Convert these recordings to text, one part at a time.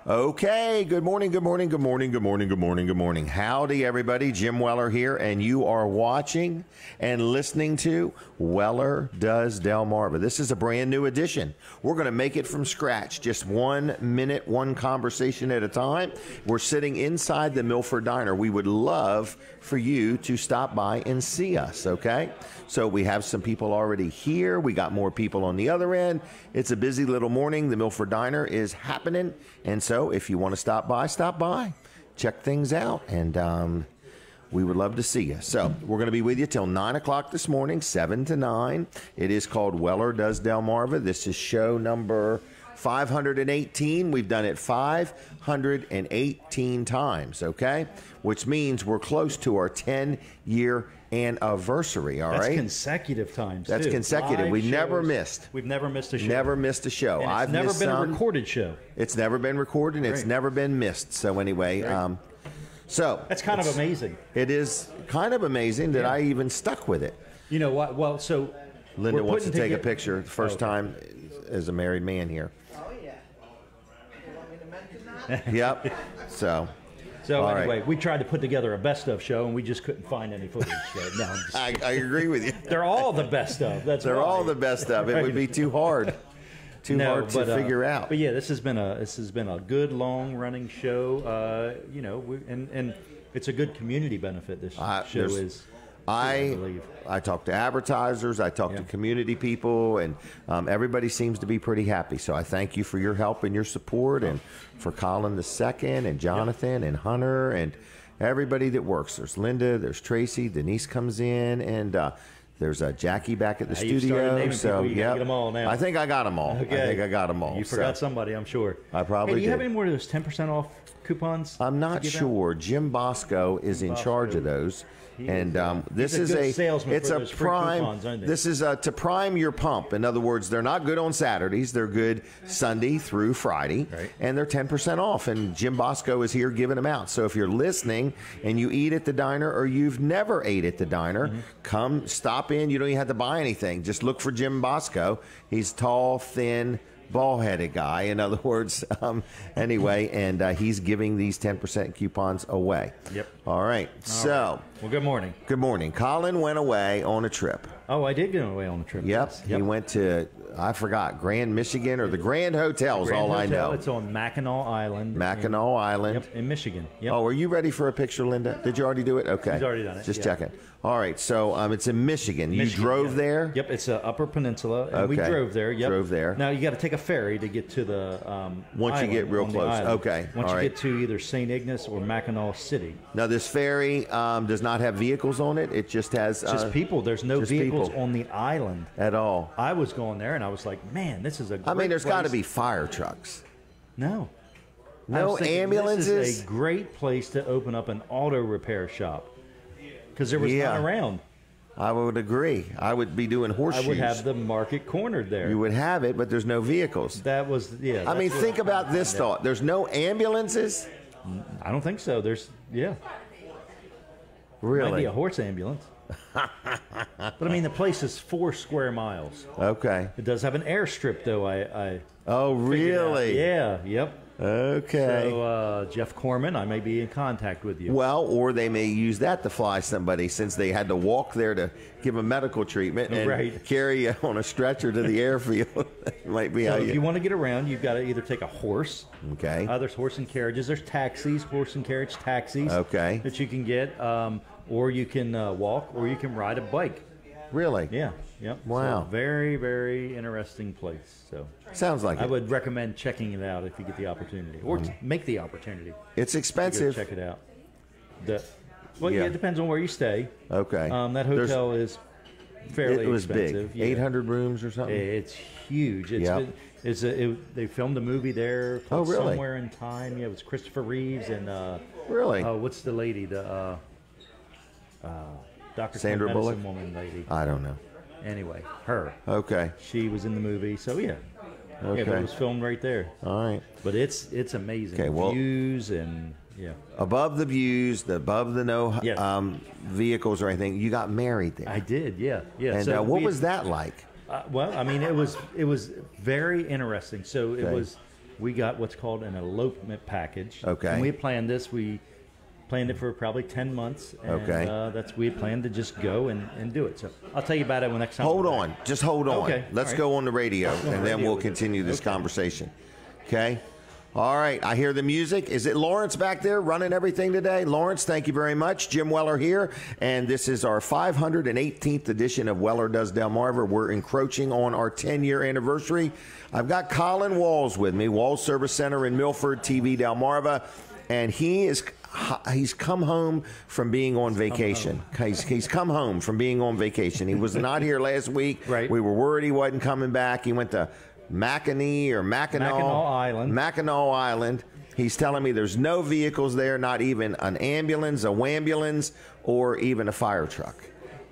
Okay, good morning, good morning, good morning, good morning, good morning, good morning. Howdy, everybody. Jim Weller here, and you are watching and listening to Weller Does Delmarva. This is a brand new edition. We're going to make it from scratch, just 1 minute, one conversation at a time. We're sitting inside the Milford Diner. We would love for you to stop by and see us, okay? So we have some people already here. We got more people on the other end. It's a busy little morning. The Milford Diner is happening, and so if you want to stop by, check things out, and we would love to see you. So we're going to be with you till 9 o'clock this morning, 7 to 9. It is called Weller Does Delmarva. This is show number 518. We've done it 518 times, okay? Which means we're close to our 10-year anniversary, all right? That's consecutive times, That's too. consecutive. We never missed. We've never missed a show. Never missed a show. And it's never been a recorded show. It's never been recorded. It's never been missed. So anyway, so that's kind of amazing. It is kind of amazing that I even stuck with it. You know what? Well, so Linda wants to take a picture. The first time as a married man here. Oh yeah. You want me to mention that? Yep. So anyway, we tried to put together a best of show, and we just couldn't find any footage. So, no, I agree with you. They're all the best of. They're all the best of. It would be too hard. Hard to figure out. But yeah, this has been a good long running show. You know, and it's a good community benefit. This show is. I talk to advertisers, I talk to community people, and everybody seems to be pretty happy. So I thank you for your help and your support, and for Colin the second, and Jonathan, and Hunter, and everybody that works. There's Linda, there's Tracy, Denise comes in, and there's Jackie back at the studio. So you get them all now. I think I got them all. Okay. I think I got them all. You forgot somebody, I'm sure. I probably do you did. have any more of those 10% off coupons? I'm not sure. Jim Bosco is in charge of those. And this is a prime. This is to prime your pump. In other words, they're not good on Saturdays. They're good Sunday through Friday, and they're 10% off. And Jim Bosco is here giving them out. So if you're listening and you eat at the diner, or you've never ate at the diner, come stop in. You don't even have to buy anything. Just look for Jim Bosco. He's tall, thin, ball-headed guy, in other words. Anyway, and he's giving these 10% coupons away. Yep. All right. Well, good morning. Good morning. Colin went away on a trip. Oh, I did go away on a trip. Yep. He went to, I forgot, Grand Michigan, or the Grand Hotel is all I know. It's on Mackinac Island. Mackinac Island. Yep, in Michigan. Yep. Oh, are you ready for a picture, Linda? Did you already do it? Okay. He's already done it. Just checking. All right. So it's in Michigan. You drove there? Yep. It's an Upper Peninsula. And we drove there. Yep. Drove there. Now, you got to take a ferry to get to the once you get real close. Okay. Once you get to either St. Ignace or Mackinac City. Now, this ferry does not have vehicles on it. It just has just people. There's no vehicles on the island at all. I was going there, and I was like, man, this is a great there's place. got to be fire trucks. No ambulances. This is a great place to open up an auto repair shop, because there was none around. I would agree. I would be doing horseshoes. I would have the market cornered there. You would have it, but there's no vehicles. That was I mean, think about this thought. There's no ambulances. I don't think so. There's really might be a horse ambulance. But I mean, the place is 4 square miles. Okay. It does have an airstrip, though. Oh, really? Yeah. Yep. Okay. So, Jeff Corman, I may be in contact with you. Well, or they may use that to fly somebody, since they had to walk there to give a medical treatment and carry you on a stretcher to the airfield. Might be if you want to get around, you've got to either take a horse. Okay. There's horse and carriages. There's taxis, horse and carriage taxis. Okay. That you can get, or you can walk, or you can ride a bike. Really? Yeah. Yep. Wow. So very, very interesting place. So sounds like I would recommend checking it out if you get the opportunity, or make the opportunity. It's expensive. Check it out. It depends on where you stay. Okay. That hotel is fairly expensive. Big. 800 rooms or something. It's huge. They filmed a movie there. Called Somewhere in Time. Yeah, it was Christopher Reeves and really. What's the lady? The Dr. Sandra Bullock woman lady. I don't know. Anyway, her. Okay. She was in the movie, so yeah. Okay. Yeah, but it was filmed right there. All right. But it's amazing. Okay, well, views and above the views, above the vehicles or anything. You got married there. I did. Yeah. And so what was that like? Well, I mean, it was very interesting. So it was we got what's called an elopement package. Okay. And we planned this. We planned it for probably 10 months. And, Okay. we had planned to just go and do it. So I'll tell you about it when next time. Hold on. Just hold on. Okay. Let's All right. go on the radio, and then radio we'll with it. continue this Okay. conversation. Okay? All right. I hear the music. Is it Lawrence back there running everything today? Lawrence, thank you very much. Jim Weller here, and this is our 518th edition of Weller Does Delmarva. We're encroaching on our 10-year anniversary. I've got Colin Walls with me, Walls Service Center in Milford, TV Delmarva, and he's come home from being on vacation. He's come home from being on vacation. He was not here last week. Right. We were worried he wasn't coming back. He went to Mackinac Island. He's telling me there's no vehicles there, not even an ambulance, a wambulance, or even a fire truck.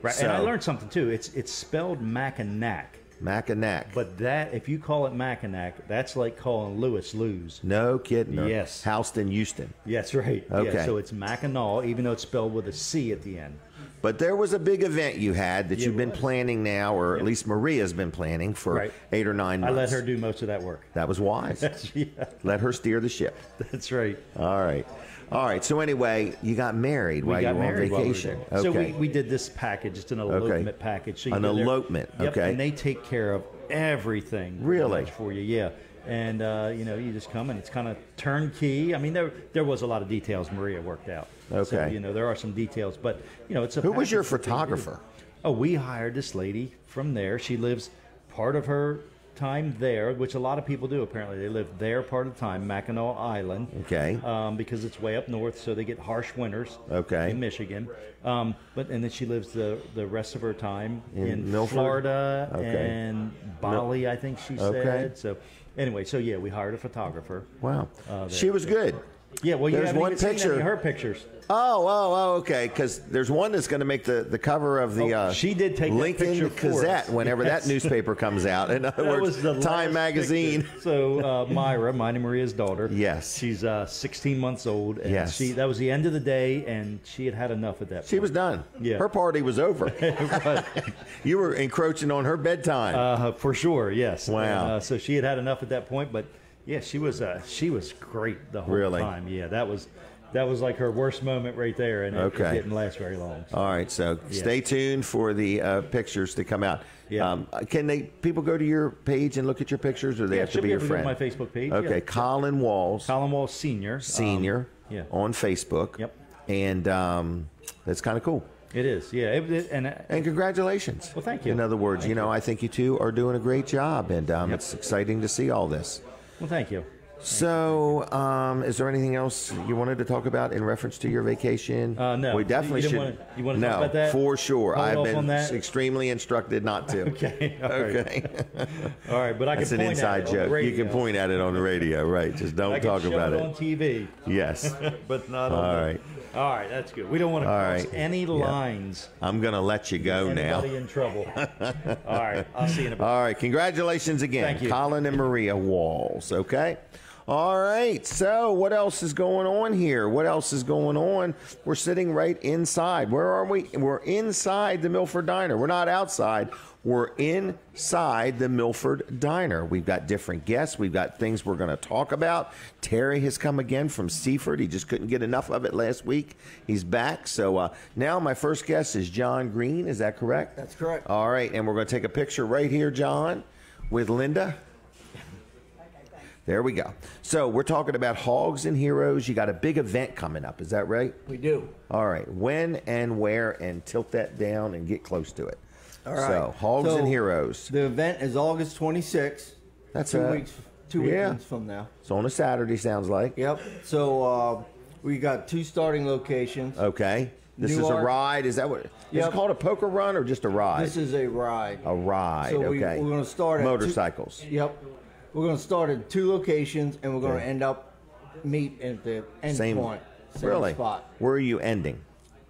Right. So, and I learned something too. It's spelled Mackinac. Mackinac. But that, if you call it Mackinac, that's like calling Lewis lose. No kidding. Or Yes. Houston, Houston. Yes, right. Okay. Yeah, so it's Mackinac, even though it's spelled with a C at the end. But there was a big event you had that Yeah, you've it been was. planning now, or at least Maria's been planning for Right. 8 or 9 I months. let her do most of that work. That was wise. Yeah, Let her steer the ship. that's right. All right. All right. So anyway, you got married while you were on vacation. while we were there. Okay. So we did this package. It's an elopement package. So you An go there- elopement, Yep, okay. And they take care of everything. Really? pretty much for you, yeah. And, you just come and it's kind of turnkey. I mean, there was a lot of details Maria worked out. Okay. So, there are some details. But, it's a Who was your package that they do. photographer? Oh, we hired this lady from there. She lives part of her time there, which a lot of people do apparently. They live there part of the time, Mackinac Island. Okay. Because it's way up north, so they get harsh winters. Okay. In Michigan. And then she lives the rest of her time in Milford? Florida Okay. and Bali, I think she Okay. said. So anyway, so yeah, we hired a photographer. Wow. there. She was good. Yeah, well, you There's haven't one even seen picture. any of her pictures. Oh, okay. Because there's one that's going to make the cover of the She did take that Lincoln picture for Gazette us. whenever Yes. that newspaper comes out. In other That words, was the Time last Magazine. picture. So Myra, mine and Maria's daughter. Yes. She's 16 months old. And Yes. that was the end of the day, and she had enough at that point. She was done. Yeah. Her party was over. You were encroaching on her bedtime. For sure, yes. Wow. And, so she had enough at that point, but yeah, she was great the whole Really? time. Yeah, that was like her worst moment right there, and it Okay. didn't last very long. So. All right, so stay tuned for the pictures to come out. Yeah. Can people go to your page and look at your pictures, or they have to she'll be your able to go friend? to my Facebook page. Okay, Yeah. Colin Walls, Colin Wall Senior. Senior, yeah. on Facebook. Yep. And that's kind of cool. It is, yeah. And congratulations. Well, thank you. In other words, I think you two are doing a great job, and it's exciting to see all this. Well, thank you. So, is there anything else you wanted to talk about in reference to your vacation? No. We definitely You should. didn't you want to talk about that? For sure. Hold I've off been on that? extremely instructed not to. Okay. All right. Okay. All right, but I That's can an point inside at it on the joke. You radio. can point at it on the radio, right? Just I don't can talk show about it it. on TV, Yes. but not on. All the- right. All right, that's good. We don't want to All cross right. any Yeah. lines. I'm going to let you go now. Anybody in trouble? All right, I'll see you in a bit. All right. Congratulations again, Thank you. Colin and Maria Walls. Okay. All right. So, what else is going on here? What else is going on? We're sitting right inside. Where are we? We're inside the Milford Diner. We're not outside. We're inside the Milford Diner. We've got different guests. We've got things we're going to talk about. Terry has come again from Seaford. He just couldn't get enough of it last week. He's back. So now my first guest is John Green. Is that correct? That's correct. All right. And we're going to take a picture right here, John, with Linda. There we go. So we're talking about Hogs and Heroes. You got a big event coming up. Is that right? We do. All right. When and where, and tilt that down and get close to it. All right. So Hogs and Heroes. The event is August 26th. That's two a- weeks. Two yeah. weekends from now. It's on a Saturday, sounds like. Yep. So we got 2 starting locations. Okay. This is a Newark. ride. Is that what? Is Yep. it called a poker run or just a ride? This is a ride. a ride. So okay. we're going to start at motorcycles. Yep. We're going to start at 2 locations, and we're going Okay. to end up meet at the end Same point. Same really? spot. Where are you ending?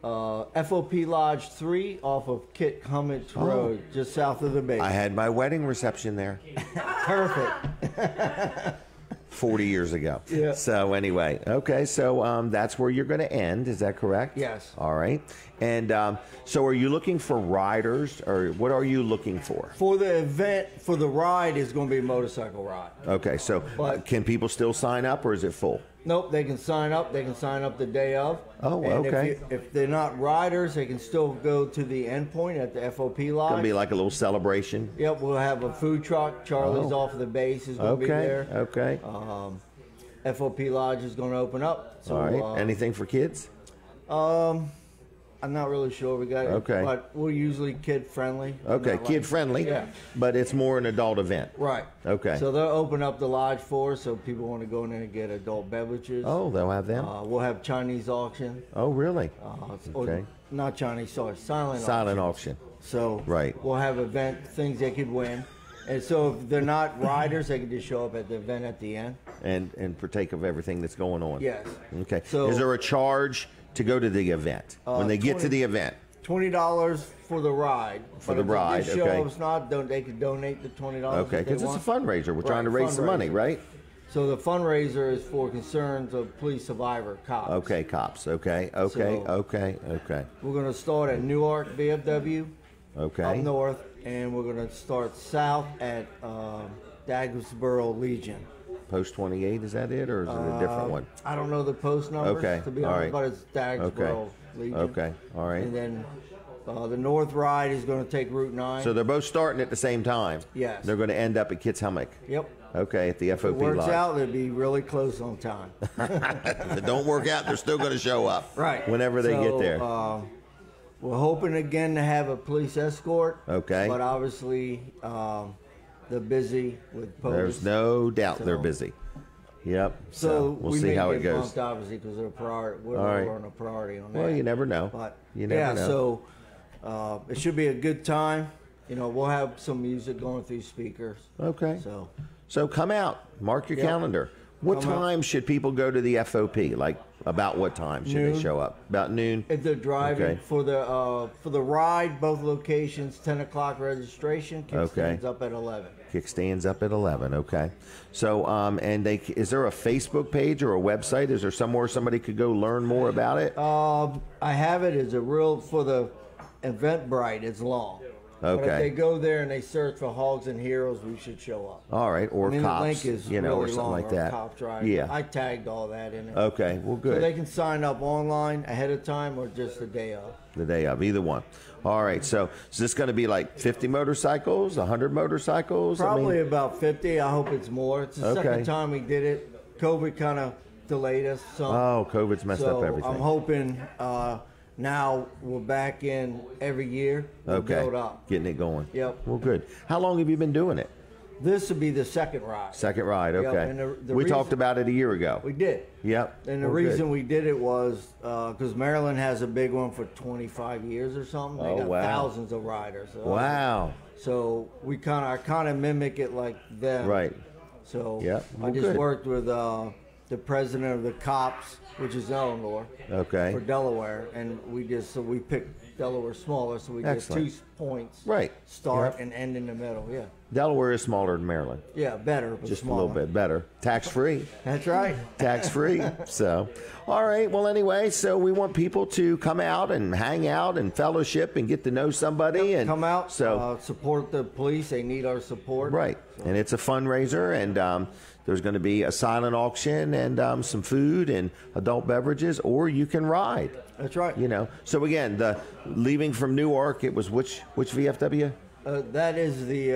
FOP Lodge 3 off of Kit Cummins Road, just south of the base. I had my wedding reception there. Perfect. 40 years ago. Yeah. So anyway, okay, so that's where you're going to end. Is that correct? Yes. All right. And so are you looking for riders, or what are you looking for? For the event, for the ride, is going to be a motorcycle ride. Okay, so But- can people still sign up, or is it full? Nope, they can sign up. They can sign up the day of. Oh, And okay. If they're not riders, they can still go to the endpoint at the FOP lodge. Going to be like a little celebration? Yep, we'll have a food truck. Charlie's off of the base is going to be there. Okay. FOP lodge is going to open up. So, All right. Anything for kids? I'm not really sure we got it. Okay. But we're usually kid friendly. Okay, kid friendly. Yeah. But it's more an adult event. Right. Okay. So they'll open up the lodge for us, so people want to go in there and get adult beverages. Oh, they'll have them? We'll have Chinese auction. Oh, really? Or Okay. not Chinese, sorry, silent Silent auction. auction. So Right. we'll have things they could win. And so if they're not riders, they can just show up at the event at the end. And partake of everything that's going on. Yes. Okay. So- Is there a charge to go to the event when they get to the event? $20 for the ride. For But the if they ride, just show okay. up, if not, they could donate the $20. Okay, if they because it's a want. fundraiser. We're trying to Right, raise some money, fundraiser. right? So the fundraiser is for concerns of police survivor cops. Okay, cops. Okay. So- Okay. We're going to start at Newark VFW up Okay. north, and we're going to start south at Dagsboro Legion. Post 28, is that it, or is it a different one? I don't know the post numbers, Okay, to be all honest, right. but it's Dagsboro Legion. Okay, all right. And then the north ride is going to take Route 9. So they're both starting at the same time. Yes. They're going to end up at Kitshummock. Yep. Okay, at the If it FOP works lodge. out, they'll be really close on time. If it don't work out, they're still going to show up. Right. Whenever they get So, there. We're hoping again to have a police escort. Okay. But obviously, they're busy with posts. There's no doubt they're So- busy. Yep. So we'll we see may how get it goes. bumped, obviously, because they're a priority. We're All right. on a priority on that. Well, you never know. But You never yeah, know. so it should be a good time. You know, we'll have some music going through speakers. Okay. So come out. Mark your Yep. calendar. What Come out. time should people go to the FOP? Like, about what time should they Noon. show up? About noon? if they're driving Okay. for the ride, both locations, 10 o'clock registration. Okay. Kickstands up at 11. Kickstands up at 11. Okay. So, is there a Facebook page or a website? Is there somewhere somebody could go learn more about it? I have it as for the Eventbrite. It's long. But if Okay. they go there and they search for Hogs and Heroes, we should show up. All right. Or I mean, cops, the link is you know, really or something long, like or that. Cops drive. Yeah. I tagged all that in it. Okay. Well, So they good. can sign up online ahead of time or just the day of. The day of, either one. All right. So, is this going to be like 50 motorcycles, 100 motorcycles? Probably about 50. I hope it's more. It's the Okay. second time we did it. COVID kind of delayed us some. Oh, COVID's messed so up everything. I'm hoping now we're back in every year. We'll Okay. build up. Getting it going. Yep. Well, good. How long have you been doing it? This will be the second ride. Second ride. Yep, Okay. and the We reason- talked about it a year ago. We did. Yep. And the Well, reason good. we did it was because Maryland has a big one for 25 years or something. They Oh, got wow. thousands of riders. So Wow. So I kind of mimic it like them. Right. So Yeah, well, I just good. worked with the president of the cops, which is Eleanor, Okay. for Delaware, and we picked Delaware smaller, so we did Excellent. 2 points. Right. Start Yep. and end in the middle. Yeah. Delaware is smaller than Maryland. Yeah, better, but Just smaller. a little bit better. Tax free. That's right. Tax free. So, all right. Well, anyway, so we want people to come out and hang out and fellowship and get to know somebody and Come out, So, support the police. They need our support. right. And it's a fundraiser, and there's going to be a silent auction and some food and adult beverages, or you can ride. That's right. You know. So again, the leaving from Newark, it was which VFW? That is the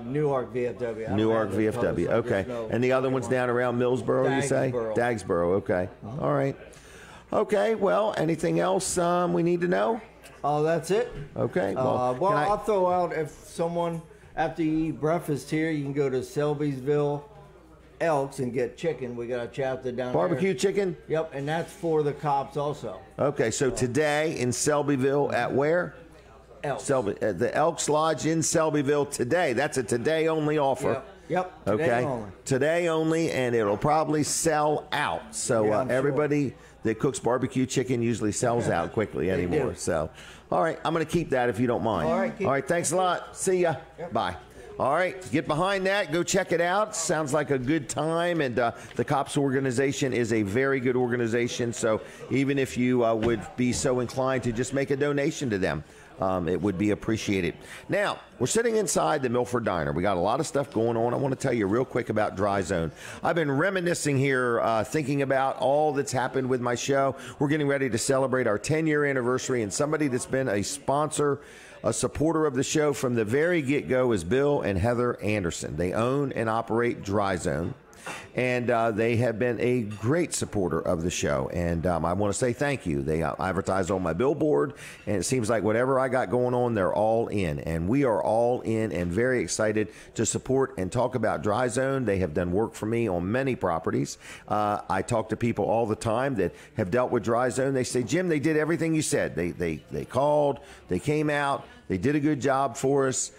Newark VFW. I don't Newark have the post, VFW. I just Okay. know And the other one's down around Millsboro, you say? Dagsboro. Dagsboro. Okay. All right. Okay. Well, anything else we need to know? Oh, that's it. Okay. Well, Well, can I- I'll throw out if someone after you eat breakfast here, you can go to Selbyville Elks and get chicken. We got a chapter down barbecue there. chicken? Yep, and that's for the cops also. Okay. So today in Selbyville at where? Elks. The Elks Lodge in Selbyville today. That's a today only offer. Yep. Today Okay. only. Today only, and it'll probably sell out. So Yeah, I'm sure. everybody that cooks barbecue chicken usually sells out quickly anymore. do. So, all right, I'm going to keep that if you don't mind. All right, keep- All right. Thanks a lot. See ya. Yep. Bye. All right, get behind that. Go check it out. Sounds like a good time. And the COPS organization is a very good organization. So even if you would be so inclined to just make a donation to them, it would be appreciated. Now, we're sitting inside the Milford Diner. We got a lot of stuff going on. I want to tell you real quick about Dry Zone. I've been reminiscing here, thinking about all that's happened with my show. We're getting ready to celebrate our 10-year anniversary, and somebody that's been a sponsor, a supporter of the show from the very get-go is Bill and Heather Anderson. They own and operate Dry Zone, and they have been a great supporter of the show. And I want to say thank you. They advertise on my billboard, and it seems like whatever I got going on, they're all in. And we are all in and very excited to support and talk about Dry Zone. They have done work for me on many properties. I talk to people all the time that have dealt with Dry Zone. They say, Jim, they did everything you said. They called, they came out, they did a good job for us.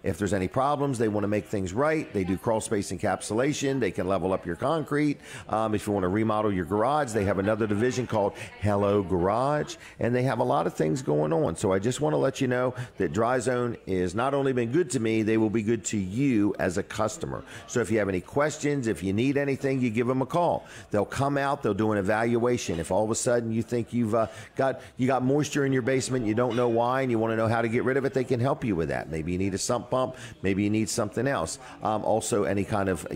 If there's any problems, they want to make things right. They do crawl space encapsulation. They can level up your concrete. If you want to remodel your garage, they have another division called Hello Garage, and they have a lot of things going on. So I just want to let you know that Dry Zone is not only been good to me, they will be good to you as a customer. So if you have any questions, if you need anything, you give them a call. They'll come out, they'll do an evaluation. If all of a sudden you think you've got moisture in your basement, you don't know why, and you want to know how to get rid of it, they can help you with that. Maybe you need a sump pump, maybe you need something else. Also any kind of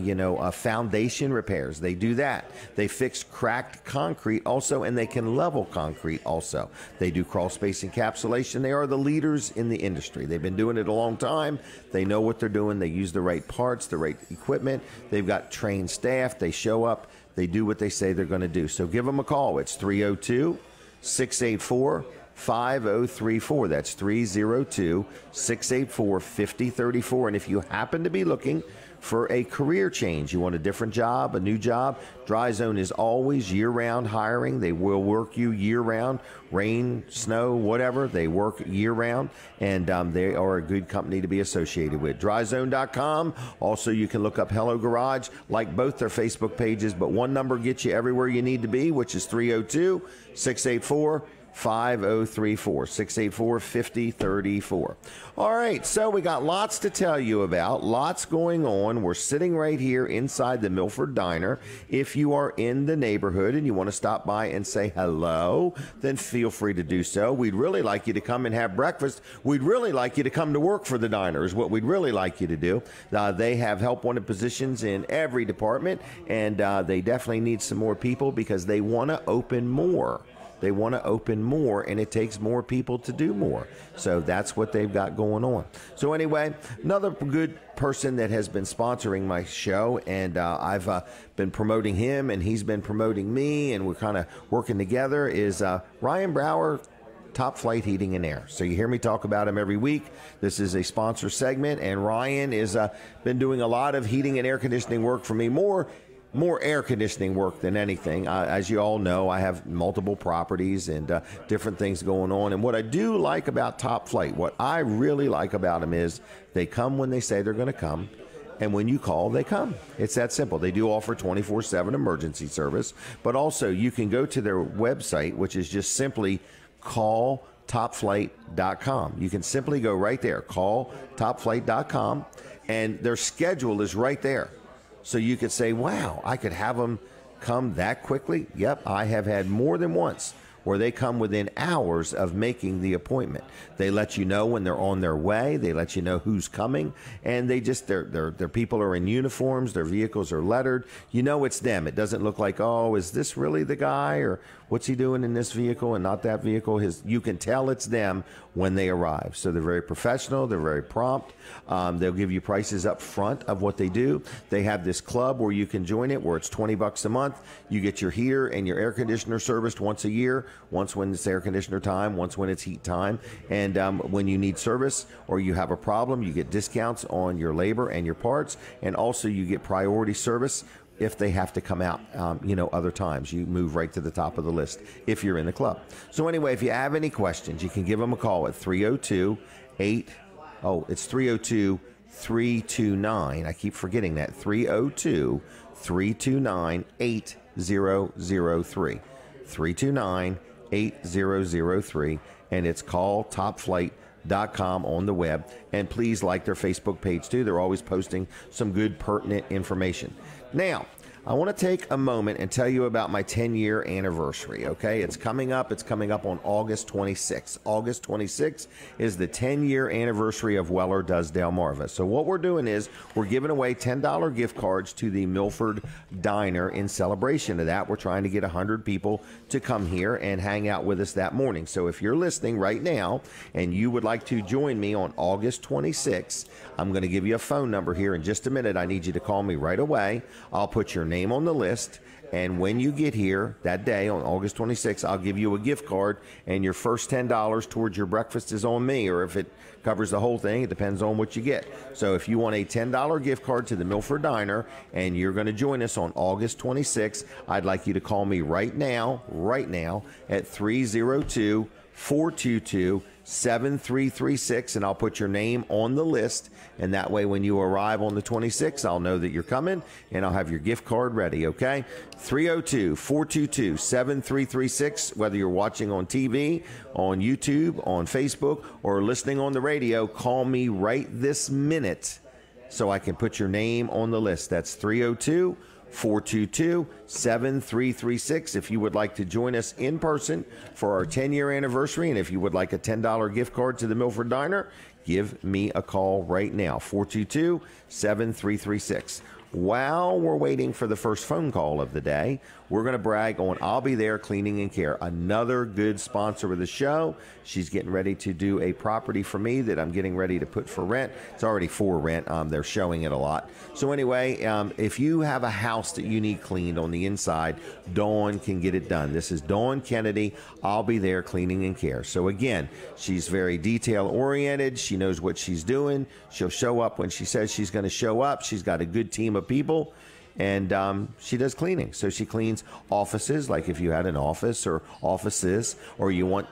foundation repairs, they do that. They fix cracked concrete also, and they can level concrete also. They do crawl space encapsulation. They are the leaders in the industry. They've been doing it a long time. They know what they're doing. They use the right parts, the right equipment. They've got trained staff. They show up, they do what they say they're going to do. So give them a call. It's 302-684 5034. That's 302-684-5034. And if you happen to be looking for a career change, you want a different job, a new job, Dry Zone is always year-round hiring. They will work you year-round, rain, snow, whatever. They work year-round, and they are a good company to be associated with. DryZone.com. Also, you can look up Hello Garage, like both their Facebook pages, but one number gets you everywhere you need to be, which is 302-684-5034. 684-5034. All right, so we got lots to tell you about, lots going on. We're sitting right here inside the Milford Diner. If you are in the neighborhood and you want to stop by and say hello, then feel free to do so. We'd really like you to come and have breakfast. We'd really like you to come to work for the diner is what we'd really like you to do. They have help wanted positions in every department, and they definitely need some more people because they want to open more. They want to open more, and it takes more people to do more. So that's what they've got going on. So anyway, another good person that has been sponsoring my show, and I've been promoting him, and he's been promoting me, and we're kind of working together, is Ryan Brower, Top Flight Heating and Air. So you hear me talk about him every week. This is a sponsor segment, and Ryan is been doing a lot of heating and air conditioning work for me, more air conditioning work than anything. As you all know, I have multiple properties and different things going on. And what I do like about Top Flight, what I really like about them is they come when they say they're going to come. And when you call, they come. It's that simple. They do offer 24/7 emergency service. But also, you can go to their website, which is just simply calltopflight.com. You can simply go right there, calltopflight.com, and their schedule is right there. So you could say, wow, I could have them come that quickly. Yep, I have had more than once where they come within hours of making the appointment. They let you know when they're on their way. They let you know who's coming, and they just their people are in uniforms. Their vehicles are lettered. You know it's them. It doesn't look like, oh, is this really the guy, or what's he doing in this vehicle and not that vehicle? You can tell it's them when they arrive. So they're very professional. They're very prompt. They'll give you prices up front of what they do. They have this club where you can join it, where it's $20 a month. You get your heater and your air conditioner serviced once a year, once when it's air conditioner time, once when it's heat time. And when you need service or you have a problem, you get discounts on your labor and your parts. And also you get priority service if they have to come out, other times. You move right to the top of the list if you're in the club. So anyway, if you have any questions, you can give them a call at 302-329. I keep forgetting that. 302-329-8003. 329-8003. And it's calltopflight.com. com on the web, and please like their Facebook page too. They're always posting some good pertinent information. Now, I want to take a moment and tell you about my 10-year anniversary, okay? It's coming up. It's coming up on August 26th. August 26th is the 10-year anniversary of Weller Does Delmarva. So what we're doing is we're giving away $10 gift cards to the Milford Diner in celebration of that. We're trying to get 100 people to come here and hang out with us that morning. So if you're listening right now and you would like to join me on August 26th, I'm going to give you a phone number here in just a minute. I need you to call me right away. I'll put your name on the list, and when you get here that day on August 26th, I'll give you a gift card, and your first $10 towards your breakfast is on me, or if it covers the whole thing, it depends on what you get. So if you want a $10 gift card to the Milford Diner and you're going to join us on August 26th, I'd like you to call me right now at 302-422-7336, and I'll put your name on the list, and that way when you arrive on the 26th, I'll know that you're coming, and I'll have your gift card ready, okay? 302-422-7336, whether you're watching on TV, on YouTube, on Facebook, or listening on the radio, call me right this minute so I can put your name on the list. That's 302-422-7336 if you would like to join us in person for our 10-year anniversary, and if you would like a $10 gift card to the Milford Diner, give me a call right now, 422-7336. While we're waiting for the first phone call of the day, we're going to brag on I'll Be There Cleaning and Care, another good sponsor of the show. She's getting ready to do a property for me that I'm getting ready to put for rent. It's already for rent. They're showing it a lot. So anyway, if you have a house that you need cleaned on the inside, Dawn can get it done. This is Dawn Kennedy, I'll Be There Cleaning and Care. So again, she's very detail-oriented. She knows what she's doing. She'll show up when she says she's going to show up. She's got a good team of people, and she does cleaning. So she cleans offices, like if you had an office or offices, or you want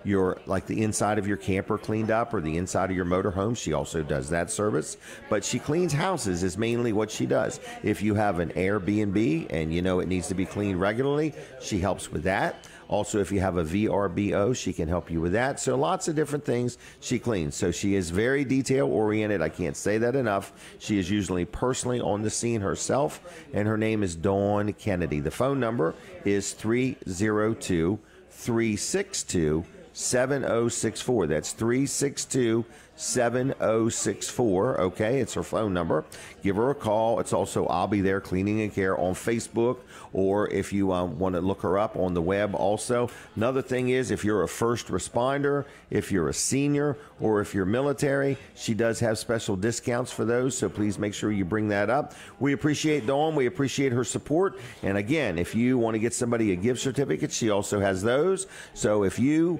your, like the inside of your camper cleaned up or the inside of your motorhome. She also does that service, but she cleans houses is mainly what she does. If you have an Airbnb and you know it needs to be cleaned regularly, she helps with that. Also, if you have a VRBO, she can help you with that. So lots of different things she cleans. So she is very detail-oriented. I can't say that enough. She is usually personally on the scene herself, and her name is Dawn Kennedy. The phone number is 302-362-7064. That's 362-7064. Okay, it's her phone number. Give her a call. It's also I'll Be There Cleaning and Care on Facebook, or if you want to look her up on the web also. Another thing is, if you're a first responder, if you're a senior, or if you're military, she does have special discounts for those, so please make sure you bring that up. We appreciate Dawn. We appreciate her support. And again, if you want to get somebody a gift certificate, she also has those. So if you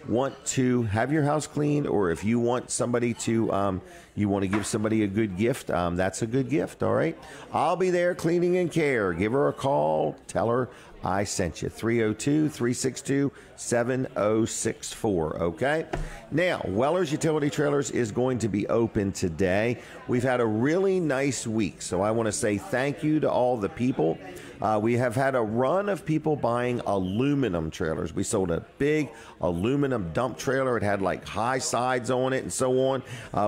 want to have your house cleaned, or if you want somebody to you want to give somebody a good gift, that's a good gift. All right, I'll Be There Cleaning and Care. Give her a call, tell her I sent you. 302-362-7064. Okay, now Weller's Utility Trailers is going to be open today. We've had a really nice week, so I want to say thank you to all the people. We have had a run of people buying aluminum trailers. We sold a big aluminum dump trailer. It had like high sides on it and so on.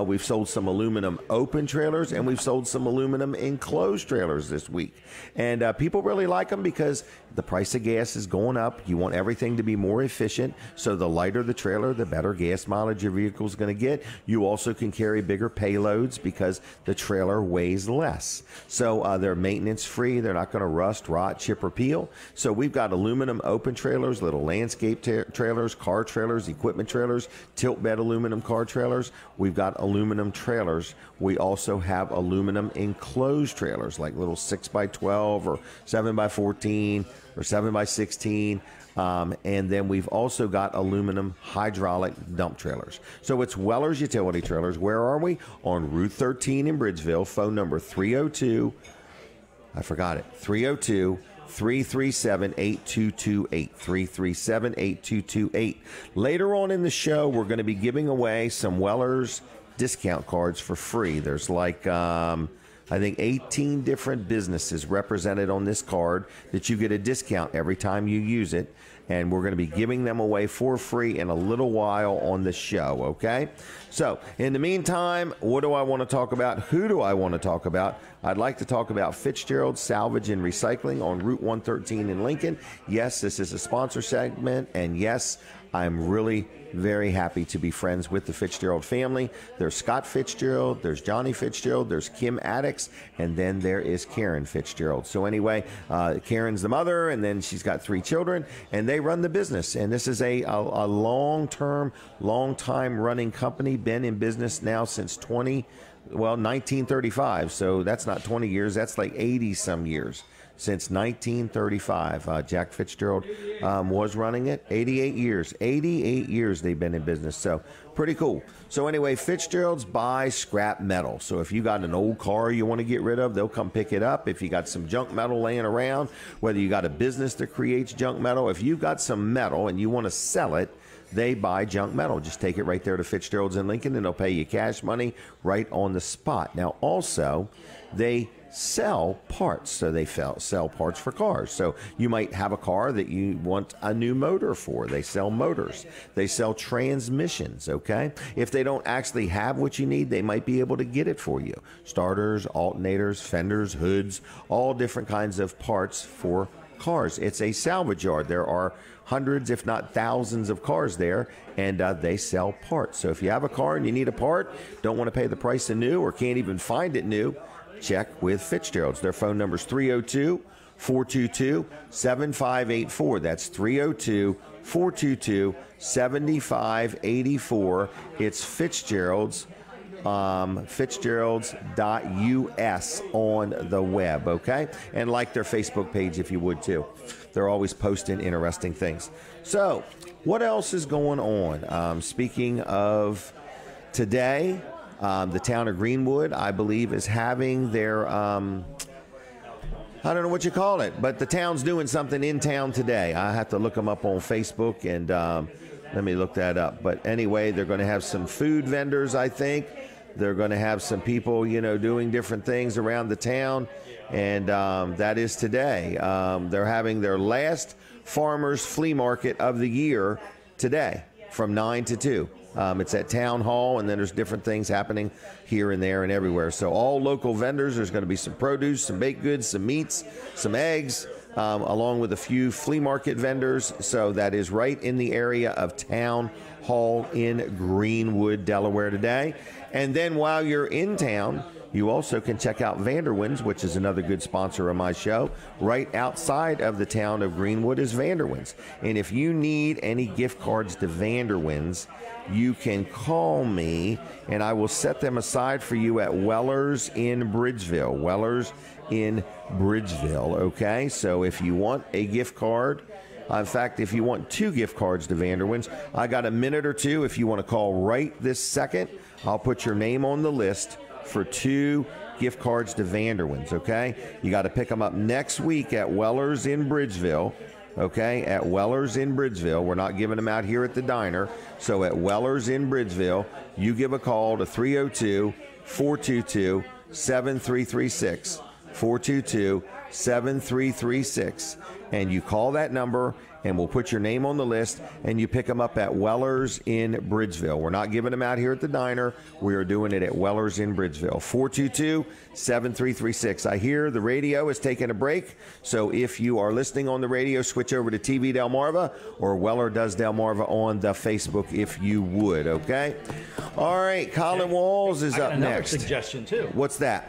We've sold some aluminum open trailers, and we've sold some aluminum enclosed trailers this week. And people really like them because the price of gas is going up. You want everything to be more efficient. So the lighter the trailer, the better gas mileage your vehicle is going to get. You also can carry bigger payloads because the trailer weighs less. So they're maintenance free. They're not going to rust, rot, chip, or peel. So we've got aluminum open trailers, little landscape trailers, car trailers, equipment trailers, tilt bed aluminum car trailers. We've got aluminum trailers. We also have aluminum enclosed trailers, like little 6x12 or 7x14 or 7x16. And then we've also got aluminum hydraulic dump trailers. So it's Weller's Utility Trailers. Where are we? On Route 13 in Bridgeville. Phone number 337-8228. 337-8228. Later on in the show, we're going to be giving away some Weller's discount cards for free. There's like I think 18 different businesses represented on this card that you get a discount every time you use it. And we're going to be giving them away for free in a little while on the show, okay? So, in the meantime, what do I want to talk about? Who do I want to talk about? I'd like to talk about Fitzgerald Salvage and Recycling on Route 113 in Lincoln. Yes, this is a sponsor segment, and yes, I'm really very happy to be friends with the Fitzgerald family. There's Scott Fitzgerald, there's Johnny Fitzgerald, there's Kim Addix, and then there is Karen Fitzgerald. So anyway, Karen's the mother, and then she's got 3 children, and they run the business. And this is a long-time running company, been in business now since 1935. So that's not 20 years, that's like 80-some years. Since 1935, Jack Fitzgerald was running it. 88 years. 88 years they've been in business. So pretty cool. So anyway, Fitzgerald's buy scrap metal. So if you got an old car you want to get rid of, they'll come pick it up. If you got some junk metal laying around, whether you got a business that creates junk metal, if you got some metal and you want to sell it, they buy junk metal. Just take it right there to Fitzgerald's in Lincoln, and they'll pay you cash money right on the spot. Now, also, they sell parts. So they sell parts for cars. So you might have a car that you want a new motor for. They sell motors. They sell transmissions, okay? If they don't actually have what you need, they might be able to get it for you. Starters, alternators, fenders, hoods, all different kinds of parts for cars. It's a salvage yard. There are hundreds, if not thousands of cars there, and they sell parts. So if you have a car and you need a part, don't want to pay the price of new or can't even find it new, check with Fitzgerald's. Their phone number is 302-422-7584. That's 302-422-7584. It's Fitzgerald's. Fitzgerald's.us on the web, okay? And like their Facebook page if you would too. They're always posting interesting things. So, what else is going on? Speaking of today, the town of Greenwood, I believe, is having their, I don't know what you call it, but the town's doing something in town today. I have to look them up on Facebook, and let me look that up. But anyway, they're going to have some food vendors, I think. They're going to have some people, you know, doing different things around the town, and that is today. They're having their last farmers flea market of the year today from 9 to 2. It's at Town Hall, and then there's different things happening here and there and everywhere. So all local vendors, there's going to be some produce, some baked goods, some meats, some eggs, along with a few flea market vendors. So that is right in the area of Town Hall in Greenwood, Delaware today. And then while you're in town, you also can check out Vanderwin's, which is another good sponsor of my show. Right outside of the town of Greenwood is Vanderwin's. And if you need any gift cards to Vanderwin's, you can call me, and I will set them aside for you at Weller's in Bridgeville. Weller's in Bridgeville, okay? So if you want a gift card, in fact, if you want 2 gift cards to Vanderwin's, I got a minute or 2. If you want to call right this second, I'll put your name on the list for 2 gift cards to Vanderwin's, okay? You got to pick them up next week at Weller's in Bridgeville, okay? At Weller's in Bridgeville. We're not giving them out here at the diner. So at Weller's in Bridgeville, you give a call to 302-422-7336. 422-7336. And you call that number, and we'll put your name on the list, and you pick them up at Weller's in Bridgeville. We're not giving them out here at the diner. We are doing it at Weller's in Bridgeville. 422-7336. I hear the radio is taking a break, so if you are listening on the radio, switch over to TV Delmarva or Weller Does Delmarva on the Facebook if you would, okay? All right, Colin Walls is up next. Another suggestion, too. What's that?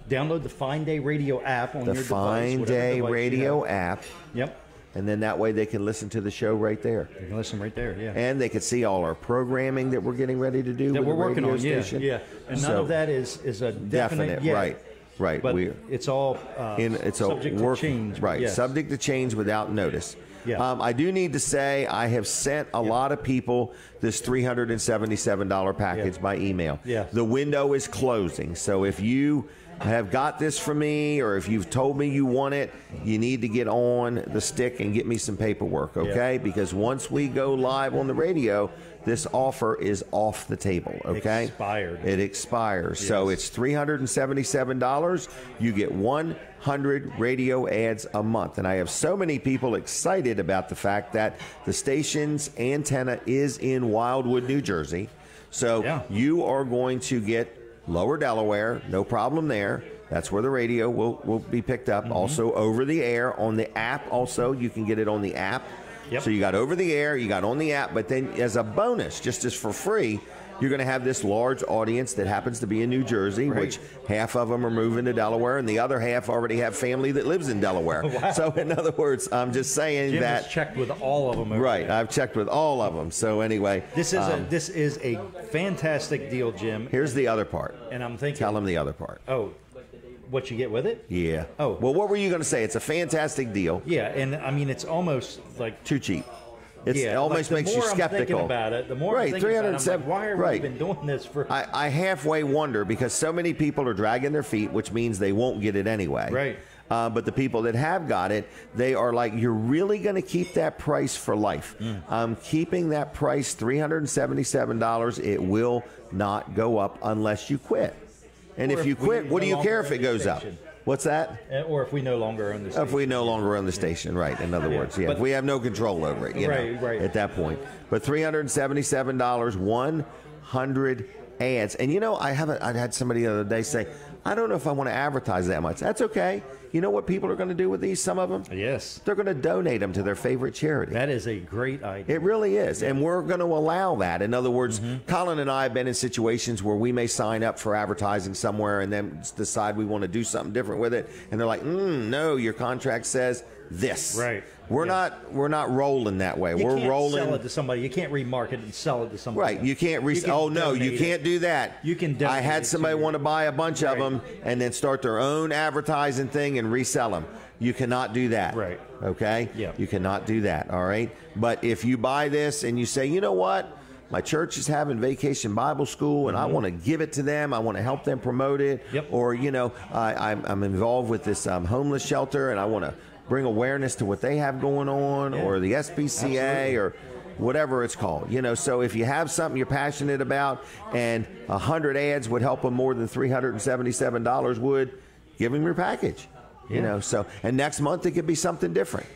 Download the Fine Day Radio app on your device. The Fine Day Radio app. Yep. And then that way they can listen to the show right there. They can listen right there, yeah. And they can see all our programming that we're getting ready to do that with we're the working radio on, station. Yeah. And none of that is a definite yet. Right. But it's all subject to change. Right, yes. Subject to change without notice. Yeah. I do need to say I have sent a lot of people this $377 package by email. Yeah. The window is closing, so if you have got this from me, or if you've told me you want it, you need to get on the stick and get me some paperwork, okay? Yeah. Because once we go live on the radio, this offer is off the table, okay? Expired. It expires. Yes. So it's $377. You get 100 radio ads a month. And I have so many people excited about the fact that the station's antenna is in Wildwood, New Jersey. So you are going to get Lower Delaware, no problem there. That's where the radio will be picked up. Also over the air on the app. Also, you can get it on the app. Yep. So you got over the air, you got on the app, but then as a bonus, just as for free, you're going to have this large audience that happens to be in New Jersey, which half of them are moving to Delaware, and the other half already have family that lives in Delaware. Wow. So in other words, I'm just saying Jim that has checked with all of them. Right, I've checked with all of them. So anyway, this is a fantastic deal, Jim. Here's the other part. And I'm thinking, tell them the other part. Oh, what you get with it? Yeah. Oh. Well, what were you going to say? It's a fantastic deal. Yeah, and I mean, it's almost like too cheap. It almost makes you skeptical. The more I'm thinking about it, the more I'm thinking about it, I'm like, why have we been doing this for? I halfway wonder because so many people are dragging their feet, which means they won't get it anyway. Right. But the people that have got it, they are like, you're really going to keep that price for life. I'm keeping that price, $377. It will not go up unless you quit. And if you quit, what do you care if it goes up? What's that? Or if we no longer own the station. If we no longer own the station, right. In other words, if we have no control over it, you know, at that point. But $377, 100 ads. And you know, I had somebody the other day say, I don't know if I want to advertise that much. That's okay. You know what people are going to do with these, some of them? Yes. They're going to donate them to their favorite charity. That is a great idea. It really is. And we're going to allow that. In other words, Colin and I have been in situations where we may sign up for advertising somewhere and then decide we want to do something different with it. And they're like, no, your contract says this. Right. We're not rolling that way. We're rolling. Sell it to somebody. You can't remarket it and sell it to somebody. Right. You can't oh no, you can't do that. You can. I had somebody want to buy a bunch of them and then start their own advertising thing and resell them. You cannot do that. Right. Okay. Yeah. You cannot do that. All right. But if you buy this and you say, you know what? My church is having Vacation Bible School, and I want to give it to them. I want to help them promote it. Yep. Or, you know, I'm involved with this homeless shelter, and I want to bring awareness to what they have going on, or the SPCA, or whatever it's called. You know, so if you have something you're passionate about, and 100 ads would help them more than $377 would, give them your package. You know, so, and next month it could be something different.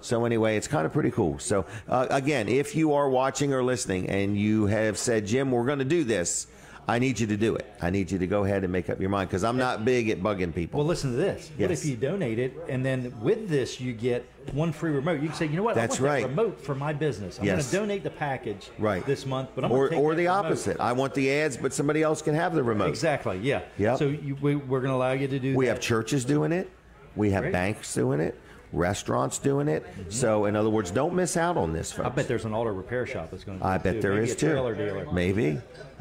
So anyway, it's kind of pretty cool. So again, if you are watching or listening and you have said, Jim, we're going to do this, I need you to do it. I need you to go ahead and make up your mind because I'm not big at bugging people. Well, listen to this. What if you donate it and then with this you get one free remote? You can say, you know what? That's I want that remote for my business. I'm going to donate the package this month, but I'm going to take or the remote. opposite. I want the ads, but somebody else can have the remote. Exactly. Yeah. Yep. So we're going to allow you to do that. We have churches doing it. We have banks doing it. Restaurants doing it. So, in other words, don't miss out on this, folks. I bet there's an auto repair shop that's going to do it. I bet there is, too. Maybe a trailer dealer.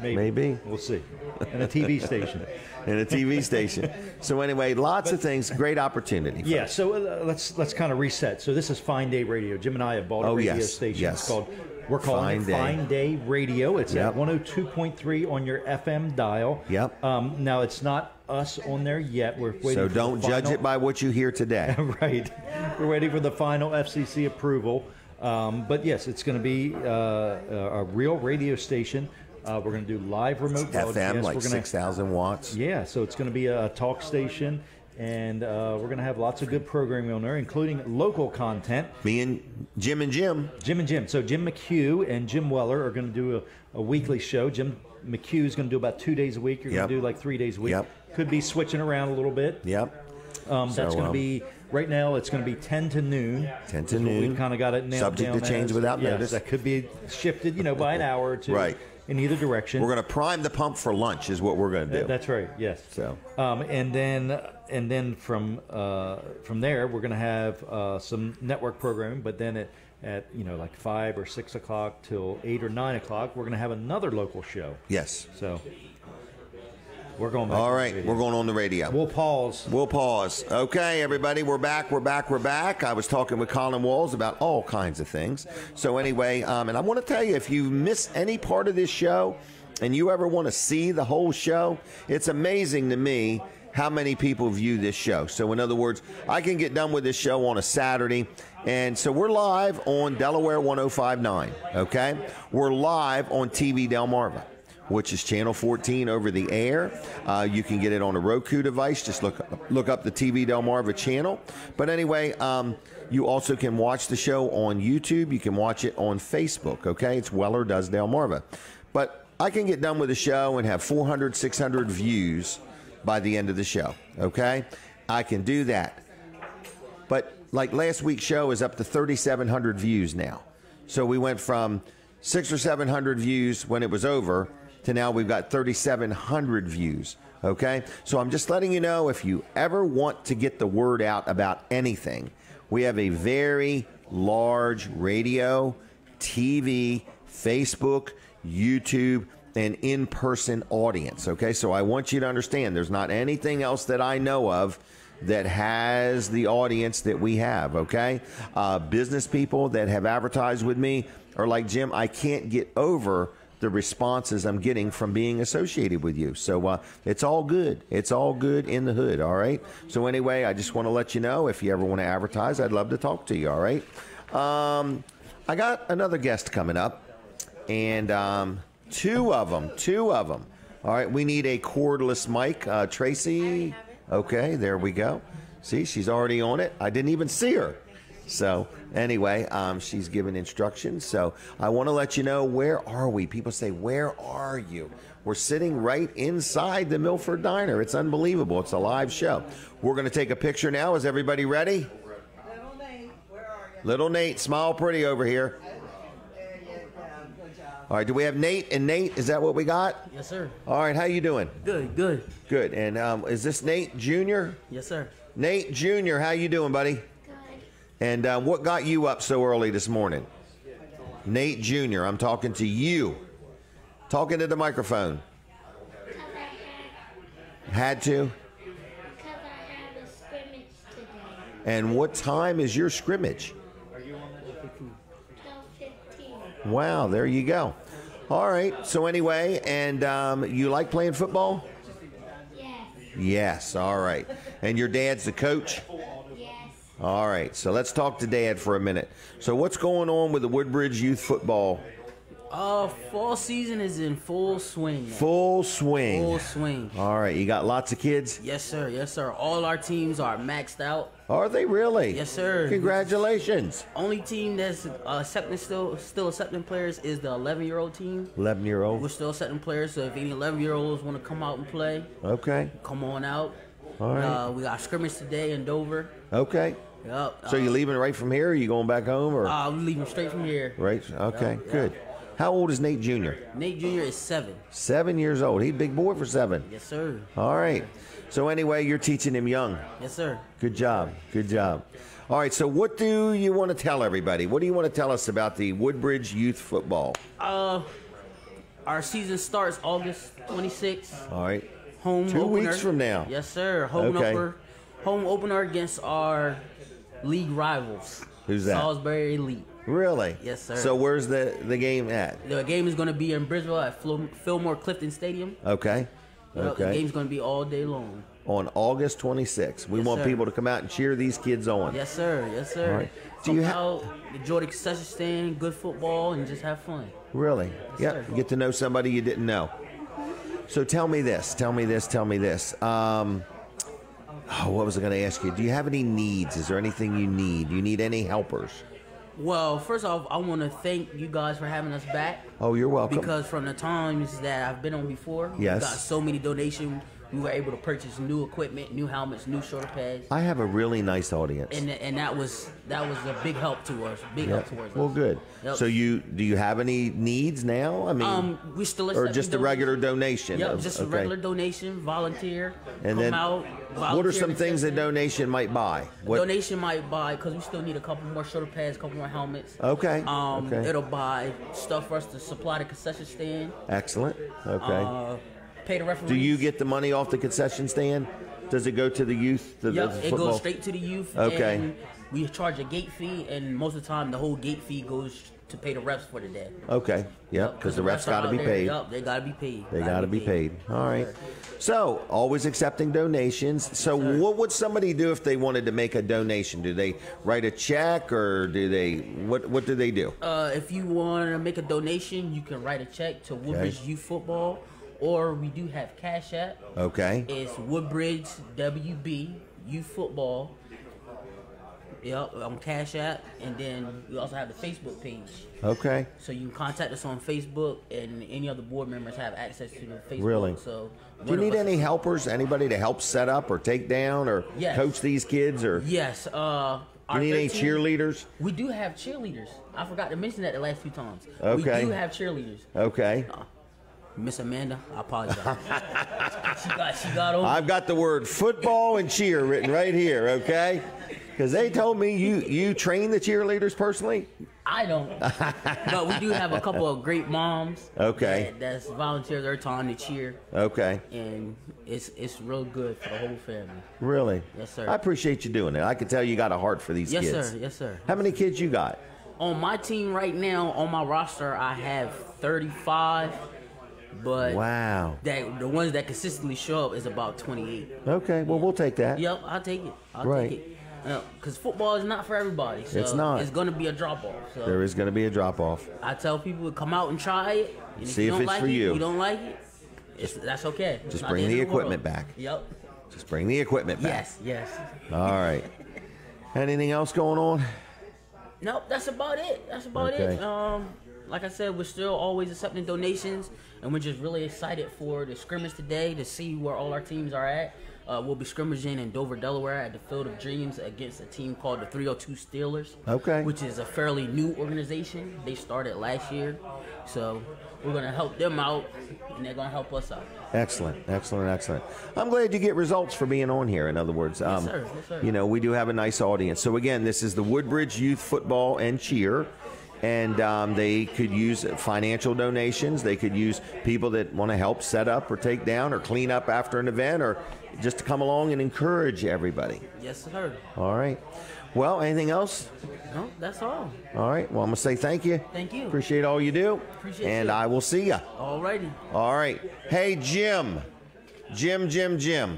Maybe. We'll see. And a TV station. And a TV station. So, anyway, lots of things. Great opportunity. Yeah, so let's kind of reset. So, this is Fine Day Radio. Jim and I have bought a radio station. Yes. It's called, we're calling it Fine Day Radio. It's at 102.3 on your FM dial. Yep. Now, it's not us on there yet. We're waiting. So don't judge it by what you hear today. Right. We're waiting for the final FCC approval. But yes, it's going to be a real radio station. We're going to do live remote broadcast. FM, like 6,000 watts. Yeah, so it's going to be a talk station. And we're going to have lots of good programming on there, including local content. Me and Jim. Jim and Jim. So Jim McHugh and Jim Weller are going to do a weekly show. Jim McHugh is going to do about 2 days a week. You're going to do like 3 days a week. Could be switching around a little bit. That's going to be, right now, it's going to be 10 to noon. 10 to noon. We've kind of got it nailed down. Subject to change without notice. That could be shifted, by an hour or two. Right. In either direction. We're going to prime the pump for lunch is what we're going to do. That's right, yes. So, and then from there, we're going to have some network programming, but then at like 5 or 6 o'clock till 8 or 9 o'clock, we're going to have another local show. Yes. So we're going back. All right, we're going on the radio. We'll pause. Okay, everybody, we're back. I was talking with Colin Walls about all kinds of things. So anyway, and I want to tell you, if you miss any part of this show and you ever want to see the whole show, it's amazing to me how many people view this show. So in other words, I can get done with this show on a Saturday, and so we're live on Delaware 105.9, okay? We're live on TV Delmarva, which is channel 14 over the air. You can get it on a Roku device. Just look up the TV Delmarva channel. But anyway, you also can watch the show on YouTube. You can watch it on Facebook, okay? It's Weller Does Delmarva. But I can get done with the show and have 400, 600 views by the end of the show, okay? I can do that. But like last week's show is up to 3,700 views now. So we went from 600 or 700 views when it was over to now we've got 3,700 views, okay? So I'm just letting you know, if you ever want to get the word out about anything, we have a very large radio, TV, Facebook, YouTube, and in-person audience, okay? So I want you to understand there's not anything else that I know of that has the audience that we have, okay? Business people that have advertised with me are like, Jim, I can't get over the responses I'm getting from being associated with you. So it's all good. It's all good in the hood, all right? So anyway, I just want to let you know, if you ever want to advertise, I'd love to talk to you, all right? I got another guest coming up, and two of them. All right, we need a cordless mic. Tracy, okay, there we go. See, she's already on it. I didn't even see her. So anyway, she's giving instructions. So I want to let you know, where are we? People say, where are you? We're sitting right inside the Milford Diner. It's unbelievable. It's a live show. We're going to take a picture now. Is everybody ready? Little Nate, where are you? Little Nate, smile pretty over here. All right, do we have Nate? And Nate, is that what we got? Yes, sir. All right, how you doing? Good, good. Good. And is this Nate Jr.? Yes, sir. Nate Jr., how you doing, buddy? Good. And what got you up so early this morning? Nate Jr., I'm talking to you. Talking to the microphone. Because I Had to? had a scrimmage today. And what time is your scrimmage? 12:15. Wow, there you go. All right, so anyway, and you like playing football? Yes. Yes, all right. And your dad's the coach? Yes. All right, so let's talk to Dad for a minute. So what's going on with the Woodbridge youth football? Fall season is in full swing. Full swing. Full swing. All right, you got lots of kids? Yes, sir. Yes, sir. All our teams are maxed out. Are they really? Yes, sir. Congratulations. Only team that's still accepting players is the 11-year-old team. 11-year-old? We're still accepting players, so if any 11-year-olds want to come out and play, Okay. come on out. All right. We got scrimmage today in Dover. Okay. Yep. So you leaving right from here, or you going back home? Or We're leaving straight from here. right? Okay, Yep. good. How old is Nate Jr.? Nate Jr. is 7. 7 years old. He's a big boy for 7. Yes, sir. All right. So anyway, you're teaching him young. Yes, sir. Good job. Good job. All right, so what do you want to tell everybody? What do you want to tell us about the Woodbridge youth football? Our season starts August 26th. All right. Home 2 opener. weeks from now. Yes, sir. Home opener against our league rivals. Who's that? Salisbury Elite. Really? Yes, sir. So where's the game at? The game is going to be in Bridgeville at Fillmore Clifton Stadium. Okay. The Okay. game's going to be all day long. On August 26th. We Yes, want sir. people to come out and cheer these kids on. Yes, sir. Yes, sir. All right. Do Come you out, enjoy the concession stand, good football, and just have fun. Really? Yes, Yep. sir. Get to know somebody you didn't know. So tell me this. What was I going to ask you? Do you have any needs? Is there anything you need? Do you need any helpers? Well, first off, I want to thank you guys for having us back. Oh, you're welcome. Because from the times that I've been on before, we Yes. got so many donations. We were able to purchase new equipment, new helmets, new shoulder pads, I have a really nice audience. and that was a big help to us. Yep. Well, good. Yep. So do you have any needs now? I mean, We still or accepting just a regular donation? Yep, of- just a okay. regular donation, volunteer, And come then, out. what are volunteer some and things a accept it. donation might buy? What? Donation might buy, because we still need a couple more shoulder pads, a couple more helmets. Okay. Okay. It'll buy stuff for us to supply the concession stand. Excellent. Okay. Pay the referees. Do you get the money off the concession stand? Does it go to the youth? The Yep, it football? goes straight to the youth. Okay. And we charge a gate fee, and most of the time, the whole gate fee goes to pay the refs for the day. Okay. Yep. Because the refs got to be paid. Yep, they got to be paid. They got to be paid. All right. So, always accepting donations. So, what would somebody do if they wanted to make a donation? Do they write a check, or do they what do they do? If you want to make a donation, you can write a check to Woodbridge Youth Football, or we do have Cash App. Okay. It's Woodbridge WB Youth Football. Yep, on Cash App, and then we also have the Facebook page. Okay. So you can contact us on Facebook, and any other board members have access to the Facebook. Really? So do you need any helpers? Anybody to help set up or take down or coach these kids? Or yes. Do you need any cheerleaders? We do have cheerleaders. I forgot to mention that the last few times. Okay. We do have cheerleaders. Okay. Miss Amanda, I apologize. she got over. I've got the word football and cheer written right here. Okay. Because they told me you train the cheerleaders personally. I don't, but we do have a couple of great moms. Okay. That's volunteer their time to cheer. Okay. And it's real good for the whole family. Really? Yes, sir. I appreciate you doing it. I can tell you got a heart for these kids. Yes, sir. Yes, sir. How many kids you got? On my team right now, on my roster, I have 35. But wow, the ones that consistently show up is about 28. Okay, well, we'll take that. Yep, I'll take it. I'll take it. Because football is not for everybody. So it's not. It's going to be a drop-off. So there is going to be a drop-off. I tell people to come out and try it. And see if it's for you. If you don't like it, that's okay. Just bring the equipment back. Yep. Just bring the equipment back. Yes. All right. Anything else going on? Nope, that's about it. That's about it. Like I said, we're still always accepting donations, and we're just really excited for the scrimmage today to see where all our teams are at. We'll be scrimmaging in Dover, Delaware at the Field of Dreams against a team called the 302 Steelers. Okay. Which is a fairly new organization. They started last year. So we're going to help them out, and they're going to help us out. Excellent. I'm glad you get results for being on here, in other words. Yes, sir. Yes, sir. You know, we do have a nice audience. So, again, this is the Woodbridge Youth Football and Cheer. And they could use financial donations. They could use people that want to help set up or take down or clean up after an event, or just to come along and encourage everybody. Yes, sir. All right. Well, anything else? No, that's all. All right. Well, I'm going to say thank you. Thank you. Appreciate all you do. Appreciate and you. I will see you. All righty. All right. Hey, Jim. Jim.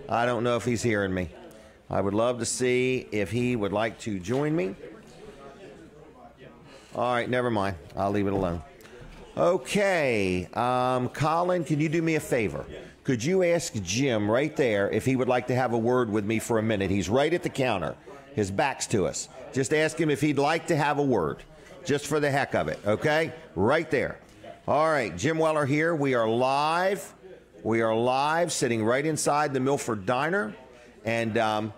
I don't know if he's hearing me. I would love to see if he would like to join me. All right, never mind. I'll leave it alone. Okay, Colin, can you do me a favor? Could you ask Jim right there if he would like to have a word with me for a minute? He's right at the counter. His back's to us. Just ask him if he'd like to have a word, just for the heck of it, okay? Right there. All right, Jim Weller here. We are live. Sitting right inside the Milford Diner. And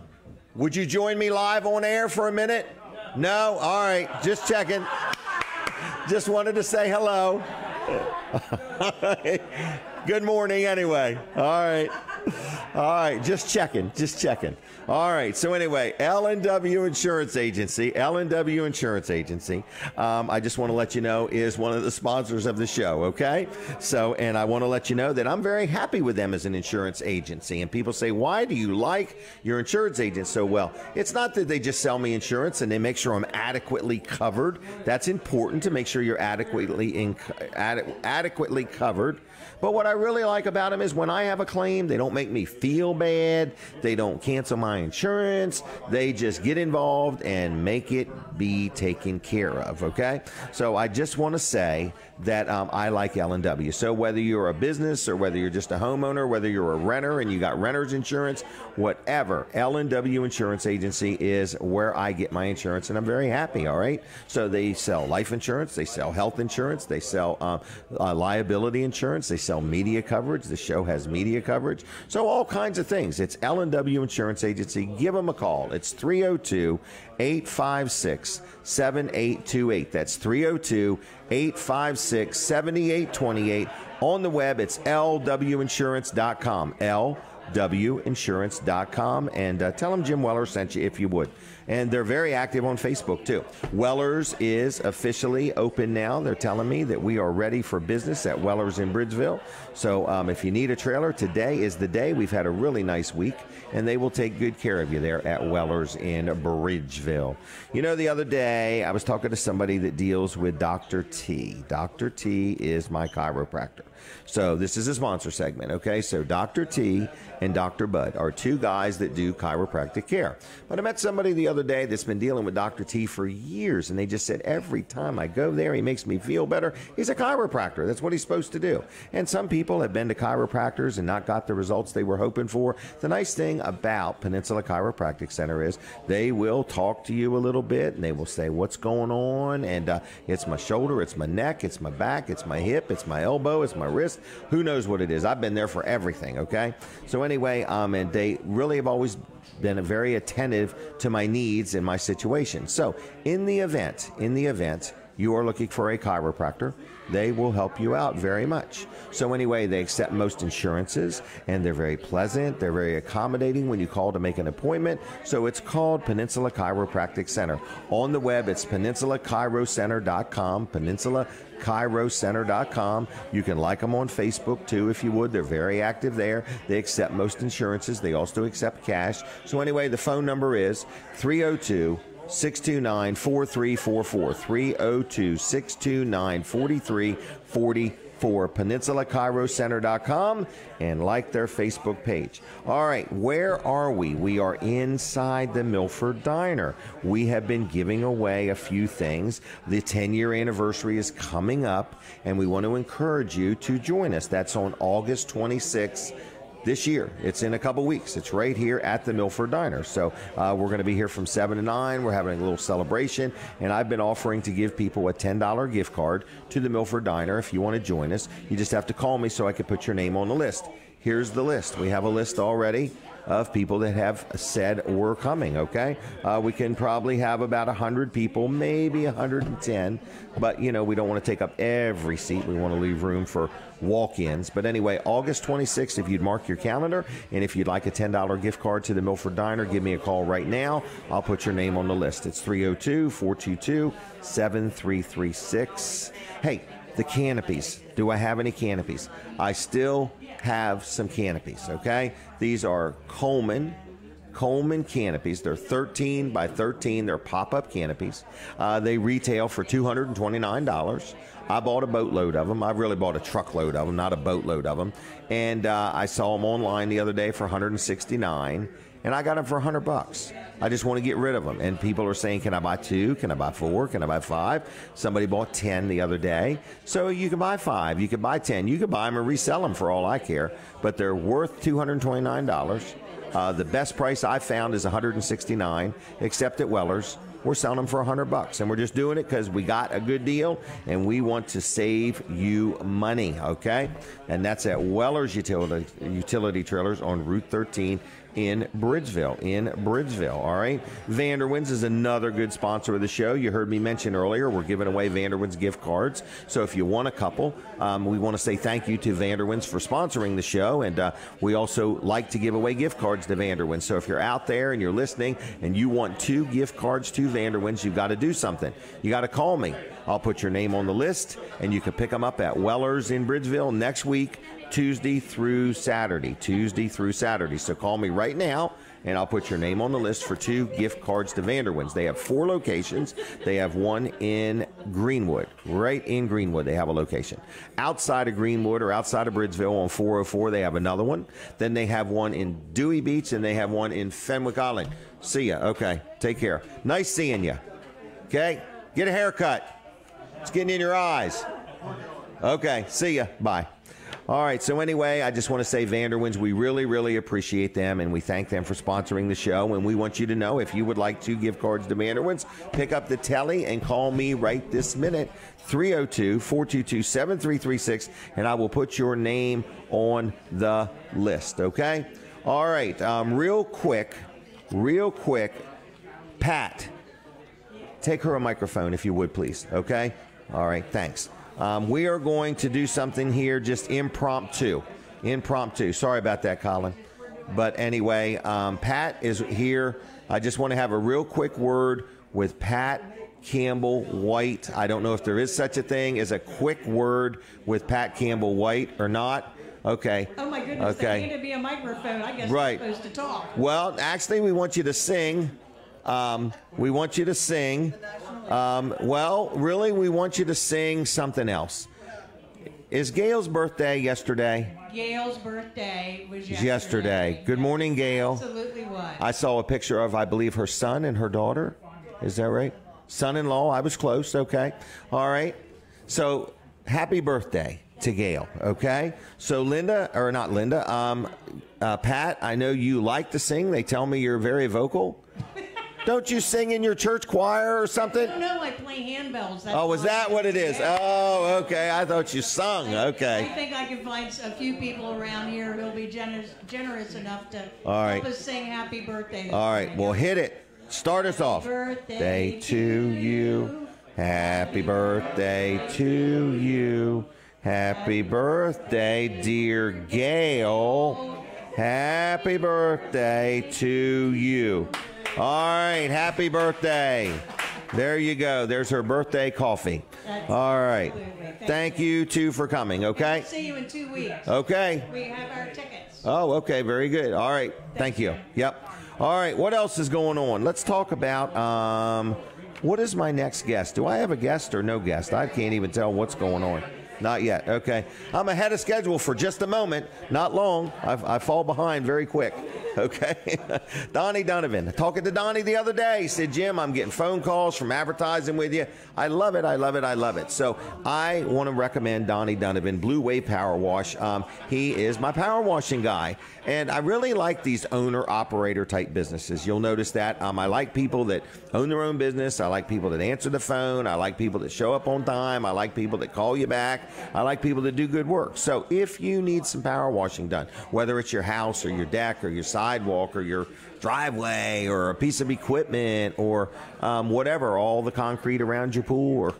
would you join me live on air for a minute? No? All right. Just checking. Just wanted to say hello. Good morning anyway. All right. Just checking. All right. So anyway, L&W Insurance Agency. I just want to let you know is one of the sponsors of the show. Okay. So, and I want to let you know that I'm very happy with them as an insurance agency. And people say, why do you like your insurance agent so well? It's not that they just sell me insurance and they make sure I'm adequately covered. That's important to make sure you're adequately covered. But what I really like about them is when I have a claim, they don't make me feel bad. They don't cancel my insurance. They just get involved and make it be taken care of, okay? So I just want to say that I like L&W. So whether you're a business or whether you're just a homeowner, whether you're a renter and you got renter's insurance, whatever, L&W Insurance Agency is where I get my insurance, and I'm very happy, all right? So they sell life insurance, they sell health insurance, they sell liability insurance, they sell media coverage. The show has media coverage. So all kinds of things. It's L&W Insurance Agency. Give them a call. It's 302-856-7828. That's 302-856-7828. On the web, it's lwinsurance.com. winsurance.com, and tell them Jim Weller sent you if you would. And they're very active on Facebook too. Weller's is officially open now. They're telling me that we are ready for business at Weller's in Bridgeville. So if you need a trailer, today is the day. We've had a really nice week, and they will take good care of you there at Weller's in Bridgeville. You know, the other day I was talking to somebody that deals with Dr. T. Dr. T is my chiropractor. So this is a sponsor segment, okay? So Dr. T and Dr. Bud are two guys that do chiropractic care. But I met somebody the other day that's been dealing with Dr. T for years, and they just said, every time I go there, he makes me feel better. He's a chiropractor. That's what he's supposed to do. And some people have been to chiropractors and not got the results they were hoping for. The nice thing about Peninsula Chiropractic Center is they will talk to you a little bit, and they will say, what's going on? And it's my shoulder, it's my neck, it's my back, it's my hip, it's my elbow, it's my wrist. Who knows what it is? I've been there for everything, okay? So anyway, and they really have always been very attentive to my needs and my situation. So in the event you are looking for a chiropractor, they will help you out very much. So anyway, they accept most insurances, and they're very pleasant. They're very accommodating when you call to make an appointment. So it's called Peninsula Chiropractic Center. On the web, it's peninsulachiroCenter.com, peninsulachiroCenter.com. You can like them on Facebook too, if you would. They're very active there. They accept most insurances. They also accept cash. So anyway, the phone number is 302-629-4344, 302-629-4344, peninsulachiroCenter.com, and like their Facebook page. All right, where are we? We are inside the Milford Diner. We have been giving away a few things. The 10-year anniversary is coming up, and we want to encourage you to join us. That's on August 26th. This year. It's in a couple weeks. It's right here at the Milford Diner. So we're going to be here from 7 to 9. We're having a little celebration, and I've been offering to give people a $10 gift card to the Milford Diner. If you want to join us, you just have to call me so I can put your name on the list. Here's the list. We have a list already of people that have said we're coming, okay? We can probably have about 100 people, maybe 110, but, you know, we don't want to take up every seat. We want to leave room for walk-ins. But anyway, August 26th, if you'd mark your calendar, and if you'd like a $10 gift card to the Milford Diner, give me a call right now. I'll put your name on the list. It's 302-422-7336. Hey, the canopies. Do I have any canopies? I still have some canopies, okay? These are Coleman canopies. They're 13 by 13. They're pop-up canopies. They retail for $229. I bought a boatload of them. I really bought a truckload of them, not a boatload of them. And I saw them online the other day for $169. And I got them for $100. I just want to get rid of them. And people are saying, can I buy 2? Can I buy 4? Can I buy 5? Somebody bought 10 the other day. So you can buy 5. You can buy 10. You can buy them and resell them for all I care. But they're worth $229. The best price I found is $169, except at Weller's. We're selling them for $100, and we're just doing it because we got a good deal, and we want to save you money, okay? And that's at Weller's Utility Trailers on Route 13 in Bridgeville, all right? Vanderwins is another good sponsor of the show. You heard me mention earlier, we're giving away Vanderwins gift cards. So if you want a couple, we want to say thank you to Vanderwins for sponsoring the show, and we also like to give away gift cards to Vanderwins. So if you're out there and you're listening and you want 2 gift cards to Vanderwins, you've got to do something. You got to call me. I'll put your name on the list, and you can pick them up at Weller's in Bridgeville next week, Tuesday through Saturday. So call me right now, and I'll put your name on the list for 2 gift cards to Vanderwins. They have 4 locations. They have one in Greenwood, right in Greenwood. They have a location. Outside of Greenwood or outside of Bridgeville on 404, they have another one. Then they have one in Dewey Beach, and they have one in Fenwick Island. See ya. Okay, take care. Nice seeing you. Okay, get a haircut. It's getting in your eyes. Okay, see ya. Bye. All right, so anyway, I just want to say Vanderwins, we really, really appreciate them, and we thank them for sponsoring the show, and we want you to know if you would like 2 gift cards to Vanderwins, pick up the telly and call me right this minute, 302-422-7336, and I will put your name on the list, okay? All right, real quick, Pat, take her a microphone if you would, please, okay? All right, thanks. We are going to do something here just impromptu. Sorry about that, Colin. But anyway, Pat is here. I just want to have a real quick word with Pat Campbell White. I don't know if there is such a thing as a quick word with Pat Campbell White or not. Okay. Oh my goodness, okay. they handed me a microphone. I guess right. I'm supposed to talk. Well, actually, we want you to sing. We want you to sing. Well, really, we want you to sing something else. Is Gail's birthday yesterday? Gail's birthday was yesterday. Good morning, Gail. Absolutely was. I saw a picture of, I believe, her son and her daughter. Is that right? Son-in-law. I was close. Okay. All right. So, happy birthday to Gail. Okay. So, Pat, I know you like to sing. They tell me you're very vocal. Don't you sing in your church choir or something? No, I play handbells. Oh, is that what it is? Oh, okay. I thought you sung. Okay. I think I can find a few people around here who'll be generous enough to help us sing happy birthday. All right. Well, hit it. Start us off. Birthday to you. Happy birthday to you. Happy birthday, dear Gail. Happy birthday to you. All right, happy birthday. There you go. There's her birthday coffee. All right. Thank you, too, for coming, okay? We'll see you in 2 weeks. Okay. We have our tickets. Oh, okay. Very good. All right. Thank you. Yep. All right. What else is going on? Let's talk about what is my next guest? Do I have a guest or no guest? I can't even tell what's going on. Not yet. Okay. I'm ahead of schedule for just a moment. Not long. I fall behind very quick. Okay. Donnie Donovan. Talking to Donnie the other day. He said, Jim, I'm getting phone calls from advertising with you. I love it. I love it. I love it. So I want to recommend Donnie Donovan Blue Wave Power Wash. He is my power washing guy. And I really like these owner-operator type businesses. You'll notice that. I like people that own their own business. I like people that answer the phone. I like people that show up on time. I like people that call you back. I like people that do good work. So if you need some power washing done, whether it's your house or your deck or your sidewalk or your driveway or a piece of equipment or whatever, all the concrete around your pool or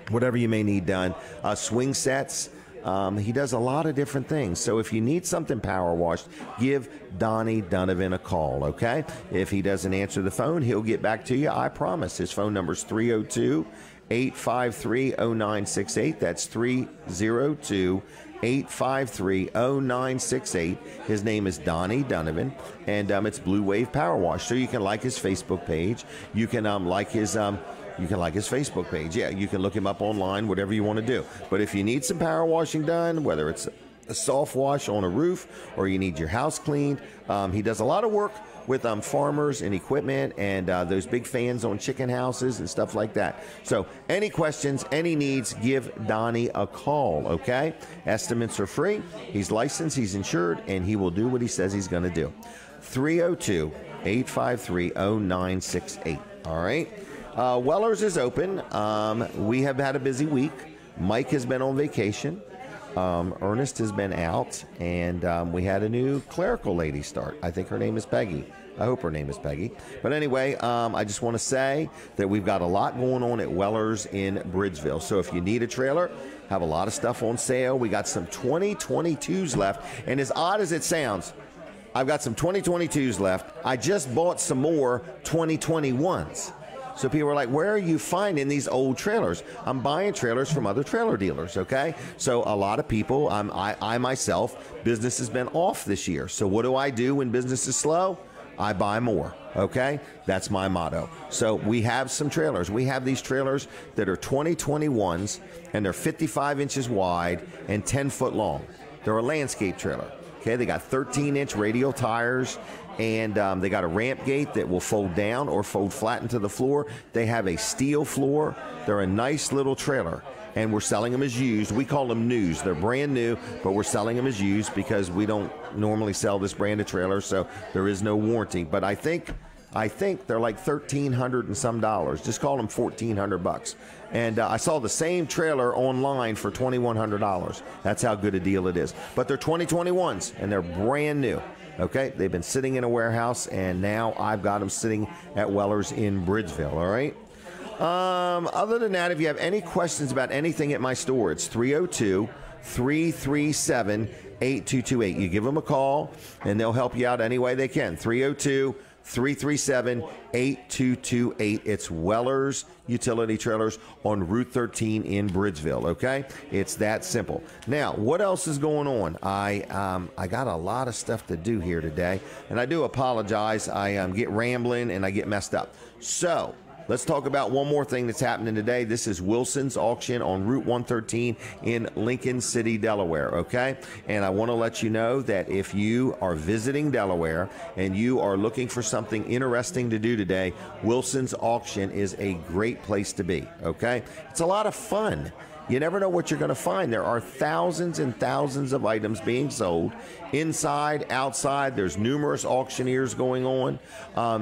whatever you may need done, swing sets. He does a lot of different things. So if you need something power washed, give Donnie Donovan a call, okay? If he doesn't answer the phone, he'll get back to you. I promise. His phone number is 302-853-0968. That's 302-853-0968. His name is Donnie Donovan, and it's Blue Wave Power Wash. So you can like his Facebook page. You can like his Facebook page. Yeah, you can look him up online, whatever you want to do. But if you need some power washing done, whether it's a soft wash on a roof or you need your house cleaned, he does a lot of work with farmers and equipment and those big fans on chicken houses and stuff like that. So any questions, any needs, give Donnie a call, okay? Estimates are free. He's licensed, he's insured, and he will do what he says he's going to do. 302-853-0968, all right? Weller's is open. We have had a busy week. Mike has been on vacation. Ernest has been out, and we had a new clerical lady start. I think her name is Peggy. I hope her name is Peggy. But anyway, I just want to say that we've got a lot going on at Weller's in Bridgeville. So if you need a trailer, have a lot of stuff on sale. We got some 2022s left. And as odd as it sounds, I've got some 2022s left. I just bought some more 2021s. So people are like, where are you finding these old trailers? I'm buying trailers from other trailer dealers, okay? So a lot of people, I myself, business has been off this year. So what do I do when business is slow? I buy more, okay? That's my motto. So we have some trailers. We have these trailers that are 2021s, and they're 55 inches wide and 10 foot long. They're a landscape trailer, okay? They got 13-inch radial tires, and they got a ramp gate that will fold down or fold flat into the floor. They have a steel floor. They're a nice little trailer, and we're selling them as used. We call them news. They're brand new, but we're selling them as used because we don't normally sell this brand of trailer, so there is no warranty. But I think they're like $1,300 and some dollars. Just call them $1,400. And I saw the same trailer online for $2,100. That's how good a deal it is. But they're 2021s, and they're brand new. Okay, they've been sitting in a warehouse, and now I've got them sitting at Weller's in Bridgeville, all right? Other than that, if you have any questions about anything at my store, it's 302-337 8228. You give them a call, and they'll help you out any way they can. 302-337-8228. It's Weller's Utility Trailers on Route 13 in Bridgeville, okay? It's that simple. Now, what else is going on? I got a lot of stuff to do here today, and I do apologize. I get rambling, and I get messed up. So, let's talk about one more thing that's happening today. This is Wilson's Auction on Route 113 in Lincoln City, Delaware, okay? And I want to let you know that if you are visiting Delaware and you are looking for something interesting to do today, Wilson's Auction is a great place to be, okay? It's a lot of fun. You never know what you're going to find. There are thousands and thousands of items being sold inside, outside. There's numerous auctioneers going on.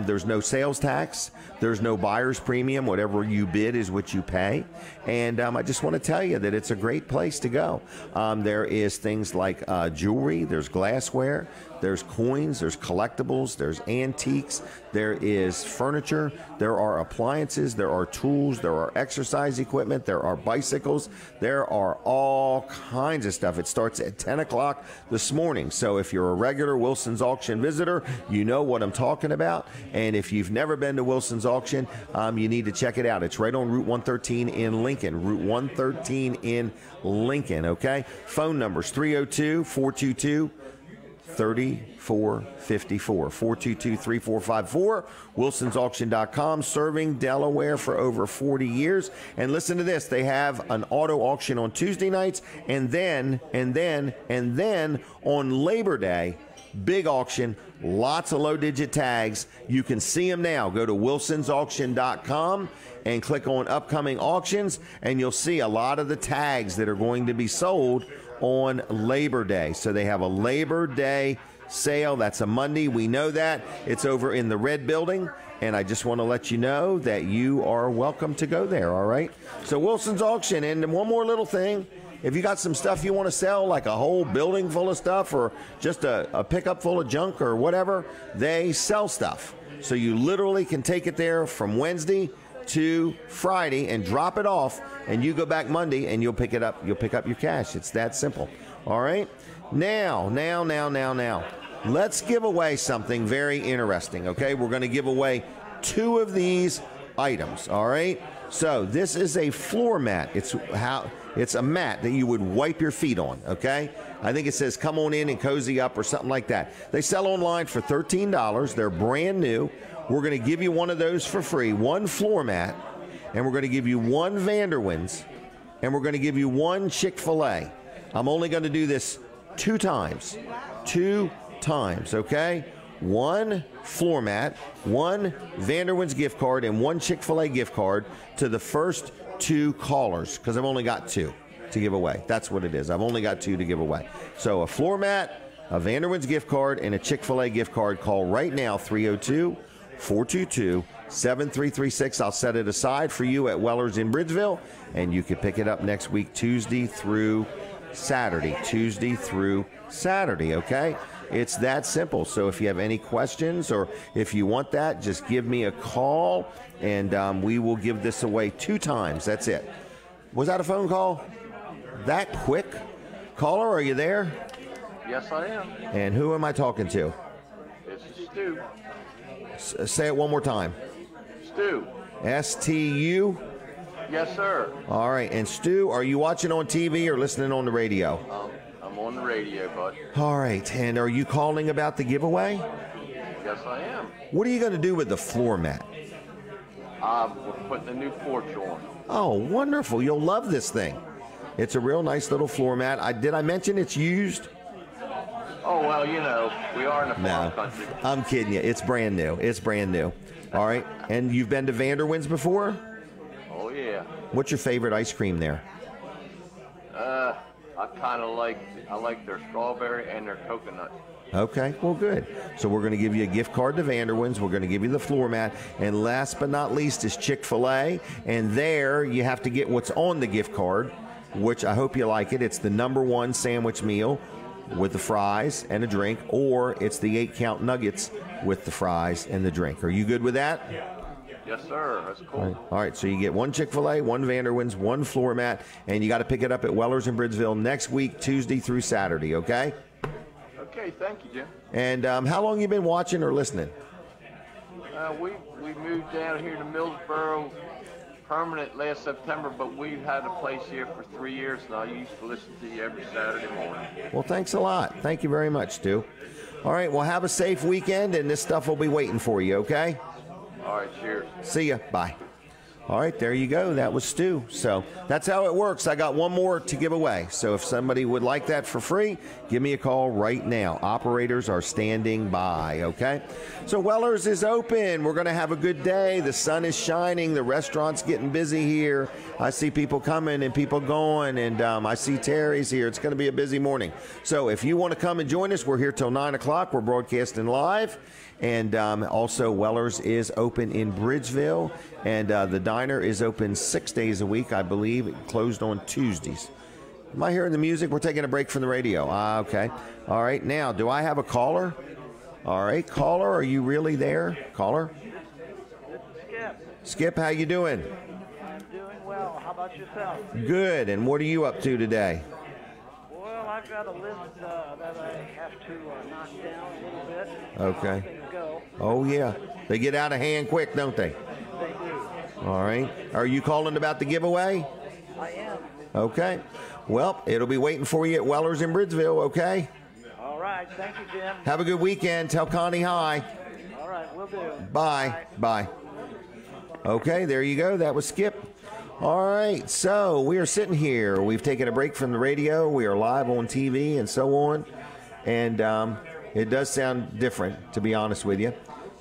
There's no sales tax. There's no buyer's premium. Whatever you bid is what you pay. And I just want to tell you that it's a great place to go. There is things like jewelry. There's glassware. There's coins. There's collectibles. There's antiques. There is furniture. There are appliances. There are tools. There are exercise equipment. There are bicycles. There are all kinds of stuff. It starts at 10 o'clock this morning. So if you're a regular Wilson's Auction visitor, you know what I'm talking about. And if you've never been to Wilson's Auction, you need to check it out. It's right on Route 113 in Lincoln. Route 113 in Lincoln, okay? Phone numbers 302-422-3454, 422-3454, wilsonsauction.com, serving Delaware for over 40 years. And listen to this, they have an auto auction on Tuesday nights, and then on Labor Day, big auction, lots of low-digit tags. You can see them now. Go to wilsonsauction.com and click on upcoming auctions, and you'll see a lot of the tags that are going to be sold on Labor Day. So they have a Labor Day sale. That's a Monday. We know that. It's over in the red building, and I just want to let you know that you are welcome to go there, all right? So Wilson's Auction. And one more little thing. If you got some stuff you want to sell, like a whole building full of stuff or just a pickup full of junk or whatever, they sell stuff. So you literally can take it there from Wednesday to Friday and drop it off, and you go back Monday and you'll pick it up. You'll pick up your cash. It's that simple. All right? Now. Let's give away something very interesting, okay? We're going to give away 2 of these items, all right? So this is a floor mat. It's a mat that you would wipe your feet on, okay? I think it says come on in and cozy up or something like that. They sell online for $13. They're brand new. We're going to give you one of those for free, 1 floor mat, and we're going to give you 1 Vanderwins, and we're going to give you 1 Chick-fil-A. I'm only going to do this 2 times. 2 times, okay? 1 floor mat, 1 Vanderwins gift card, and 1 Chick-fil-A gift card to the first 2 callers, because I've only got 2 to give away. That's what it is. I've only got 2 to give away. So a floor mat, a Vanderwins gift card, and a Chick-fil-A gift card. Call right now, 302-422-7336. I'll set it aside for you at Weller's in Bridgeville, and you can pick it up next week, Tuesday through Saturday, okay? It's that simple. So if you have any questions or if you want that, just give me a call, and we will give this away 2 times. That's it. Was that a phone call? That quick? Caller, are you there? Yes, I am. And who am I talking to? This is Stu. Say it one more time. Stu. S-T-U? Yes, sir. All right. And Stu, are you watching on TV or listening on the radio? I'm on the radio, bud. All right. And are you calling about the giveaway? Yes, I am. What are you going to do with the floor mat? We're putting a new porch on. Oh, wonderful. You'll love this thing. It's a real nice little floor mat. Did I mention it's used? Oh, well, you know, we are in a farm country. I'm kidding you. It's brand new. It's brand new. All right. And you've been to Vanderwins before? Oh, yeah. What's your favorite ice cream there? I like their strawberry and their coconut. Okay, well, good. So we're going to give you a gift card to Vanderwins. We're going to give you the floor mat. And last but not least is Chick-fil-A. And there you have to get what's on the gift card, which I hope you like it. It's the #1 sandwich meal with the fries and a drink, or it's the 8-count nuggets with the fries and the drink. Are you good with that? Yes, sir. That's cool. All right, so you get 1 Chick-fil-A, 1 Vanderwins, 1 floor mat, and you got to pick it up at Weller's in Bridgeville next week, Tuesday through Saturday, okay? Okay, thank you, Jim. And how long you been watching or listening? We moved down here to Millsboro permanent last September, but we've had a place here for 3 years now. I used to listen to you every Saturday morning. Well, thanks a lot. Thank you very much, Stu. All right, well, have a safe weekend, and this stuff will be waiting for you, okay? All right, cheers. See ya. Bye. All right, there you go. That was Stu. So that's how it works. I got one more to give away. So if somebody would like that for free, give me a call right now. Operators are standing by, okay? So Weller's is open. We're going to have a good day. The sun is shining. The restaurant's getting busy here. I see people coming and people going, and I see Terry's here. It's going to be a busy morning. So if you want to come and join us, we're here till 9 o'clock. We're broadcasting live. And also, Weller's is open in Bridgeville, and the diner is open 6 days a week, I believe. It closed on Tuesdays. Am I hearing the music? We're taking a break from the radio. Okay. All right. Now, do I have a caller? All right, caller, are you really there? Caller? Skip, how you doing? I'm doing well. How about yourself? Good. And what are you up to today? Well, I've got a list that I have to knock down a little bit. Okay. Things go. Oh, yeah. They get out of hand quick, don't they? They do. All right. Are you calling about the giveaway? I am. Okay. Well, it'll be waiting for you at Weller's in Bridgeville, okay? All right. Thank you, Jim. Have a good weekend. Tell Connie hi. All right. Will do. Bye. Bye. Okay, there you go. That was Skip. All right, so we are sitting here. We've taken a break from the radio. We are live on TV and so on. And it does sound different, to be honest with you.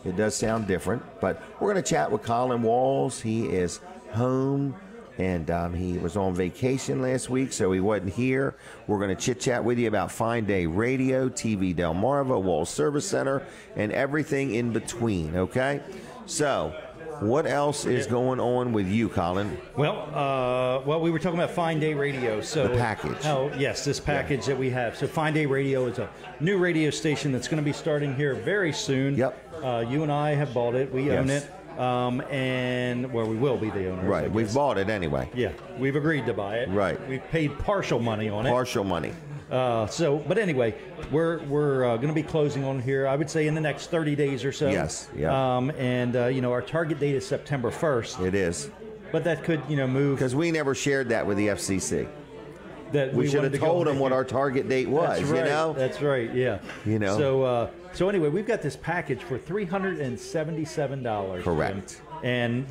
It does sound different. But we're going to chat with Colin Walls. He is home, and he was on vacation last week, so he wasn't here. We're going to chit-chat with you about Fine Day Radio, TV Delmarva, Walls Service Center, and everything in between, okay? So what else is going on with you, Colin? Well, we were talking about Fine Day Radio. So the package. Oh, yes, this package that we have. So Fine Day Radio is a new radio station that's going to be starting here very soon. Yep. You and I have bought it. We own it. And well, we will be the owners. Right. We've bought it anyway. Yeah. We've agreed to buy it. Right. We've paid partial money on it. Partial money. But anyway, we're going to be closing on here, I would say, in the next 30 days or so. Yes, yeah. Our target date is September 1st. It is. But that could, move. Because we never shared that with the FCC. That we should have told them what our target date was, That's right. you know? That's right, yeah. So anyway, we've got this package for $377. Correct. And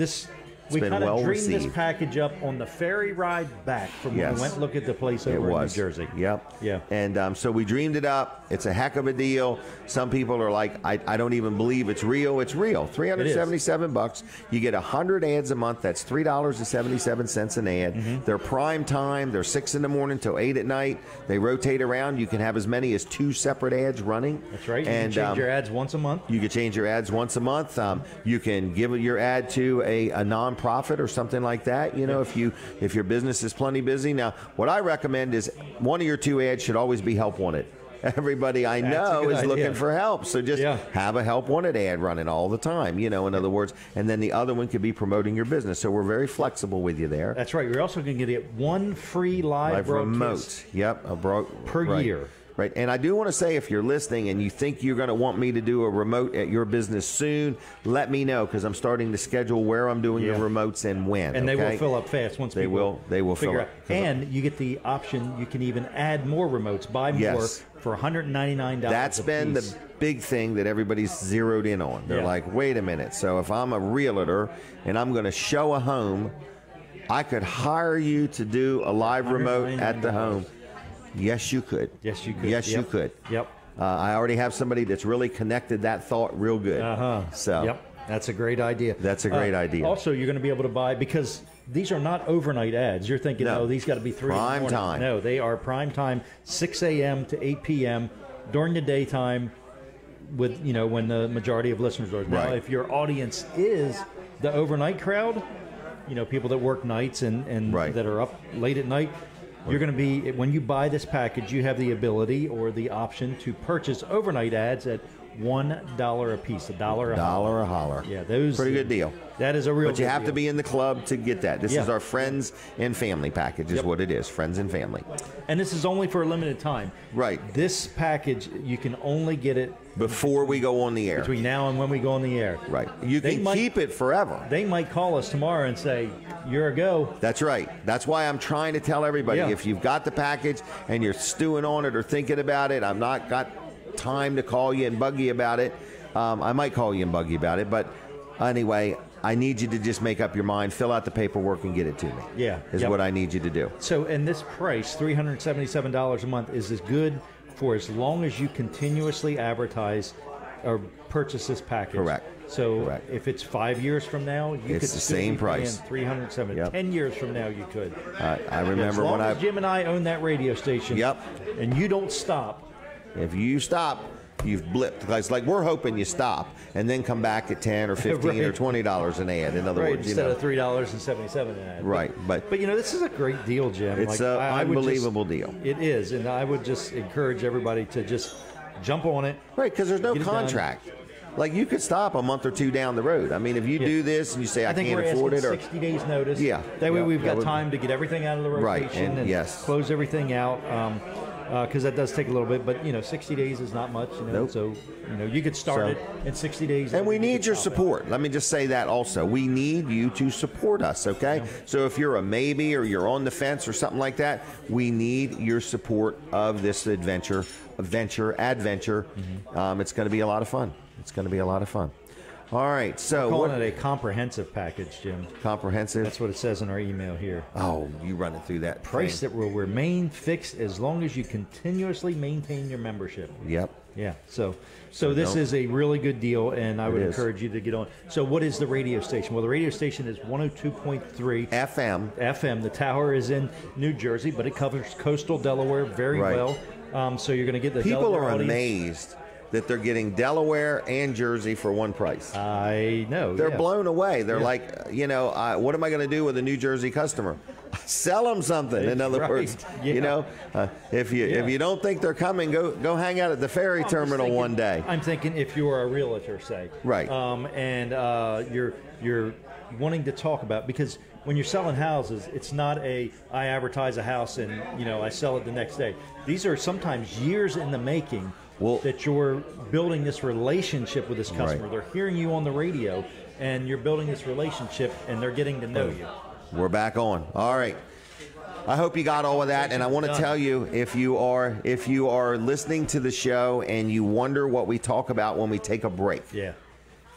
we kind of dreamed this package up on the ferry ride back from when we went to look at the place over in New Jersey. Yep. Yeah. And so we dreamed it up. It's a heck of a deal. Some people are like, I don't even believe it's real. It's real. $377. You get 100 ads a month. That's $3.77 an ad. Mm-hmm. They're prime time. They're 6 in the morning till 8 at night. They rotate around. You can have as many as 2 separate ads running. That's right. You can change your ads once a month. You can change your ads once a month. You can give your ad to a non-profit or something like that. If your business is plenty busy. Now, what I recommend is one of your 2 ads should always be help wanted. Everybody I know is looking for help. So just have a help wanted ad running all the time, in other words. And then the other one could be promoting your business. So we're very flexible with you there. That's right. We're also going to get 1 free live remote. Yep. Per year. Right. And I do want to say, if you're listening and you think you're going to want me to do a remote at your business soon, let me know, because I'm starting to schedule where I'm doing the remotes and when. And they will fill up fast once they will fill up. And you get the option, you can even add more remotes, buy more for $199. That's been the big thing that everybody's zeroed in on. They're like, wait a minute. So if I'm a realtor and I'm going to show a home, I could hire you to do a live remote at the home. Yes, you could. Yes, you could. Yes, you could. Yep. I already have somebody that's really connected that thought real good. So. Yep. That's a great idea. That's a great idea. Also, you're going to be able to buy, because these are not overnight ads. You're thinking, these got to be 3 in the morning. Prime time. No, they are prime time, 6 a.m. to 8 p.m. during the daytime, with when the majority of listeners are. Now, if your audience is the overnight crowd, people that work nights and that are up late at night, you're going to be, when you buy this package, you have the ability or the option to purchase overnight ads at $1 a piece, $1 a holler. Yeah, those pretty good deal. That is a real. But you have deal. to be in the club to get that. This Yeah. is our friends and family package, is what it is. Friends and family. And this is only for a limited time. Right. This package, you can only get it before we go on the air. Between now and when we go on the air. Right. You can keep it forever. They might call us tomorrow and say, "You're a go." That's right. That's why I'm trying to tell everybody, if you've got the package and you're stewing on it or thinking about it, I've not got time to call you and bug you about it. I might call you and bug you about it, but anyway, I need you to just make up your mind, fill out the paperwork, and get it to me. Yeah. Is what I need you to do. So, and this price, $377 a month, is as good for as long as you continuously advertise or purchase this package. Correct. So, if it's 5 years from now, you could It's the still same be price. paying $370. Yep. 10 years from now, you could. I remember as long when as Jim and I own that radio station. Yep. And you don't stop. If you stop, you've blipped. It's like we're hoping you stop and then come back at $10 or $15 or $20 an ad. In other words, instead of $3.77 an ad. Right, but you know, this is a great deal, Jim. It's an unbelievable deal. It is, and I would just encourage everybody to just jump on it. Right, because there's no contract. Like, you could stop a month or two down the road. I mean, if you do this and you say, I can't afford it. Or 60 days notice. Yeah. That way we've got would, time to get everything out of the rotation and close everything out. Because that does take a little bit, but 60 days is not much. So you could start it in 60 days. And we need your support. Let me just say that also. We need you to support us, okay? Yeah. So if you're a maybe or you're on the fence or something like that, we need your support of this adventure. Mm-hmm. It's going to be a lot of fun. It's going to be a lot of fun. All right, so we're calling it a comprehensive package, Jim. Comprehensive? That's what it says in our email here. Oh, you run it through that. Price that will remain fixed as long as you continuously maintain your membership. Yep. Yeah. So this is a really good deal, and I would encourage you to get on. So what is the radio station? Well, the radio station is 102.3 FM. FM. The tower is in New Jersey, but it covers coastal Delaware very well. So you're going to get the people Delaware are audience. Amazed that they're getting Delaware and Jersey for one price. I know. They're blown away. They're like, what am I going to do with a New Jersey customer? Sell them something. In other words, if you don't think they're coming, go hang out at the ferry terminal one day. I'm thinking if you're a realtor, say, right, and you're wanting to talk about, because when you're selling houses, it's not I advertise a house and I sell it the next day. These are sometimes years in the making. That you're building this relationship with this customer. Right. They're hearing you on the radio, and you're building this relationship, and they're getting to know you. We're back on. All right. I hope you got all of that, and I want to tell you, if you are listening to the show and you wonder what we talk about when we take a break,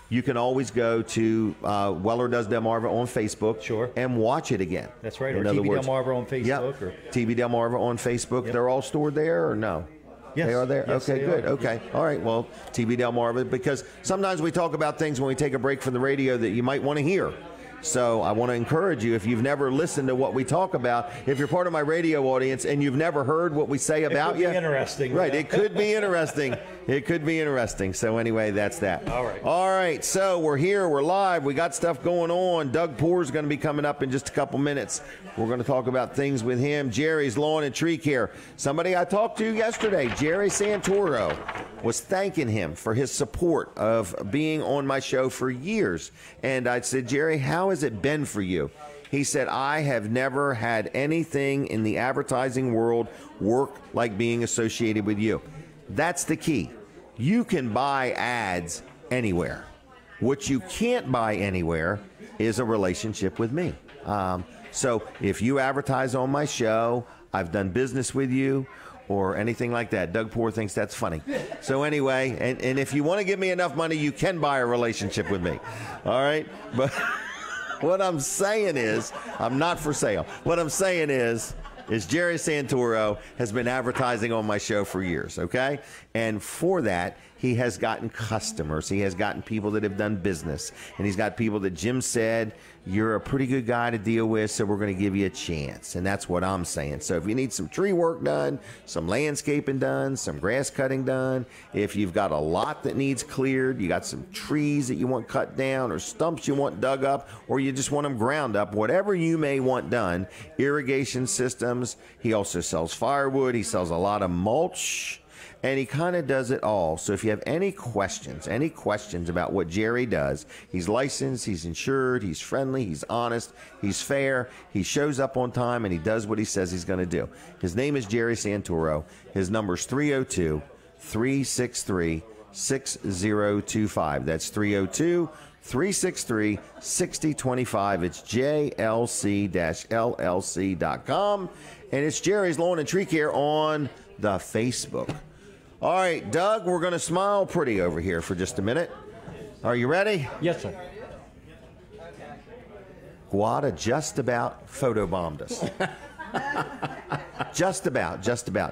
you can always go to Weller Does Delmarva on Facebook and watch it again. That's right, or TV Delmarva on Facebook. Or TV Delmarva on Facebook. Yep. They're all stored there, or no? Yes. They are there? Yes, okay, good. Are. Okay. All right. Well, TV Delmarva, because sometimes we talk about things when we take a break from the radio that you might want to hear. So I want to encourage you, if you've never listened to what we talk about, if you're part of my radio audience and you've never heard what we say about you. It could be interesting. Right. It could be interesting. It could be interesting. So anyway, that's that. All right. All right. So we're here. We're live. We got stuff going on. Doug Poore is going to be coming up in just a couple minutes. We're going to talk about things with him. Jerry's Lawn and Tree Care. Somebody I talked to yesterday, Jerry Santoro, was thanking him for his support of being on my show for years. And I said, Jerry, how has it been for you? He said, I have never had anything in the advertising world work like being associated with you. That's the key. You can buy ads anywhere. What you can't buy anywhere is a relationship with me. So if you advertise on my show, I've done business with you, or anything like that. Doug Poore thinks that's funny. So anyway, and if you want to give me enough money, you can buy a relationship with me. All right? But what I'm saying is, I'm not for sale. What I'm saying is Jerry Santoro has been advertising on my show for years, okay? And for that, he has gotten customers. He has gotten people that have done business. And he's got people that Jim said, you're a pretty good guy to deal with, so we're going to give you a chance. And that's what I'm saying. So if you need some tree work done, some landscaping done, some grass cutting done, if you've got a lot that needs cleared, you got some trees that you want cut down, or stumps you want dug up, or you just want them ground up, whatever you may want done, irrigation systems. He also sells firewood. He sells a lot of mulch. and he kind of does it all. So if you have any questions about what Jerry does, he's licensed, he's insured, he's friendly, he's honest, he's fair, he shows up on time, and he does what he says he's going to do. His name is Jerry Santoro. His number's 302-363-6025. That's 302-363-6025. It's jlc-llc.com. And it's Jerry's Lawn and Tree Care on the Facebook. All right, Doug, we're going to smile pretty over here for just a minute. Are you ready? Yes, sir. Guada just about photobombed us. Just about.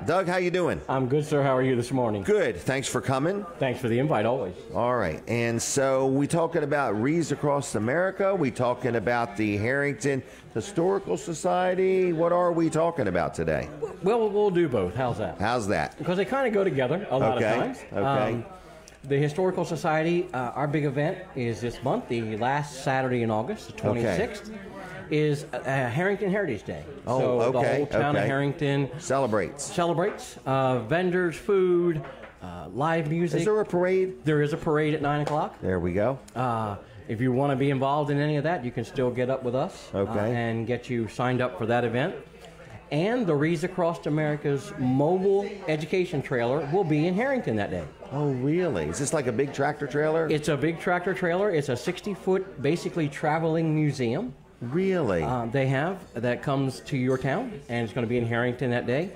Doug, how you doing? I'm good, sir. How are you this morning? Good. Thanks for coming. Thanks for the invite, always. All right. And so we talking about Wreaths across America. We talking about the Harrington Historical Society. What are we talking about today? Well, we'll do both. How's that? How's that? Because they kind of go together a lot of times. Okay. The Historical Society, our big event is this month, the last Saturday in August, the 26th. Is Harrington Heritage Day. Oh, so okay. The whole town of Harrington celebrates. Vendors, food, live music. Is there a parade? There is a parade at 9 o'clock. There we go. If you want to be involved in any of that, you can still get up with us and get you signed up for that event. And the Wreaths Across America's mobile education trailer will be in Harrington that day. Oh, really? Is this like a big tractor trailer? It's a big tractor trailer. It's a 60-foot, basically traveling museum. Really? They have that comes to your town, and it's going to be in Harrington that day.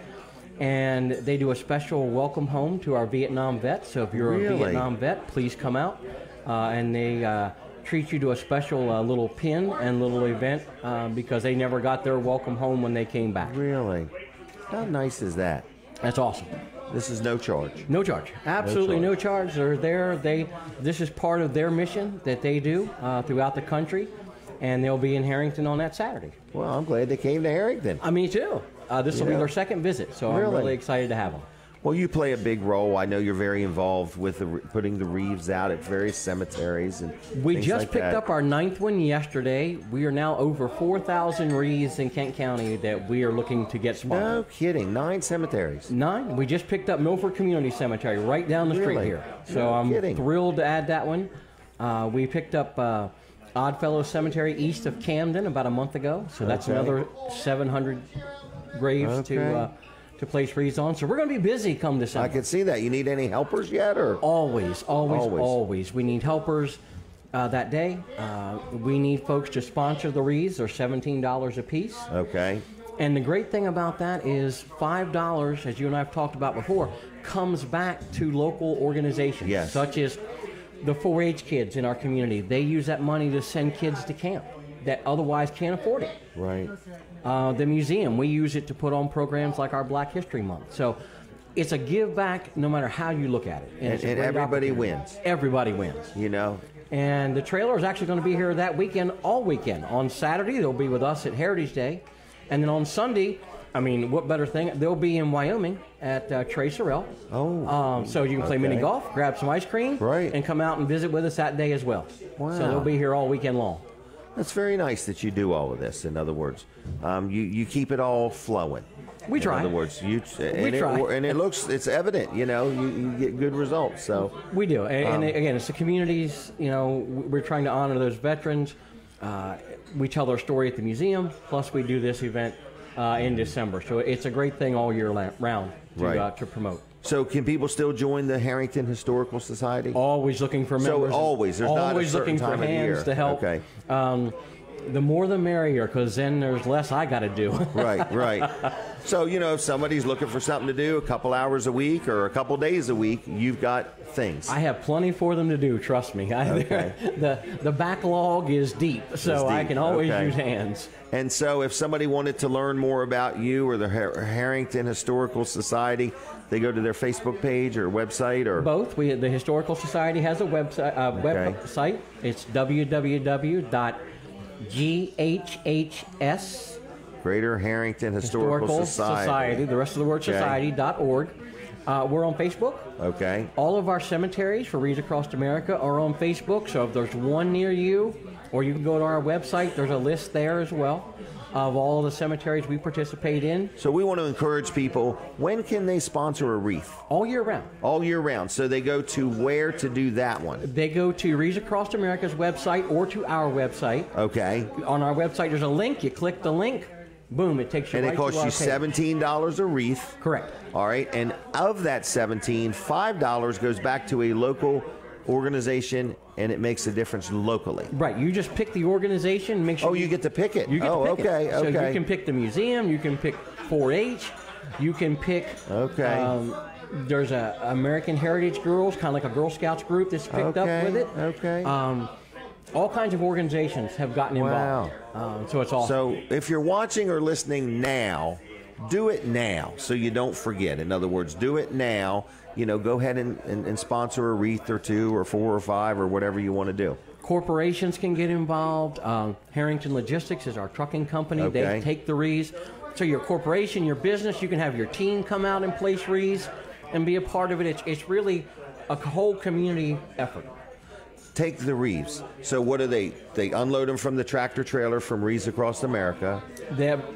And they do a special welcome home to our Vietnam vets. So if you're a Vietnam vet, please come out. And they treat you to a special little pin and little event because they never got their welcome home when they came back. Really? How nice is that? That's awesome. This is no charge. No charge. Absolutely no charge. They're there. This is part of their mission that they do throughout the country. And they'll be in Harrington on that Saturday. Well, I'm glad they came to Harrington. Me too. This will be their second visit, so I'm really excited to have them. Well, you play a big role. I know you're very involved with putting the wreaths out at various cemeteries and we things just like picked that. up our 9th one yesterday. We are now over 4,000 wreaths in Kent County that we are looking to get spotted. No kidding. 9 cemeteries. 9. We just picked up Milford Community Cemetery right down the street here. So I'm thrilled to add that one. We picked up Oddfellow Cemetery east of Camden about a month ago. So that's another 700 graves to place wreaths on. So we're going to be busy come December. I can see that. You need any helpers yet? Or Always. We need helpers that day. We need folks to sponsor the wreaths. They're $17 a piece. Okay. And the great thing about that is $5, as you and I have talked about before, comes back to local organizations such as the 4-H kids in our community. They use that money to send kids to camp that otherwise can't afford it. Right. The museum, we use it to put on programs like our Black History Month. So it's a give back no matter how you look at it. And everybody wins. Everybody wins. You know. And the trailer is actually going to be here that weekend, all weekend. On Saturday, they'll be with us at Heritage Day. And then on Sunday, what better thing? They'll be in Wyoming at Trey Sorrell. So you can play mini golf, grab some ice cream, and come out and visit with us that day as well. Wow. So they'll be here all weekend long. That's very nice that you do all of this. In other words, you keep it all flowing. We try. In other words, we try. And it's evident. You know, you get good results. So we do. And again, it's the communities. You know, we're trying to honor those veterans. We tell their story at the museum. Plus, we do this event in December. So it's a great thing all year round to promote. So can people still join the Harrington Historical Society? Always looking for members. So always. There's not a certain looking for time of year. hands to help. Okay. The more the merrier, because then there's less I got to do. Right. So, if somebody's looking for something to do a couple hours a week or a couple days a week, you've got things. I have plenty for them to do, trust me. The backlog is deep, so I can always use hands. And so if somebody wanted to learn more about you or the Harrington Historical Society, they go to their Facebook page or website or both. The Historical Society has a website. It's www.GHHS Greater Harrington Historical Society. The rest of the word society.org. We're on Facebook. Okay. All of our cemeteries for Wreaths Across America are on Facebook. So if there's one near you, or you can go to our website. There's a list there as well of all the cemeteries we participate in. So we want to encourage people, when can they sponsor a wreath? All year round. All year round. So they go to where to do that one? They go to Wreaths Across America's website or to our website. Okay. On our website, there's a link. You click the link, boom, it takes you right to our page. And it costs you $17 a wreath. Correct. All right. And of that $17, $5 goes back to a local organization, and it makes a difference locally. Right. You just pick the organization. Make sure you get to pick it. You get to pick okay, it. okay. So you can pick the museum. You can pick 4-H. You can pick. Okay. There's a American Heritage Girls, kind of like a Girl Scouts group that's picked up with it. Okay. All kinds of organizations have gotten involved. Wow. So it's awesome. So if you're watching or listening now, do it now so you don't forget. In other words, do it now. You know, go ahead and sponsor a wreath or 2 or 4 or 5 or whatever you want to do. Corporations can get involved. Harrington Logistics is our trucking company. Okay. They take the wreaths. So your corporation, your business, you can have your team come out and place wreaths and be a part of it. It's really a whole community effort. Take the wreaths. So what do they unload them from the tractor trailer from Wreaths Across America.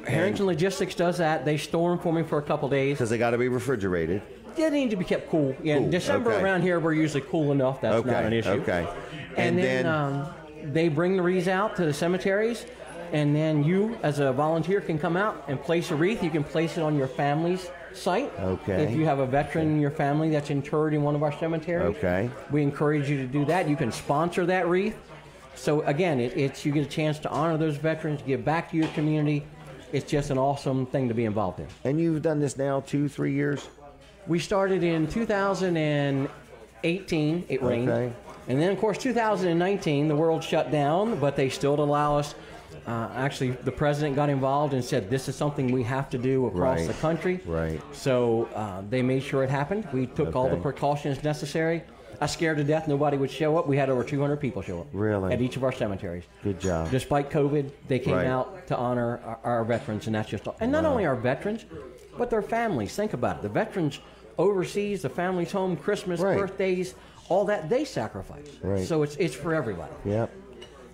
Harrington Logistics does that. They store them for me for a couple days. Because they got to be refrigerated. They need to be kept cool. Yeah, in December around here, we're usually cool enough. That's not an issue. Okay. And then they bring the wreaths out to the cemeteries, and then you, as a volunteer, can come out and place a wreath. You can place it on your family's site. Okay. If you have a veteran in your family that's interred in one of our cemeteries. Okay. We encourage you to do that. You can sponsor that wreath. So again, it's you get a chance to honor those veterans, give back to your community. It's just an awesome thing to be involved in. And you've done this now 2-3 years? We started in 2018. It rained. Okay. And then, of course, 2019, the world shut down, but they still allow us. Actually, the president got involved and said, this is something we have to do across the country. Right. So they made sure it happened. We took all the precautions necessary. I scared to death nobody would show up. We had over 200 people show up. Really? At each of our cemeteries. Good job. Despite COVID, they came out to honor our veterans, and that's just all. And not only our veterans, but their families. Think about it. The veterans overseas, the families home, Christmas, birthdays, all that, they sacrifice. Right. So it's for everybody. Yep.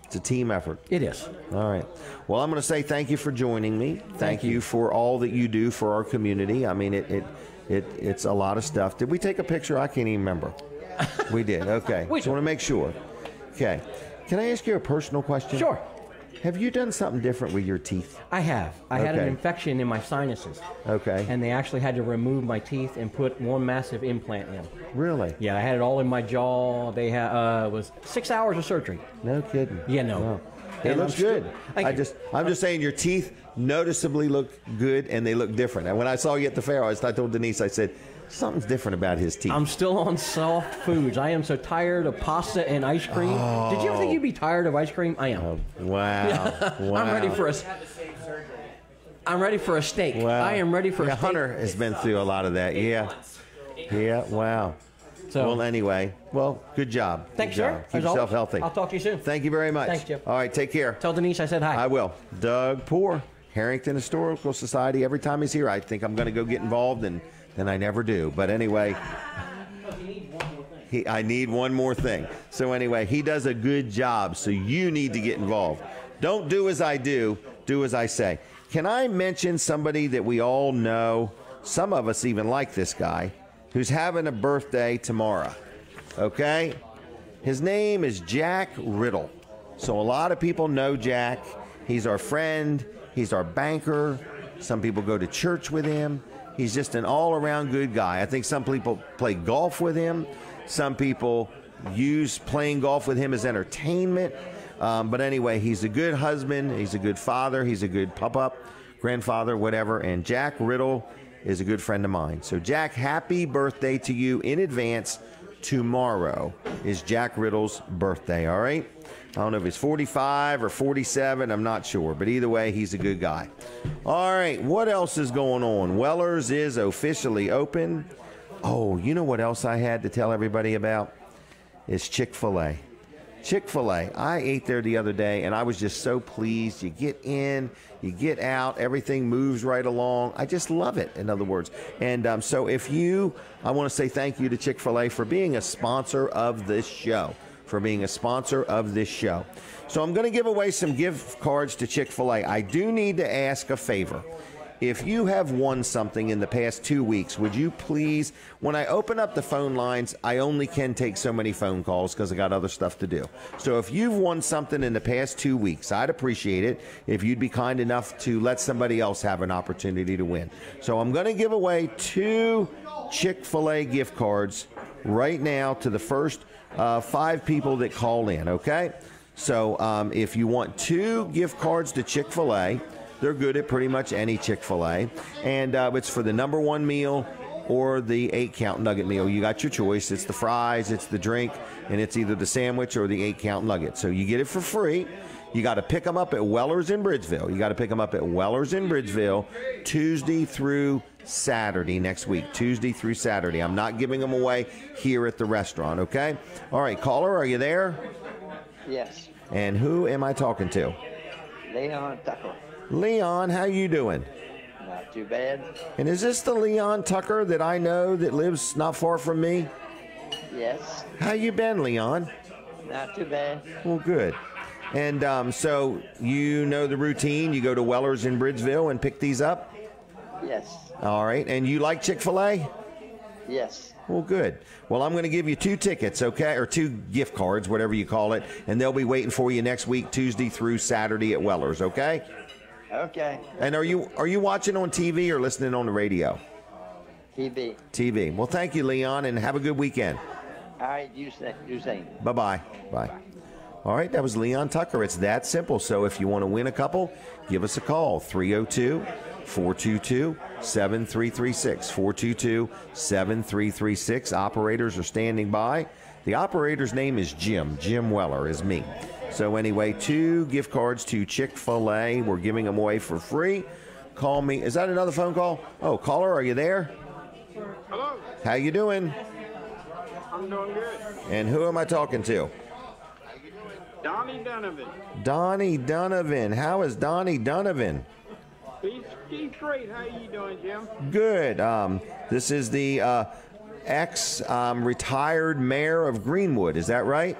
It's a team effort. It is. All right. Well, I'm going to say thank you for joining me. Thank you for all that you do for our community. I mean, it's a lot of stuff. Did we take a picture? I can't even remember. We did. Okay. Just want to make sure. Okay. Can I ask you a personal question? Sure. Have you done something different with your teeth? I have. I had an infection in my sinuses. Okay. And they actually had to remove my teeth and put one massive implant in. Really? Yeah, I had it all in my jaw. They had it was 6 hours of surgery. No kidding. Yeah, no. Wow. It looks good. I'm just saying your teeth noticeably look good and they look different. And when I saw you at the fair, I told Denise, I said, something's different about his teeth. I'm still on soft foods. I am so tired of pasta and ice cream. Oh. Did you ever think you'd be tired of ice cream? I am. Oh, wow. Wow. I'm ready for a steak. Wow. I am ready for a steak. Hunter has been through a lot of that. Yeah. Yeah, wow. So, well, anyway, good job. Thanks, good sir. job. Keep yourself healthy. I'll talk to you soon. Thank you very much. Thanks, Jeff. All right, take care. Tell Denise I said hi. I will. Doug Poore, Harrington Historical Society. Every time he's here, I think I'm going to go get involved, and then I never do. But anyway, I need one more thing. So anyway, he does a good job, so you need to get involved. Don't do as I do, do as I say. Can I mention somebody that we all know, some of us even like this guy, who's having a birthday tomorrow? Okay? His name is Jack Riddle. So a lot of people know Jack. He's our friend. He's our banker. Some people go to church with him. He's just an all-around good guy. I think some people play golf with him. Some people use playing golf with him as entertainment. But anyway, he's a good husband. He's a good father. He's a good pop-up, grandfather, whatever. And Jack Riddle is a good friend of mine. So, Jack, happy birthday to you in advance. Tomorrow is Jack Riddle's birthday, all right? I don't know if he's 45 or 47. I'm not sure. But either way, he's a good guy. All right, what else is going on? Weller's is officially open. Oh, you know what else I had to tell everybody about? Is Chick-fil-A. Chick-fil-A. I ate there the other day, and I was just so pleased. You get in, you get out, everything moves right along. I just love it, in other words. And so I want to say thank you to Chick-fil-A for being a sponsor of this show, for being a sponsor of this show. So I'm going to give away some gift cards to Chick-fil-A. I do need to ask a favor. If you have won something in the past 2 weeks, would you please, when I open up the phone lines, I only can take so many phone calls because I got other stuff to do. So if you've won something in the past 2 weeks, I'd appreciate it if you'd be kind enough to let somebody else have an opportunity to win. So I'm going to give away 2 Chick-fil-A gift cards right now to the first 5 people that call in, okay? So if you want 2 gift cards to Chick-fil-A, they're good at pretty much any Chick-fil-A. And it's for the #1 meal or the 8-count nugget meal. You got your choice. It's the fries, it's the drink, and it's either the sandwich or the 8-count nugget. So you get it for free. You got to pick them up at Weller's in Bridgeville. You got to pick them up at Weller's in Bridgeville Tuesday through Saturday next week. Tuesday through Saturday. I'm not giving them away here at the restaurant, okay? All right, caller, are you there? Yes. And who am I talking to? Leon Tucker. Leon, how you doing? Not too bad. And is this the Leon Tucker that I know that lives not far from me? Yes. How you been, Leon? Not too bad. Well, good. And so you know the routine. You go to Weller's in Bridgeville and pick these up? Yes. All right. And you like Chick-fil-A? Yes. Well, good. Well, I'm going to give you 2 tickets, okay? Or 2 gift cards, whatever you call it. And they'll be waiting for you next week, Tuesday through Saturday at Weller's, okay? Okay. And are you watching on TV or listening on the radio? TV. TV. Well, thank you, Leon, and have a good weekend. All right, you same. Bye-bye. Bye. All right, that was Leon Tucker. It's that simple. So if you want to win a couple, give us a call, 302-422-7336, 422-7336. Operators are standing by. The operator's name is Jim. Jim Weller is me. So anyway, 2 gift cards to Chick-fil-A. We're giving them away for free. Call me. Is that another phone call? Oh, caller, are you there? Hello. How you doing? I'm doing good. And who am I talking to? Donnie Donovan. Donnie Donovan. How is Donnie Donovan? He's great. How you doing, Jim? Good. This is the ex-retired mayor of Greenwood. Is that right?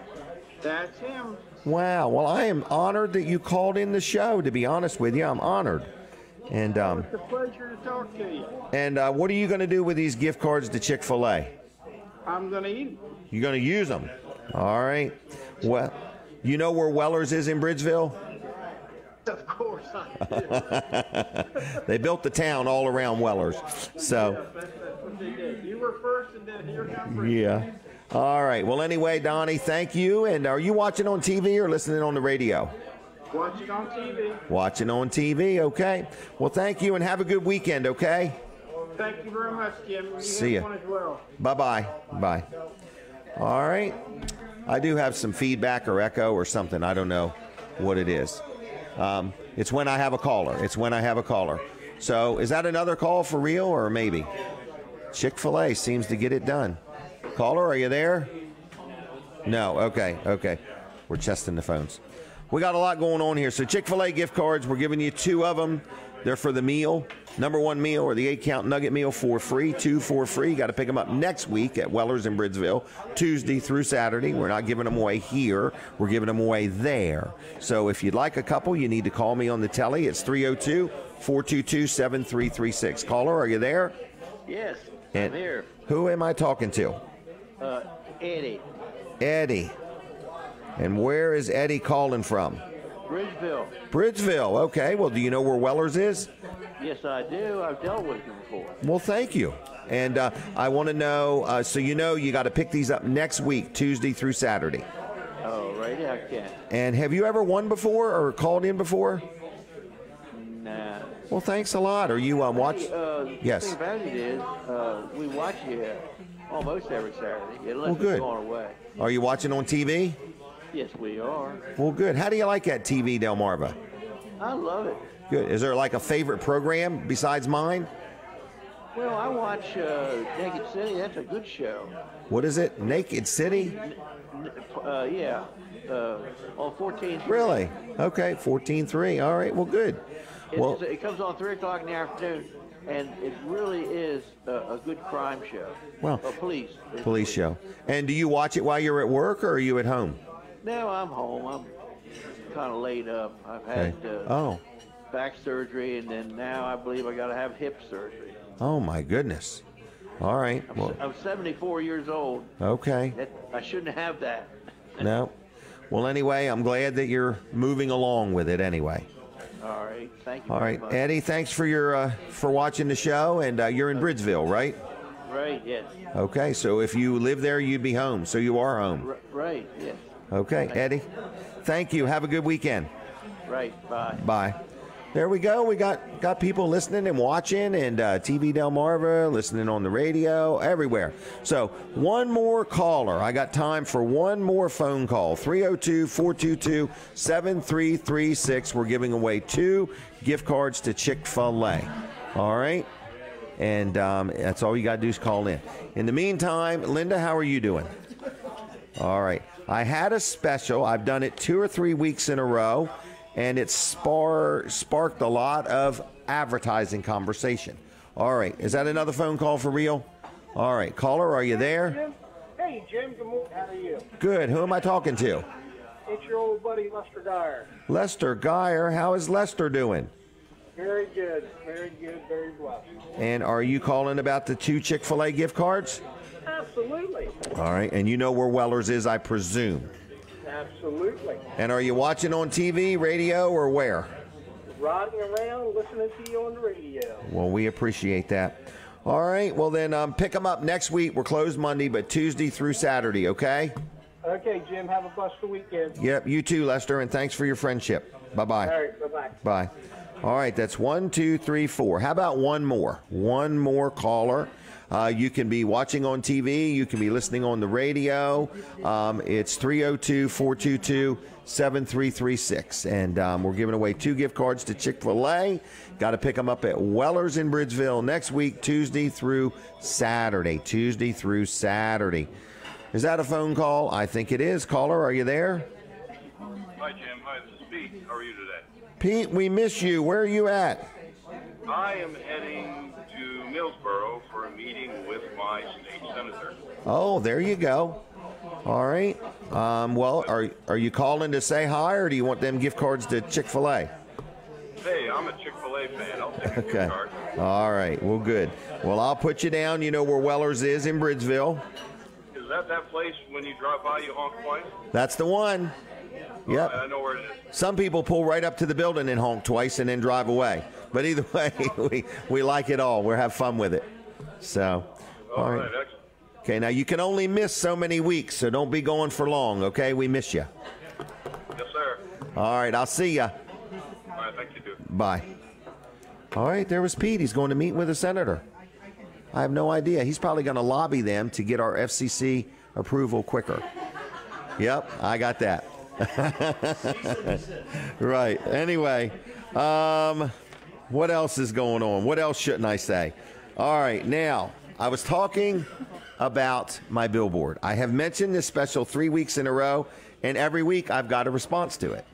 That's him. Wow. Well, I am honored that you called in the show, to be honest with you. I'm honored. And it's a pleasure to talk to you. And what are you going to do with these gift cards to Chick-fil-A? I'm going to eat them. You're going to use them? All right. Well, you know where Weller's is in Bridgeville? Of course I do. They built the town all around Weller's. So. Yeah, that's what they did. You were first, and then here comes. Yeah. All right. Well, anyway, Donnie, thank you. And are you watching on TV or listening on the radio? Watching on TV. Watching on TV, okay. Well, thank you and have a good weekend, okay? Thank you very much, Jim. You See have ya. one as well. Bye-bye. Bye. All right. I do have some feedback or echo or something. I don't know what it is. It's when I have a caller. It's when I have a caller. So is that another call for real or maybe? Chick-fil-A seems to get it done. Caller, are you there? No. Okay. Okay. We're testing the phones. We got a lot going on here. So Chick-fil-A gift cards, we're giving you 2 of them. They're for the meal, #1 meal or the 8-count nugget meal for free, 2 for free. You got to pick them up next week at Weller's in Bridgeville, Tuesday through Saturday. We're not giving them away here. We're giving them away there. So if you'd like a couple, you need to call me on the telly. It's 302-422-7336. Caller, are you there? Yes, And I'm here. who am I talking to? Eddie. Eddie. And where is Eddie calling from? Bridgeville. Bridgeville. Okay. Well, do you know where Weller's is? Yes, I do. I've dealt with him before. Well, thank you. And I want to know, so you know you got to pick these up next week, Tuesday through Saturday. Oh, right, I can. And have you ever won before or called in before? Nah. Well, thanks a lot. Are you watch? Yes. The thing about it is, we watch you almost every Saturday, unless Well, good. it's going away. Are you watching on TV? Yes, we are. Well, good. How do you like that TV Delmarva? I love it. Good. Is there like a favorite program besides mine? Well, I watch Naked City. That's a good show. What is it? Naked City? Yeah. On 14. Really? Okay, 14-3. All right. Well, good. Well, It comes on 3 o'clock in the afternoon. and it really is a good crime show. Well, a police show. And do you watch it while you're at work, or are you at home? No, I'm home. I'm kind of laid up. I've had back surgery, and then now I believe I got to have hip surgery. Oh my goodness! All right. I'm 74 years old. Okay. I shouldn't have that. No. Well, anyway, I'm glad that you're moving along with it. Anyway. All right. Thank you. All right, much. Eddie. Thanks for your for watching the show, and you're in Bridgeville, right? Right. Yes. Okay. So if you live there, you'd be home. So you are home. Right. Yes. Okay, Eddie. Thank you. Have a good weekend. Right. Bye. Bye. There we go. We got people listening and watching, and TV Delmarva, listening on the radio, everywhere. So one more caller. I got time for one more phone call. 302-422-7336. We're giving away 2 gift cards to Chick-fil-A. All right? And that's all you got to do is call in. In the meantime, Linda, how are you doing? All right. I had a special. I've done it 2 or 3 weeks in a row, and it sparked a lot of advertising conversation. All right. Is that another phone call for real? All right. Caller, are you there? Hey, Jim. Good morning. How are you? Good. Who am I talking to? It's your old buddy, Lester Dyer. Lester Geyer. How is Lester doing? Very good. Very good. Very blessed. And are you calling about the 2 Chick-fil-A gift cards? Absolutely. All right. And you know where Weller's is, I presume. Absolutely. And are you watching on TV, radio, or where? Riding around, listening to you on the radio. Well, we appreciate that. All right. Well, then pick them up next week. We're closed Monday, but Tuesday through Saturday, okay? Okay, Jim. Have a blessed weekend. Yep. You too, Lester, and thanks for your friendship. Bye-bye. All right. Bye-bye. Bye. All right. That's 1, 2, 3, 4. How about one more? One more caller. You can be watching on TV. You can be listening on the radio. It's 302-422-7336. And we're giving away 2 gift cards to Chick-fil-A. Got to pick them up at Weller's in Bridgeville next week, Tuesday through Saturday. Tuesday through Saturday. Is that a phone call? I think it is. Caller, are you there? Hi, Jim. Hi, this is Pete. How are you today? Pete, we miss you. Where are you at? I am heading to Millsboro for a meeting with my state senator. Oh, there you go. All right. Well, are you calling to say hi, or do you want them gift cards to Chick-fil-A? Hey, I'm a Chick-fil-A fan. I'll take a gift Okay. card. All right. Well, good. Well, I'll put you down. You know where Weller's is in Bridgeville. Is that place when you drive by you honk twice? That's the one. Yep. I know where it is. Some people pull right up to the building and honk twice and then drive away. But either way, we like it all. We'll have fun with it. So, All right. Excellent. Okay, now you can only miss so many weeks, so don't be going for long, okay? We miss you. Yes, sir. All right, I'll see you. All right, thank you, too. Bye. All right, there was Pete. He's going to meet with a senator. I have no idea. He's probably going to lobby them to get our FCC approval quicker. Yep, I got that. Right. Anyway, what else is going on? What else shouldn't I say? All right, now, I was talking about my billboard. I have mentioned this special 3 weeks in a row, and every week I've got a response to it.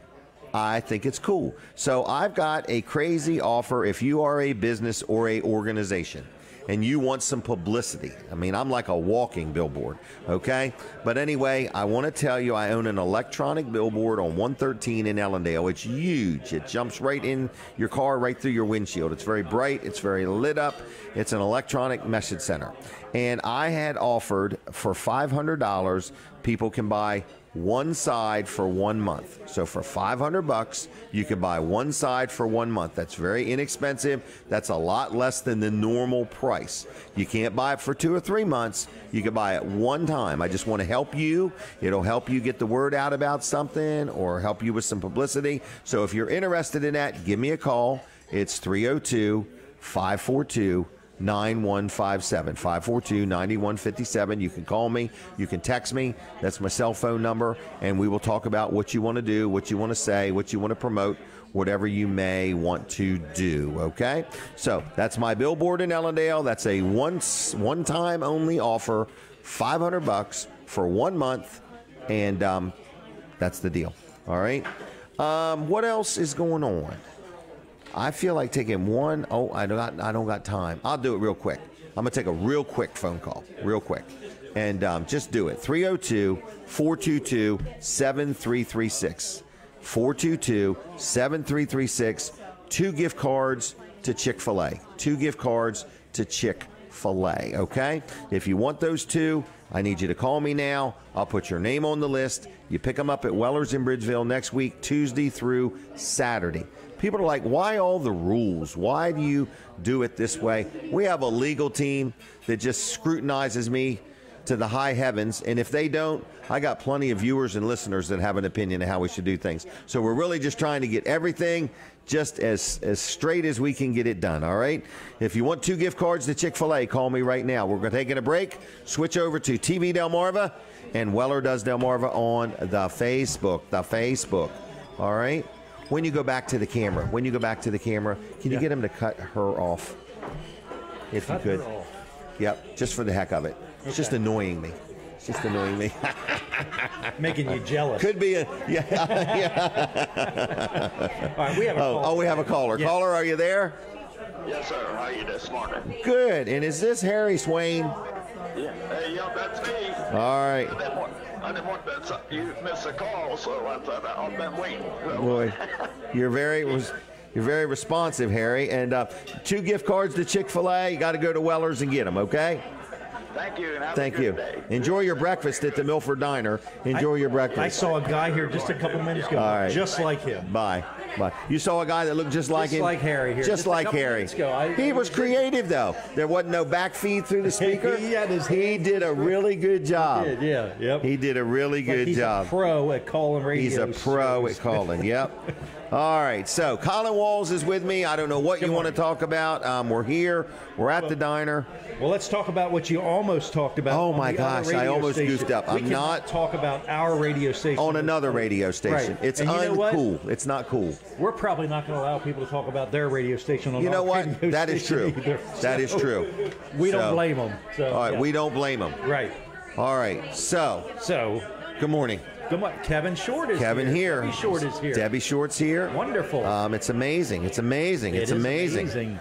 I think it's cool. So I've got a crazy offer if you are a business or a organization and you want some publicity. I mean, I'm like a walking billboard, okay? But anyway, I want to tell you I own an electronic billboard on 113 in Ellendale. It's huge. It jumps right in your car, right through your windshield. It's very bright. It's very lit up. It's an electronic message center. And I had offered for $500, people can buy one side for 1 month. So for $500, you can buy one side for 1 month. That's very inexpensive. That's a lot less than the normal price. You can't buy it for 2 or 3 months. You can buy it one time. I just want to help you. It'll help you get the word out about something or help you with some publicity. So if you're interested in that, give me a call. It's 302-542-9157, 542-9157. You can call me. You can text me. That's my cell phone number. And we will talk about what you want to do, what you want to say, what you want to promote, whatever you may want to do. Okay? So that's my billboard in Ellendale. That's a one-time only offer, $500 for 1 month. And that's the deal. All right? What else is going on? I feel like taking one. Oh, I don't got time. I'll do it real quick. I'm going to take a real quick phone call, real quick. And just do it. 302-422-7336. 422-7336. 2 gift cards to Chick-fil-A. 2 gift cards to Chick-fil-A, okay? If you want those 2, I need you to call me now. I'll put your name on the list. You pick them up at Weller's in Bridgeville next week, Tuesday through Saturday. People are like, why all the rules? Why do you do it this way? We have a legal team that just scrutinizes me to the high heavens, and if they don't, I got plenty of viewers and listeners that have an opinion of how we should do things. So we're really just trying to get everything just as straight as we can get it done, all right? If you want 2 gift cards to Chick-fil-A, call me right now. We're going to take a break, switch over to TV Delmarva and Weller Does Delmarva on the Facebook, all right? When you go back to the camera, can you get him to cut her off, if you could? Yep, just for the heck of it. It's just annoying me. Making you jealous. Could be a, yeah. All right, we have a caller. We have a caller. Yes. Caller, are you there? Yes, sir. How are you this morning? Good. And is this Harry Swain? Yeah. Hey, yeah, that's me. All right. I didn't want that. You missed a call, so I thought I've been waiting. Boy, you're very responsive, Harry. And 2 gift cards to Chick-fil-A. You got to go to Weller's and get them, okay? Thank you. And have Thank a good you. day. Enjoy your breakfast at the Milford Diner. Enjoy your breakfast. I saw a guy here just a couple minutes ago, All right. just like him. Bye. You saw a guy that looked just like him? Just like Harry here. Just like a couple Harry. minutes ago. He was creative, though. There wasn't no back feed through the speaker. He did a really good job. He did, yeah. Yep. He did a really good job. He's a pro at calling radio. He's a pro at calling, yep. All right, so Colin Walls is with me. I don't know what you want to talk about. We're here. We're at the diner. Well, let's talk about what you almost talked about. Oh, my gosh, I almost goofed up. We cannot talk about our radio station. On another radio station. Right. It's uncool. It's not cool. We're probably not going to allow people to talk about their radio station on You know our what? radio That is true. station either. That is true. We don't blame them. So, all right, yeah. we don't blame them. Right. All right, so good morning. Good morning. Kevin Short is Kevin here. Debbie Short is here. Debbie Short's here. Wonderful. It's amazing. It's amazing. It's amazing.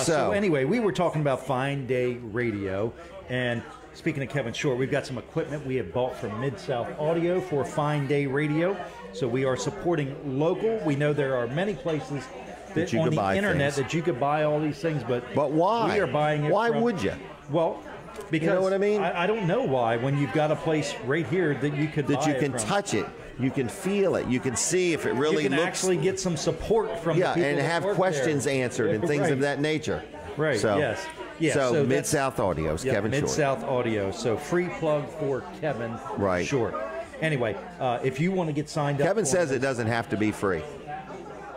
So anyway, we were talking about Fine Day Radio, and speaking of Kevin Short, we've got some equipment we have bought from Mid-South Audio for Fine Day Radio. So we are supporting local. We know there are many places that you on could the buy internet things. that you could buy all these things, but why? We are buying it. Why from, would you? Well, because you know what I mean. I don't know why. When you've got a place right here that you could that buy you can it from. touch it. You can feel it. You can see if it really you can looks. actually get some support from the people and that have work questions there. answered and things of that nature. Right. So, yes. Yeah, so so Mid-South Audio, Kevin Short. Mid-South Audio. So free plug for Kevin Short. Anyway, if you want to get signed up. Kevin says it doesn't have to be free.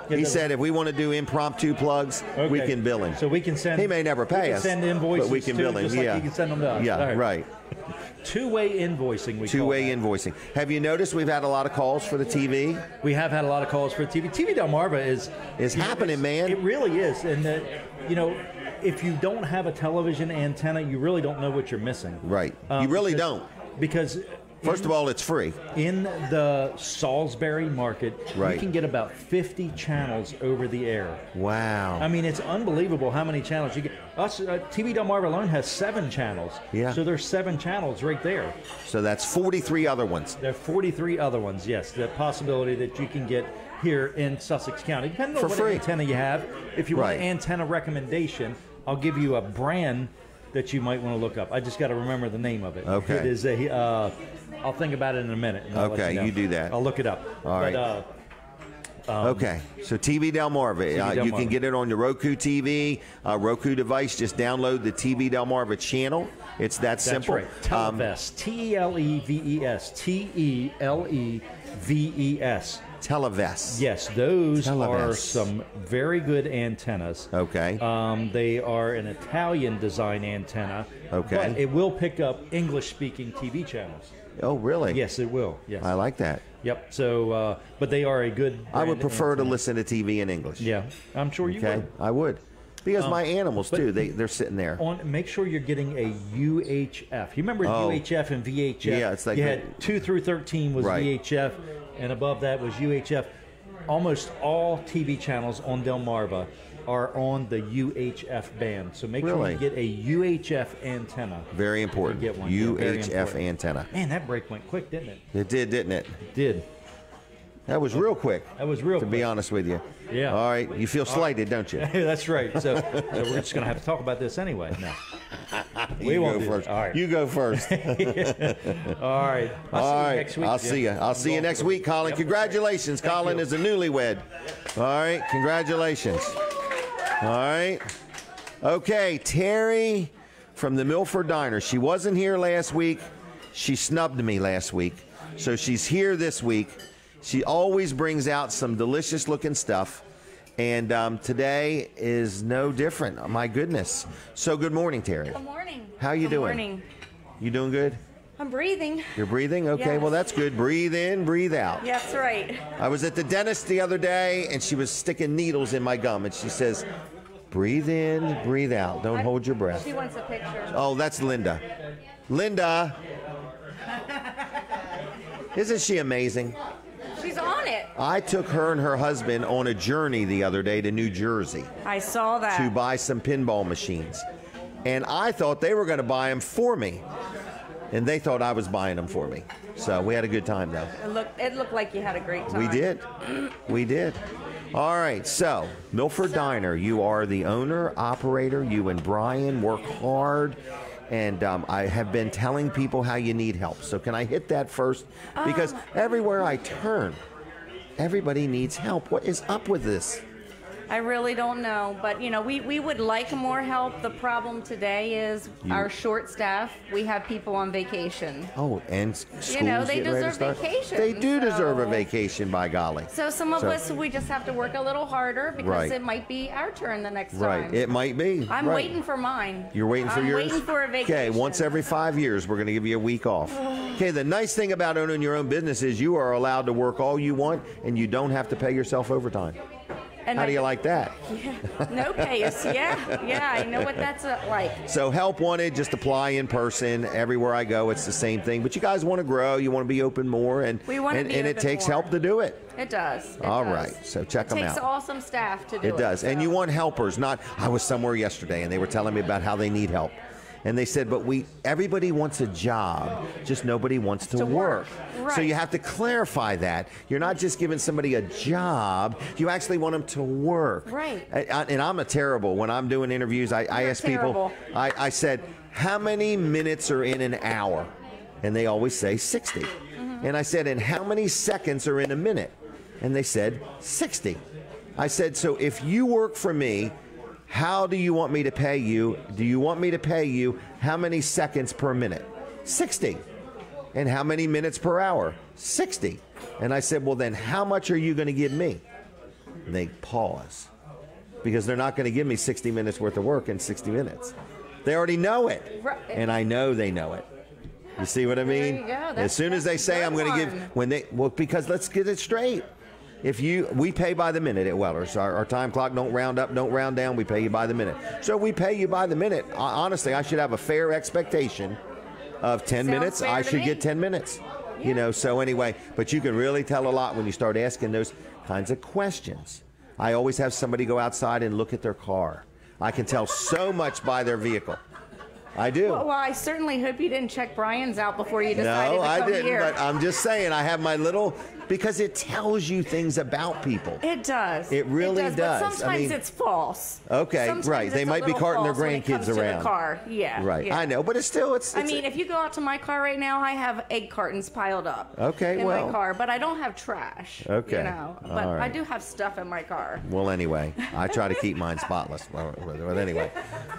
He said if we want to do impromptu plugs, we can bill him. So we can send. He may never pay us. Send invoices, but we can bill him. Just like he can send them to us. Yeah, right. Two-way invoicing. Two-way invoicing. Have you noticed we've had a lot of calls for the TV? We have had a lot of calls for the TV. TV Delmarva is happening, man. It really is, and if you don't have a television antenna, you really don't know what you're missing. Right. You really don't. Because first of all, it's free. In the Salisbury market, you can get about 50 channels over the air. Wow. I mean, it's unbelievable how many channels you get. Us, TV Delmarva alone has 7 channels. Yeah. So there's 7 channels right there. So that's 43 other ones. There are 43 other ones, yes. The possibility that you can get here in Sussex County, depending on what antenna you have. If you want an antenna recommendation, I'll give you a brand that you might want to look up. I just got to remember the name of it. Okay. It is a. I'll think about it in a minute. And I'll let you do that. I'll look it up. All right. Okay, so TV Delmarva. You can get it on your Roku TV, Roku device. Just download the TV Delmarva channel. It's that simple. That's right. Televes. Televes. Televes. Televes. Yes, those are some very good antennas. Okay. They are an Italian design antenna. Okay. But it will pick up English-speaking TV channels. Oh, really? Yes, it will. Yes. I like that. Yep. So, but they are a good. I would prefer to listen to TV in English. Yeah, I'm sure you would. I would. Because my animals, too, they're sitting there. Make sure you're getting a UHF. You remember UHF and VHF? Yeah, it's like you had 2 through 13 was VHF, and above that was UHF. almost all TV channels on Delmarva are on the UHF band. So make sure you get a UHF antenna. Very important. Get one. UHF antenna. Man, that break went quick, didn't it? It did, didn't it? It did. That was real quick. That was real quick. To be honest with you. Yeah. All right. You feel slighted, don't you? That's right. So we're just going to have to talk about this anyway. No. We won't go first. All right. You go first. All right. All right. Next week, I'll see you. I'll see you next week, Colin. Yep. Congratulations. Colin is a newlywed. All right. Congratulations. All right. Okay. Terri from the Milford Diner. She wasn't here last week. She snubbed me last week. So she's here this week. She always brings out some delicious looking stuff. And today is no different. My goodness. So good morning, Terri. Good morning. How you doing? Good morning. You doing good? I'm breathing. You're breathing? Okay, Yes. well, that's good. Breathe in, breathe out. Yeah, that's right. I was at the dentist the other day, and she was sticking needles in my gum, and she says, breathe in, breathe out. Don't hold your breath. She wants a picture. Oh, that's Linda. Linda. Isn't she amazing? She's on it. I took her and her husband on a journey the other day to New Jersey I saw that. to buy some pinball machines. And I thought they were going to buy them for me. And they thought I was buying them for me. So we had a good time, though. It looked like you had a great time. We did. We did. All right. So, Milford Diner, you are the owner, operator. You and Brian work hard. And I have been telling people how you need help. So can I hit that first? Because everywhere I turn, everybody needs help. What is up with this? I really don't know, but you know, we would like more help. The problem today is our short staff. We have people on vacation. Oh, and schools You know, they getting ready to deserve start. vacation, They do deserve a so- vacation, by golly. So some of us, we just have to work a little harder because Right. it might be our turn the next Right, time. it might be. I'm Right. waiting for mine. You're waiting for yours? I'm waiting for a vacation. Okay, once every 5 years, we're going to give you a week off. Okay, the nice thing about owning your own business is you are allowed to work all you want, and you don't have to pay yourself overtime. And How do you like that? Yeah, no pays. Yeah, I know what that's like. So help wanted, just apply in person. Everywhere I go, it's the same thing. But you guys want to grow. You want to be open more. And, We want to be and it open takes more. help to do it. It does. It All does. right, so check them It takes out. awesome staff to do it. It does. And so. you want helpers, not, I was somewhere yesterday and they were telling me about how they need help. And they said, but everybody wants a job, just nobody wants to work. Right. So you have to clarify that. You're not just giving somebody a job, you actually want them to work. Right. And I'm a terrible, when I'm doing interviews, I ask people, I said, how many minutes are in an hour? And they always say 60. And I said, and how many seconds are in a minute? And they said 60. I said, so if you work for me, how do you want me to pay you? Do you want me to pay you how many seconds per minute? 60. And how many minutes per hour? 60. And I said, well, then how much are you going to give me? And they pause because they're not going to give me 60 minutes worth of work in 60 minutes. They already know it. Right. And I know they know it. You see what I mean? There you go. As soon as they say I'm going to give, because let's get it straight. We pay by the minute at Weller's. Our time clock don't round up, don't round down. We pay you by the minute. So we pay you by the minute. Honestly, I should have a fair expectation of 10 minutes. fair I to should me. get 10 minutes. You know, so anyway, but you can really tell a lot when you start asking those kinds of questions. I always have somebody go outside and look at their car. I can tell so much by their vehicle. I do. Well, I certainly hope you didn't check Brian's out before you decided No, to I come didn't, here. but I'm just saying I have my little, because it tells you things about people. It does. It really does. does. But sometimes it's false. Okay, Sometimes right. They it's a might be little carting their false when it comes grandkids to the around. car. Yeah. Right. yeah. I know, but it's still, it's I mean, if you go out to my car right now, I have egg cartons piled up. Okay, in well. my car, but I don't have trash. Okay, You know, all but I right. do have stuff in my car. Well, anyway, I try to keep mine spotless. But anyway,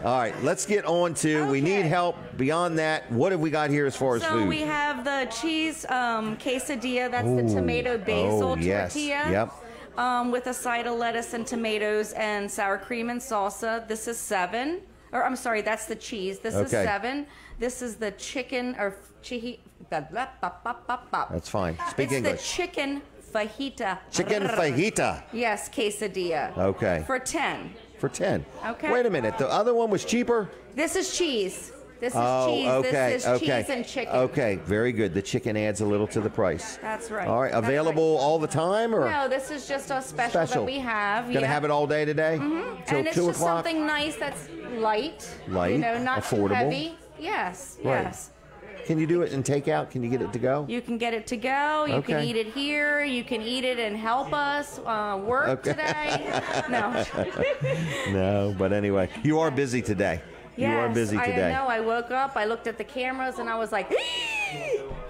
all right, let's get on to, we need help. Beyond that, what have we got here as far as So food? we have the cheese quesadilla. That's the tomato basil yes. tortilla. Yep. With a side of lettuce and tomatoes and sour cream and salsa. This is 7. Or I'm sorry, that's the cheese. This is 7. This is the chicken or That's fine. Speak it's English. the chicken fajita. Chicken fajita. Yes, quesadilla. Okay. For 10. For 10. Okay. Wait a minute. The other one was cheaper? This is cheese. This is cheese. Okay, This is cheese and chicken. Okay, very good. The chicken adds a little to the price. That's right. All right, available all the time, or no? This is just a special that we have. Gonna have it all day today. Till and it's 2 just o'clock. something nice that's light. Light, You know, not affordable. too heavy. Yes. Right. Yes. Can you do it in takeout? Can you get it to go? You can get it to go. You can eat it here. You can eat it and help us work today. No. No, but anyway, you are busy today. Yes, you are busy today. I know. I woke up, I looked at the cameras, and I was like,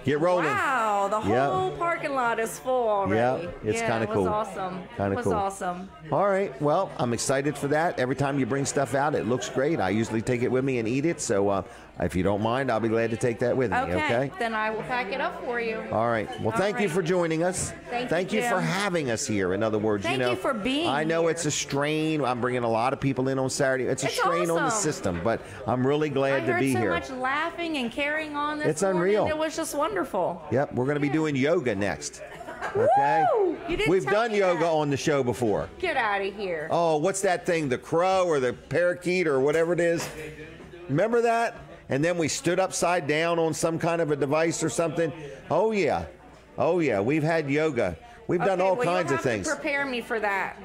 Get rolling. wow, the whole parking lot is full already. Yeah, it's kind of cool. It was awesome. Kind of cool. It was awesome. All right. Well, I'm excited for that. Every time you bring stuff out, it looks great. I usually take it with me and eat it. So if you don't mind, I'll be glad to take that with me. Okay. Then I will pack it up for you. All right. Well, thank you for joining us. Thank you, you for having us here. In other words, Thank you for being I know here. it's a strain. I'm bringing a lot of people in on Saturday. It's a strain on the awesome. system, but I'm really glad to be here. I heard so much laughing and carrying on this It's morning. unreal. It was just wonderful. Yep. We're going to be doing yoga next. Okay. Woo! You didn't We've tell done me yoga that. on the show before. Get out of here. Oh, what's that thing? The crow or the parakeet or whatever it is? Remember that? And then we stood upside down on some kind of a device or something. Oh, yeah. Oh, yeah. We've had yoga. We've done all kinds of things. You'll have to prepare me for that.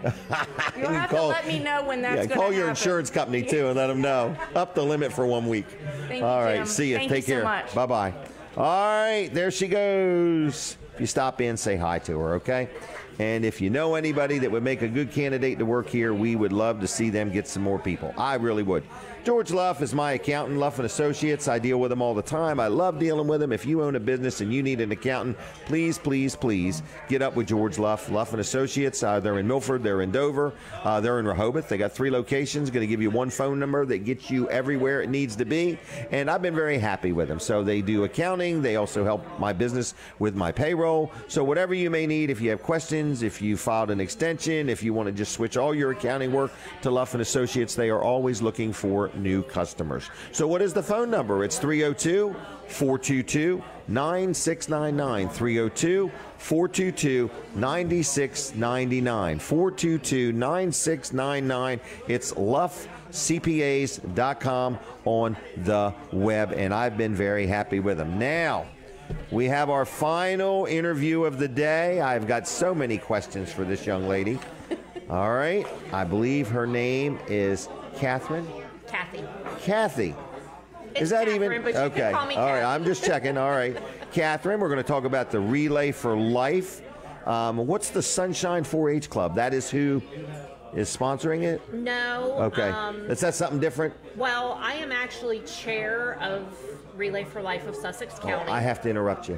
You'll have call- to let me know when that's going to happen. Call your insurance company, too, and let them know. Up the limit for 1 week. Thank you, all right. Jim. See you. Thank Take you so care. much. Bye-bye. All right. There she goes. If you stop in, say hi to her, okay? And if you know anybody that would make a good candidate to work here, we would love to see them get some more people. I really would. George Luff is my accountant, Luff & Associates. I deal with them all the time. I love dealing with them. If you own a business and you need an accountant, please, please, please get up with George Luff, Luff & Associates. They're in Milford. They're in Dover. They're in Rehoboth. They got 3 locations. Going to give you one phone number that gets you everywhere it needs to be. And I've been very happy with them. So they do accounting. They also help my business with my payroll. So whatever you may need, if you have questions, if you filed an extension, if you want to just switch all your accounting work to Luff & Associates, they are always looking for new customers. So what is the phone number? It's 302-422-9699. 302-422-9699. 422-9699. It's luffcpas.com on the web, and I've been very happy with them. Now, we have our final interview of the day. I've got so many questions for this young lady. All right. I believe her name is Kathryn. Kathy. Is that Kathryn, even but you okay? can call me All right, Kathy. I'm just checking. All right, Kathryn, we're going to talk about the Relay for Life. What's the Sunshine 4-H Club? That is who is sponsoring it? No. Okay. Is that something different? Well, I am actually chair of Relay for Life of Sussex County. I have to interrupt you.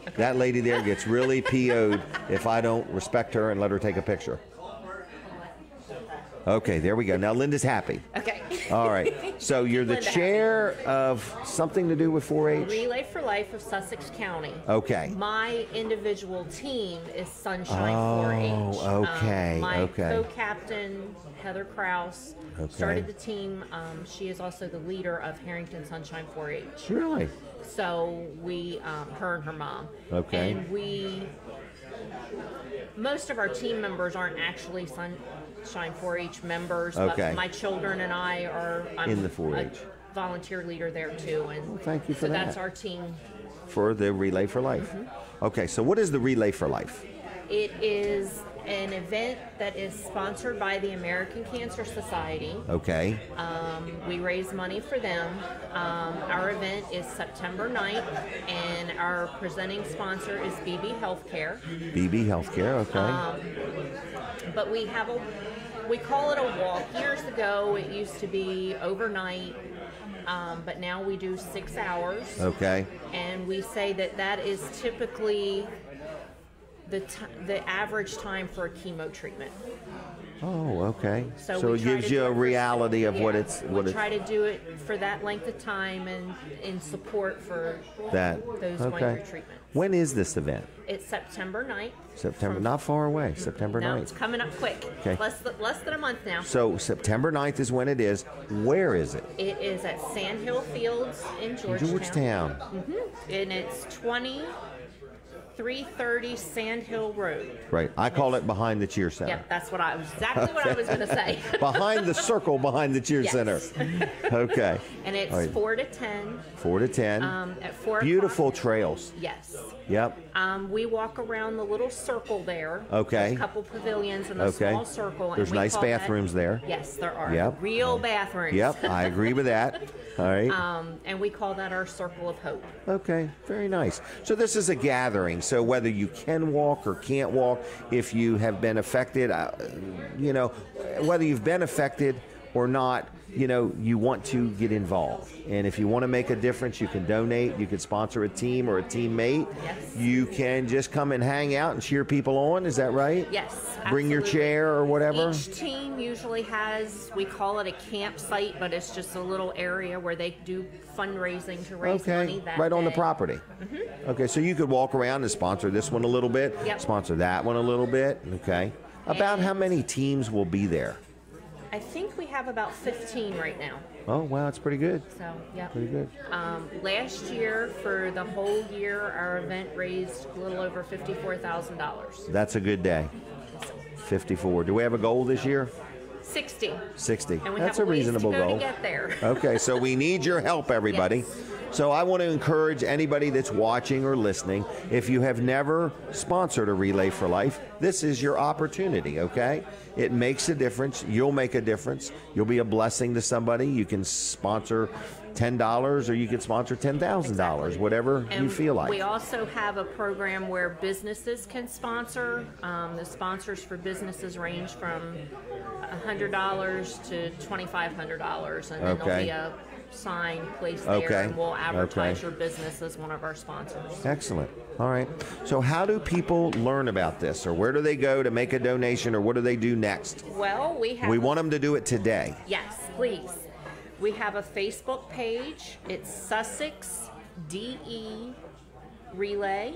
Okay. That lady there gets really PO'd if I don't respect her and let her take a picture. Okay, there we go. Now Linda's happy. Okay. All right. So you're the Linda chair of something to do with 4-H? Relay for Life of Sussex County. Okay. My individual team is Sunshine 4-H. Okay. My Okay. co-captain, Heather Krause, started the team. She is also the leader of Harrington Sunshine 4-H. Really? So we, her and her mom. Okay. And most of our team members aren't actually Sunshine 4-H members, Okay. but my children and I are In the 4-H. a volunteer leader there too, and thank you for so that. that's our team. For the Relay for Life. Okay, so what is the Relay for Life? It is an event that is sponsored by the American Cancer Society. Okay. We raise money for them. Our event is September 9th, and our presenting sponsor is BB Healthcare. BB Healthcare, okay. But we call it a walk. Years ago, it used to be overnight, but now we do 6 hours. Okay. And we say that is typically the average time for a chemo treatment. Oh, okay. So it gives you a reality of what it's. We try to do it for that length of time and in support for That. those going Okay. through treatment. When is this event? It's September 9th. September, not far away. September No, 9th. it's coming up quick. Okay. Less than a month now. So September 9th is when it is. Where is it? It is at Sand Hill Fields in Georgetown. Georgetown. And it's 330 Sand Hill Road. Right. I call it behind the cheer center. Yep, that's what I was exactly what I was going to say. Behind the circle, behind the cheer center. Okay. And it's right. 4 to 10. 4 to 10. At 4 Beautiful o'clock. trails. Yes. Yep. We walk around the little circle there. Okay. There's a couple pavilions and a small circle. There's nice bathrooms there. Yes, there are. Yep. Real bathrooms. Yep, I agree with that. All right. And we call that our Circle of Hope. Okay, very nice. So this is a gathering. So whether you can walk or can't walk, if you have been affected, you know, whether you've been affected or not, you know, you want to get involved. And if you want to make a difference, you can donate. You can sponsor a team or a teammate. Yes. You can just come and hang out and cheer people on. Is that right? Yes. Bring your absolutely. chair or whatever. Each team usually has, we call it a campsite, but it's just a little area where they do fundraising to raise money that right on the day. property. Mm-hmm. Okay, so you could walk around and sponsor this one a little bit, Yep. sponsor that one a little bit. Okay. About how many teams will be there? I think we have about 15 right now. Oh, wow, that's pretty good. So, yeah. Pretty good. Last year, for the whole year, our event raised a little over $54,000. That's a good day. 54. Do we have a goal this year? 60. 60. And we That's have a ways reasonable to go goal. to get there. Okay, so we need your help, everybody. Yes. So I want to encourage anybody that's watching or listening, if you have never sponsored a Relay for Life, this is your opportunity, okay? It makes a difference. You'll make a difference. You'll be a blessing to somebody. You can sponsor $10 or you can sponsor $10,000, whatever And you feel like. we also have a program where businesses can sponsor. The sponsors for businesses range from $100 to $2,500, and then there'll be a sign placed there, and we'll advertise your business as one of our sponsors. Excellent. All right. So how do people learn about this, or where do they go to make a donation, or what do they do next? Well, We want them to do it today. Yes, please. We have a Facebook page. It's Sussex DE Relay.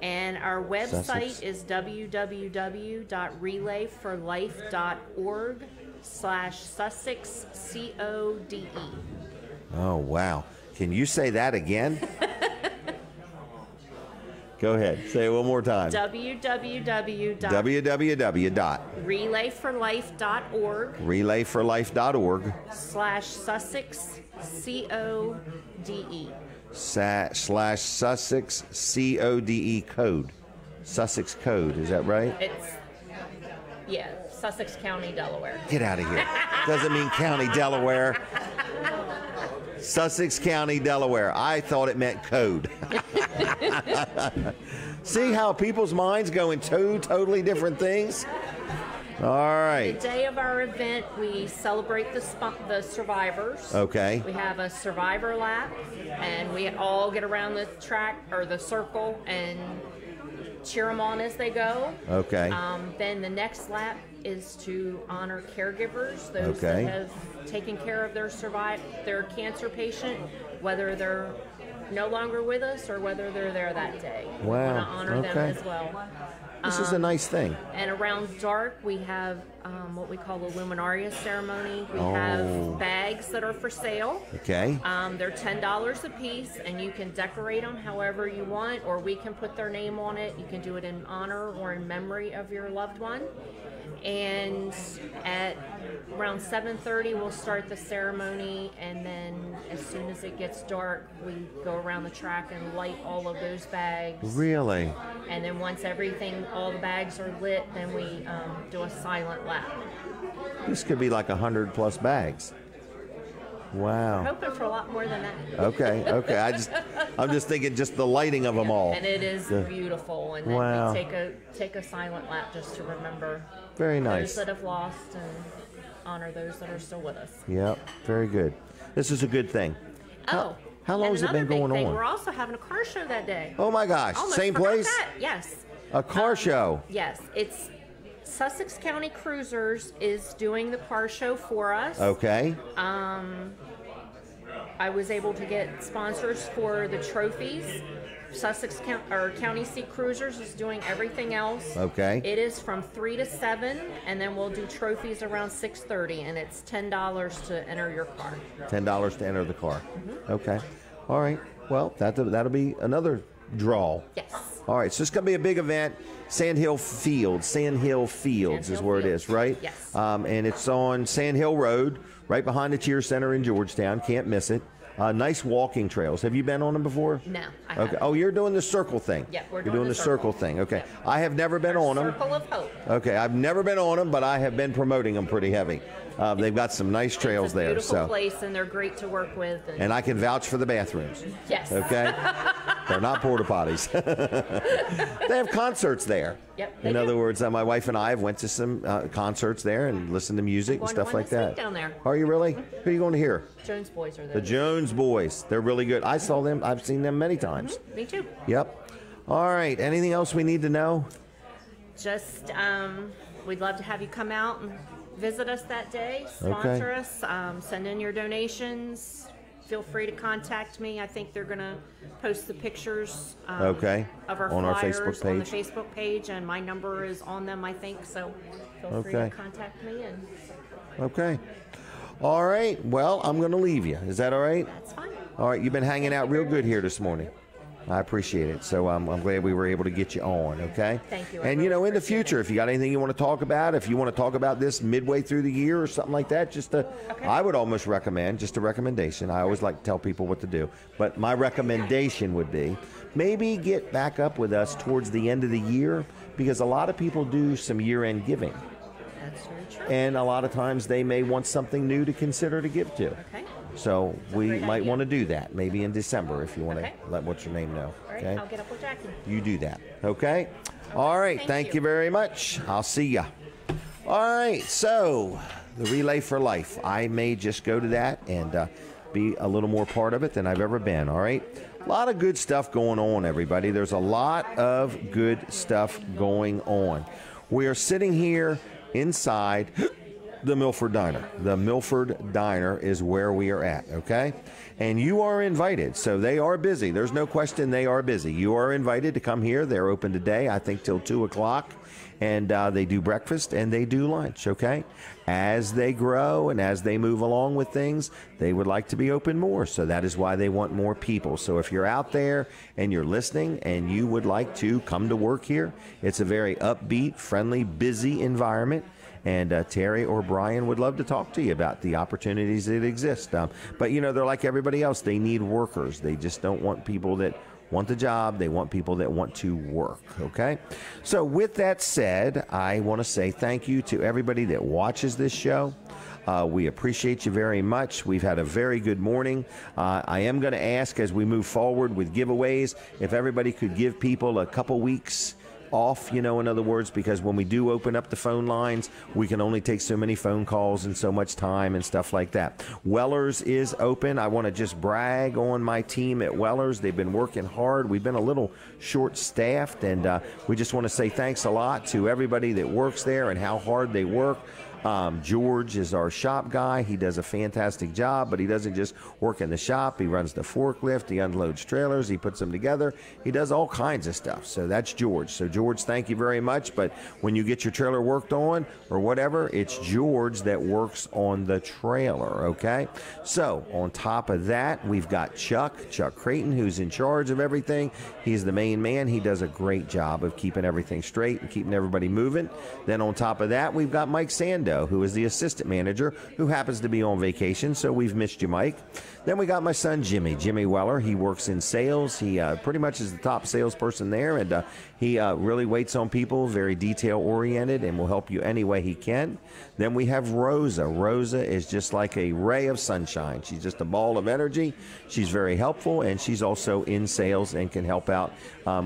And our website Sussex. is www.relayforlife.org/Sussex CODE. Oh, wow. Can you say that again? Go ahead. Say it one more time. www.relayforlife.org relayforlife.org/Sussex CODE code. Sussex code, is that right? It's, Sussex County, Delaware. Get out of here. Doesn't mean County, Delaware. Sussex County, Delaware. I thought it meant code. See how people's minds go in two totally different things? All right. The day of our event, we celebrate the survivors. Okay. We have a survivor lap, and we all get around the track or the circle and cheer them on as they go. Okay. Then the next lap is to honor caregivers, those that have taken care of their cancer patient, whether they're no longer with us or whether they're there that day. Wow. We want to honor them as well. This is a nice thing. And around dark, we have what we call the Luminaria ceremony. We have bags that are for sale. Okay. They're $10 a piece, and you can decorate them however you want, or we can put their name on it. You can do it in honor or in memory of your loved one. And at around 7:30, we'll start the ceremony, and then as soon as it gets dark, we go around the track and light all of those bags. Really? And then once all the bags are lit, then we do a silent lap. This could be like 100+ bags. Wow. We're hoping for a lot more than that. Okay. I'm just thinking just the lighting of them all. And it is beautiful. And then Wow. we take a silent lap just to remember Very nice. those that have lost and honor those that are still with us. Yep. Very good. This is a good thing. How long has it been going on? We're also having a car show that day. Oh my gosh. Almost Same forgot place? that. Yes. A car show. Yes. It's Sussex County Cruisers is doing the car show for us. Okay. I was able to get sponsors for the trophies. Sussex County Seat Cruisers is doing everything else. Okay. It is from 3 to 7, and then we'll do trophies around 6:30, and it's $10 to enter your car. $10 to enter the car. Okay. All right. Well, that'll be another draw. Yes. All right, so it's going to be a big event. Sand Hill Fields is where it is, right? Yes. And it's on Sand Hill Road, right behind the Cheer Center in Georgetown. Can't miss it. Nice walking trails. Have you been on them before? No, I Okay. haven't. Oh, you're doing the circle thing. Yeah, we're doing the circle thing. Okay. I have never been on them. Circle of Hope. Okay, I've never been on them, but I have been promoting them pretty heavy. They've got some nice trails It's a there. beautiful So, place, and they're great to work with. and I can vouch for the bathrooms. Yes. Okay. They're not porta potties. They have concerts there. Yep. In other words, my wife and I have went to some concerts there and listened to music and stuff like that. Down there. Are you really? Who are you going to hear? Jones Boys are there. The Jones Boys. They're really good. I saw them. I've seen them many times. Me too. Yep. All right. Anything else we need to know? Just, we'd love to have you come out and visit us that day, sponsor us, send in your donations. Feel free to contact me. I think they're going to post the pictures of our on flyers our Facebook page. on the Facebook page, and my number is on them, I think. So feel free to contact me. Okay. All right. Well, I'm going to leave you. Is that all right? That's fine. All right. You've been hanging out real good here this morning. I appreciate it. So I'm glad we were able to get you on, okay? Thank you. And, in the future, if you got anything you want to talk about, if you want to talk about this midway through the year or something like that, I would almost recommend, just a recommendation. I always like to tell people what to do. But my recommendation would be maybe get back up with us towards the end of the year, because a lot of people do some year-end giving. That's very true. And a lot of times they may want something new to consider to give to. Okay. So we might want to do that maybe in December if you want to let what's your name know. All right, Okay. I'll get up with Jackie. You do that. Okay. All right. Thank you very much. I'll see ya. All right. So the Relay for Life. I may just go to that and be a little more part of it than I've ever been. All right. A lot of good stuff going on, everybody. There's a lot of good stuff going on. We are sitting here inside the Milford Diner. The Milford Diner is where we are at, okay? And you are invited. So they are busy. There's no question they are busy. You are invited to come here. They're open today, I think, till 2 o'clock. And they do breakfast and they do lunch, okay? As they grow and as they move along with things, they would like to be open more. So that is why they want more people. So if you're out there and you're listening and you would like to come to work here, it's a very upbeat, friendly, busy environment. And Terri or Brian would love to talk to you about the opportunities that exist. But, they're like everybody else. They need workers. They just don't want people that want the job. They want people that want to work, okay? So with that said, I want to say thank you to everybody that watches this show. We appreciate you very much. We've had a very good morning. I am going to ask as we move forward with giveaways if everybody could give people a couple weeks off, in other words, because when we do open up the phone lines, we can only take so many phone calls and so much time and stuff like that. Weller's is open. I want to just brag on my team at Weller's. They've been working hard. We've been a little short-staffed, and we just want to say thanks a lot to everybody that works there and how hard they work. George is our shop guy. He does a fantastic job, but he doesn't just work in the shop. He runs the forklift. He unloads trailers. He puts them together. He does all kinds of stuff. So that's George. So George, thank you very much. But when you get your trailer worked on or whatever, it's George that works on the trailer, okay? So on top of that, we've got Chuck Creighton, who's in charge of everything. He's the main man. He does a great job of keeping everything straight and keeping everybody moving. Then on top of that, we've got Mike Sando, who is the assistant manager, who happens to be on vacation, so we've missed you, Mike. Then we got my son, Jimmy Weller. He works in sales. He pretty much is the top salesperson there, and he really waits on people, very detail-oriented, and will help you any way he can. Then we have Rosa. Rosa is just like a ray of sunshine. She's just a ball of energy. She's very helpful, and she's also in sales and can help out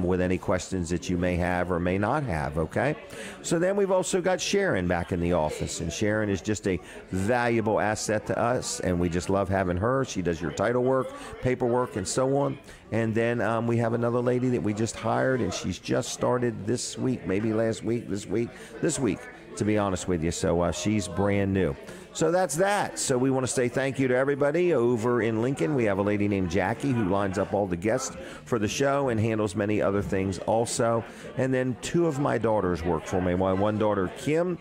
with any questions that you may have or may not have, okay? So then we've also got Sharon back in the office, and Sharon is just a valuable asset to us, and we just love having her. She does your title work, paperwork, and so on. And then we have another lady that we just hired, and she's just started this week, maybe last week, this week, to be honest with you. So she's brand new. So that's that. So we want to say thank you to everybody over in Lincoln. We have a lady named Jackie who lines up all the guests for the show and handles many other things also. And then 2 of my daughters work for me. My one daughter, Kim,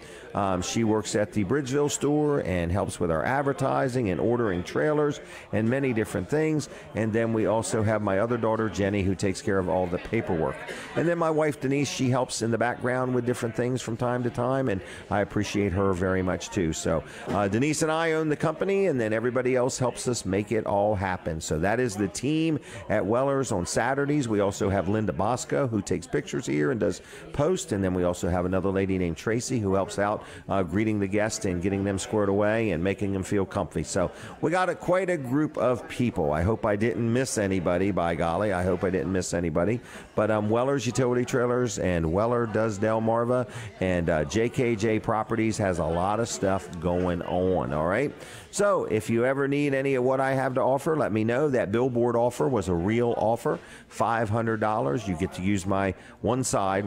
she works at the Bridgeville store and helps with our advertising and ordering trailers and many different things. And then we also have my other daughter, Jenny, who takes care of all the paperwork. And then my wife, Denise, she helps in the background with different things from time to time, and I appreciate her very much too. So Denise and I own the company, and then everybody else helps us make it all happen. So that is the team at Weller's on Saturdays. We also have Linda Bosco, who takes pictures here and does post, and then we also have another lady named Tracy who helps out greeting the guests and getting them squared away and making them feel comfy. So we got quite a group of people. I hope I didn't miss anybody, by golly. I hope I didn't miss anybody. But Weller's Utility Trailers and Weller Does Delmarva and JKJ Properties has a lot of stuff going on, all right? So if you ever need any of what I have to offer, let me know. That billboard offer was a real offer, $500. You get to use my one side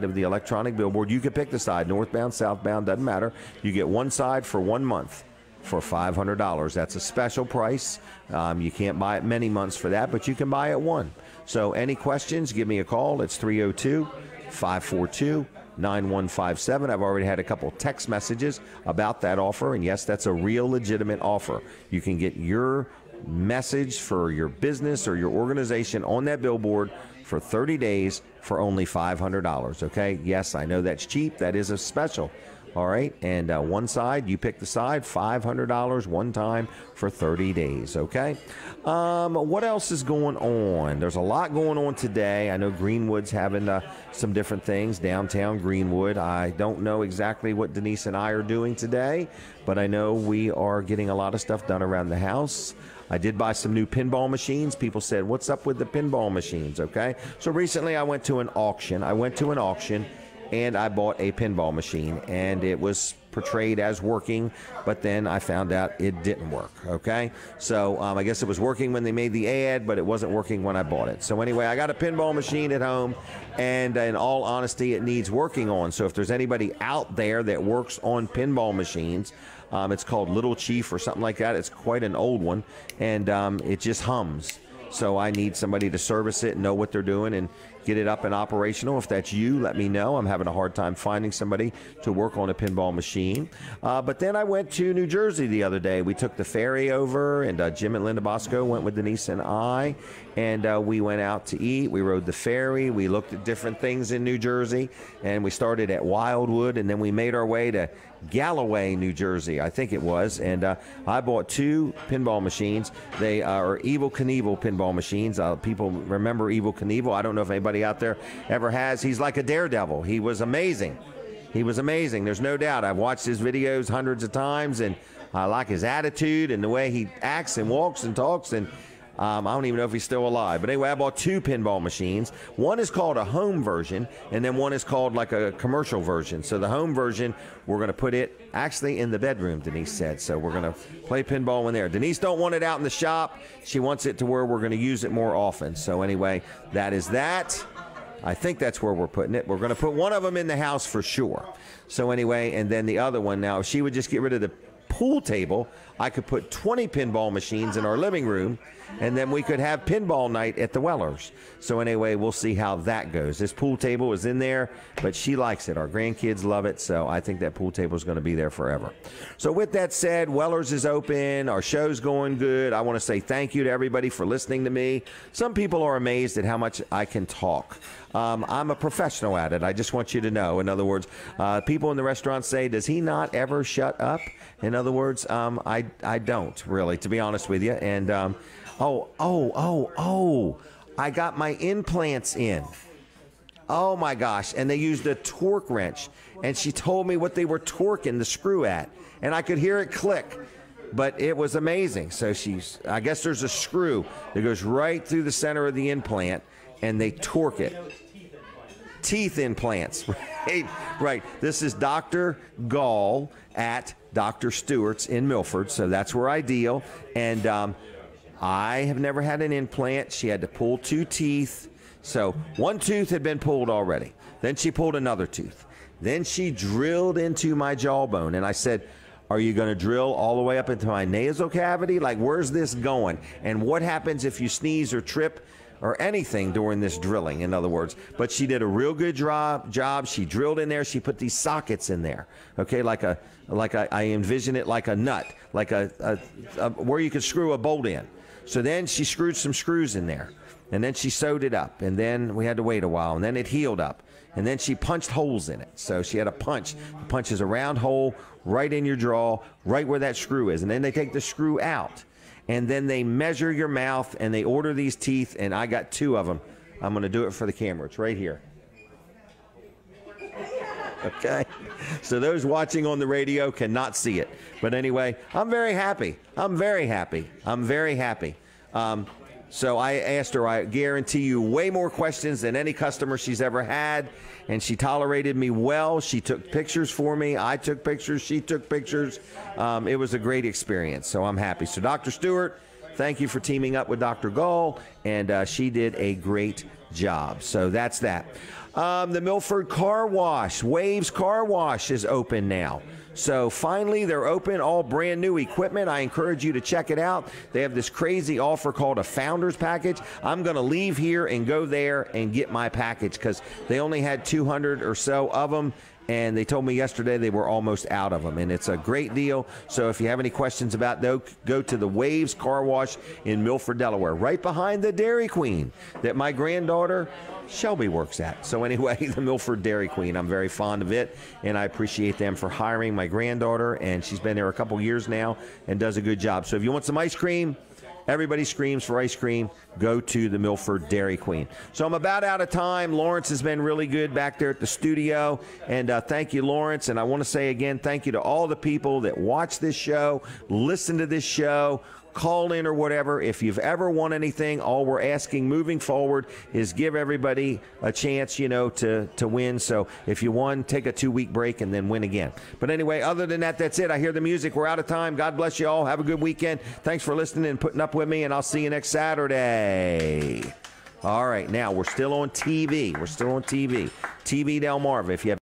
of the electronic billboard. You can pick the side, northbound, southbound, doesn't matter. You get one side for 1 month for $500. That's a special price. You can't buy it many months for that, but you can buy it one. So any questions, give me a call. It's 302-542-9157. I've already had a couple text messages about that offer, and yes, that's a real legitimate offer. You can get your message for your business or your organization on that billboard for 30 days for only $500, okay? Yes, I know that's cheap. That is a special. All right, and one side, you pick the side, $500 one time for 30 days, okay? What else is going on? There's a lot going on today. I know Greenwood's having some different things, downtown Greenwood. I don't know exactly what Denise and I are doing today, but I know we are getting a lot of stuff done around the house. I did buy some new pinball machines. People said, what's up with the pinball machines, okay? So recently I went to an auction. And I bought a pinball machine, and it was portrayed as working, but then I found out it didn't work, okay? So I guess it was working when they made the ad, but it wasn't working when I bought it. So anyway, I got a pinball machine at home, and in all honesty, it needs working on. So if there's anybody out there that works on pinball machines, it's called Little Chief or something like that. It's quite an old one, and it just hums. So I need somebody to service it and know what they're doing and get it up and operational. If that's you, let me know. I'm having a hard time finding somebody to work on a pinball machine. But then I went to New Jersey the other day. We took the ferry over, and Jim and Linda Bosco went with Denise and I, and we went out to eat. We rode the ferry. We looked at different things in New Jersey, and we started at Wildwood, and then we made our way to Galloway, New Jersey, I think it was, and I bought 2 pinball machines. They are Evel Knievel pinball machines. People remember Evel Knievel. I don't know if anybody out there ever has. He's like a daredevil. He was amazing. There's no doubt. I've watched his videos hundreds of times, and I like his attitude and the way he acts and walks and talks, and I don't even know if he's still alive. But anyway, I bought 2 pinball machines. One is called a home version, and then one is called like a commercial version. So the home version, we're going to put it actually in the bedroom, Denise said. So we're going to play pinball in there. Denise don't want it out in the shop. She wants it to where we're going to use it more often. So anyway, that is that. I think that's where we're putting it. We're going to put one of them in the house for sure. So anyway, and then the other one, now if she would just get rid of the pool table, I could put 20 pinball machines in our living room, and then we could have pinball night at the Wellers. So anyway, we'll see how that goes. This pool table is in there, but she likes it. Our grandkids love it, so I think that pool table is going to be there forever. So with that said, Wellers is open. Our show's going good. I want to say thank you to everybody for listening to me. Some people are amazed at how much I can talk. I'm a professional at it. I just want you to know. In other words, people in the restaurant say, does he not ever shut up? In other words, I don't really, to be honest with you. And I got my implants in. Oh my gosh. And they used a torque wrench. And she told me what they were torquing the screw at. And I could hear it click. But it was amazing. So I guess there's a screw that goes right through the center of the implant, and they torque it. Teeth implants, right. This is Dr. Gail at Dr. Stewart's in Milford, so that's where I deal. And I have never had an implant. She had to pull 2 teeth. So one tooth had been pulled already. Then she pulled another tooth. Then she drilled into my jawbone, and I said, Are you going to drill all the way up into my nasal cavity? Like, where's this going? And what happens if you sneeze or trip or anything during this drilling, in other words? But she did a real good job. She drilled in there. She put these sockets in there, okay, I envision it like a nut, like a where you could screw a bolt in. So then she screwed some screws in there, and then she sewed it up, and then we had to wait a while, and then it healed up, and then she punched holes in it. So she had a punch. The punch is a round hole right in your jaw, right where that screw is, and then they take the screw out, and then they measure your mouth, and they order these teeth, and I got 2 of them. I'm going to do it for the camera. It's right here. Okay, so those watching on the radio cannot see it. But anyway, I'm very happy. I'm very happy. I'm very happy. So I asked her, I guarantee you, way more questions than any customer she's ever had. And she tolerated me well. She took pictures for me. I took pictures. She took pictures. It was a great experience. So I'm happy. So Dr. Stewart, thank you for teaming up with Dr. Gall. And she did a great job. So that's that. The Milford Car Wash, Waves Car Wash is open now. So finally, they're open, all brand new equipment. I encourage you to check it out. They have this crazy offer called a Founders Package. I'm going to leave here and go there and get my package because they only had 200 or so of them. And they told me yesterday they were almost out of them. And it's a great deal. So if you have any questions about those, go to the Waves Car Wash in Milford, Delaware, right behind the Dairy Queen that my granddaughter Shelby works at. So anyway, the Milford Dairy Queen, I'm very fond of it. And I appreciate them for hiring my granddaughter. And she's been there a couple years now and does a good job. So if you want some ice cream, everybody screams for ice cream, go to the Milford Dairy Queen. So I'm about out of time. Lawrence has been really good back there at the studio. And thank you, Lawrence. And I want to say again, thank you to all the people that watch this show, listen to this show, call in or whatever. If you've ever won anything, all we're asking moving forward is give everybody a chance, you know, to win. So if you won, take a 2-week break and then win again. But anyway, other than that, that's it. I hear the music. We're out of time. God bless you all. Have a good weekend. Thanks for listening and putting up with me, and I'll see you next Saturday. All right, now we're still on TV. We're still on TV. TV Delmarva. If you have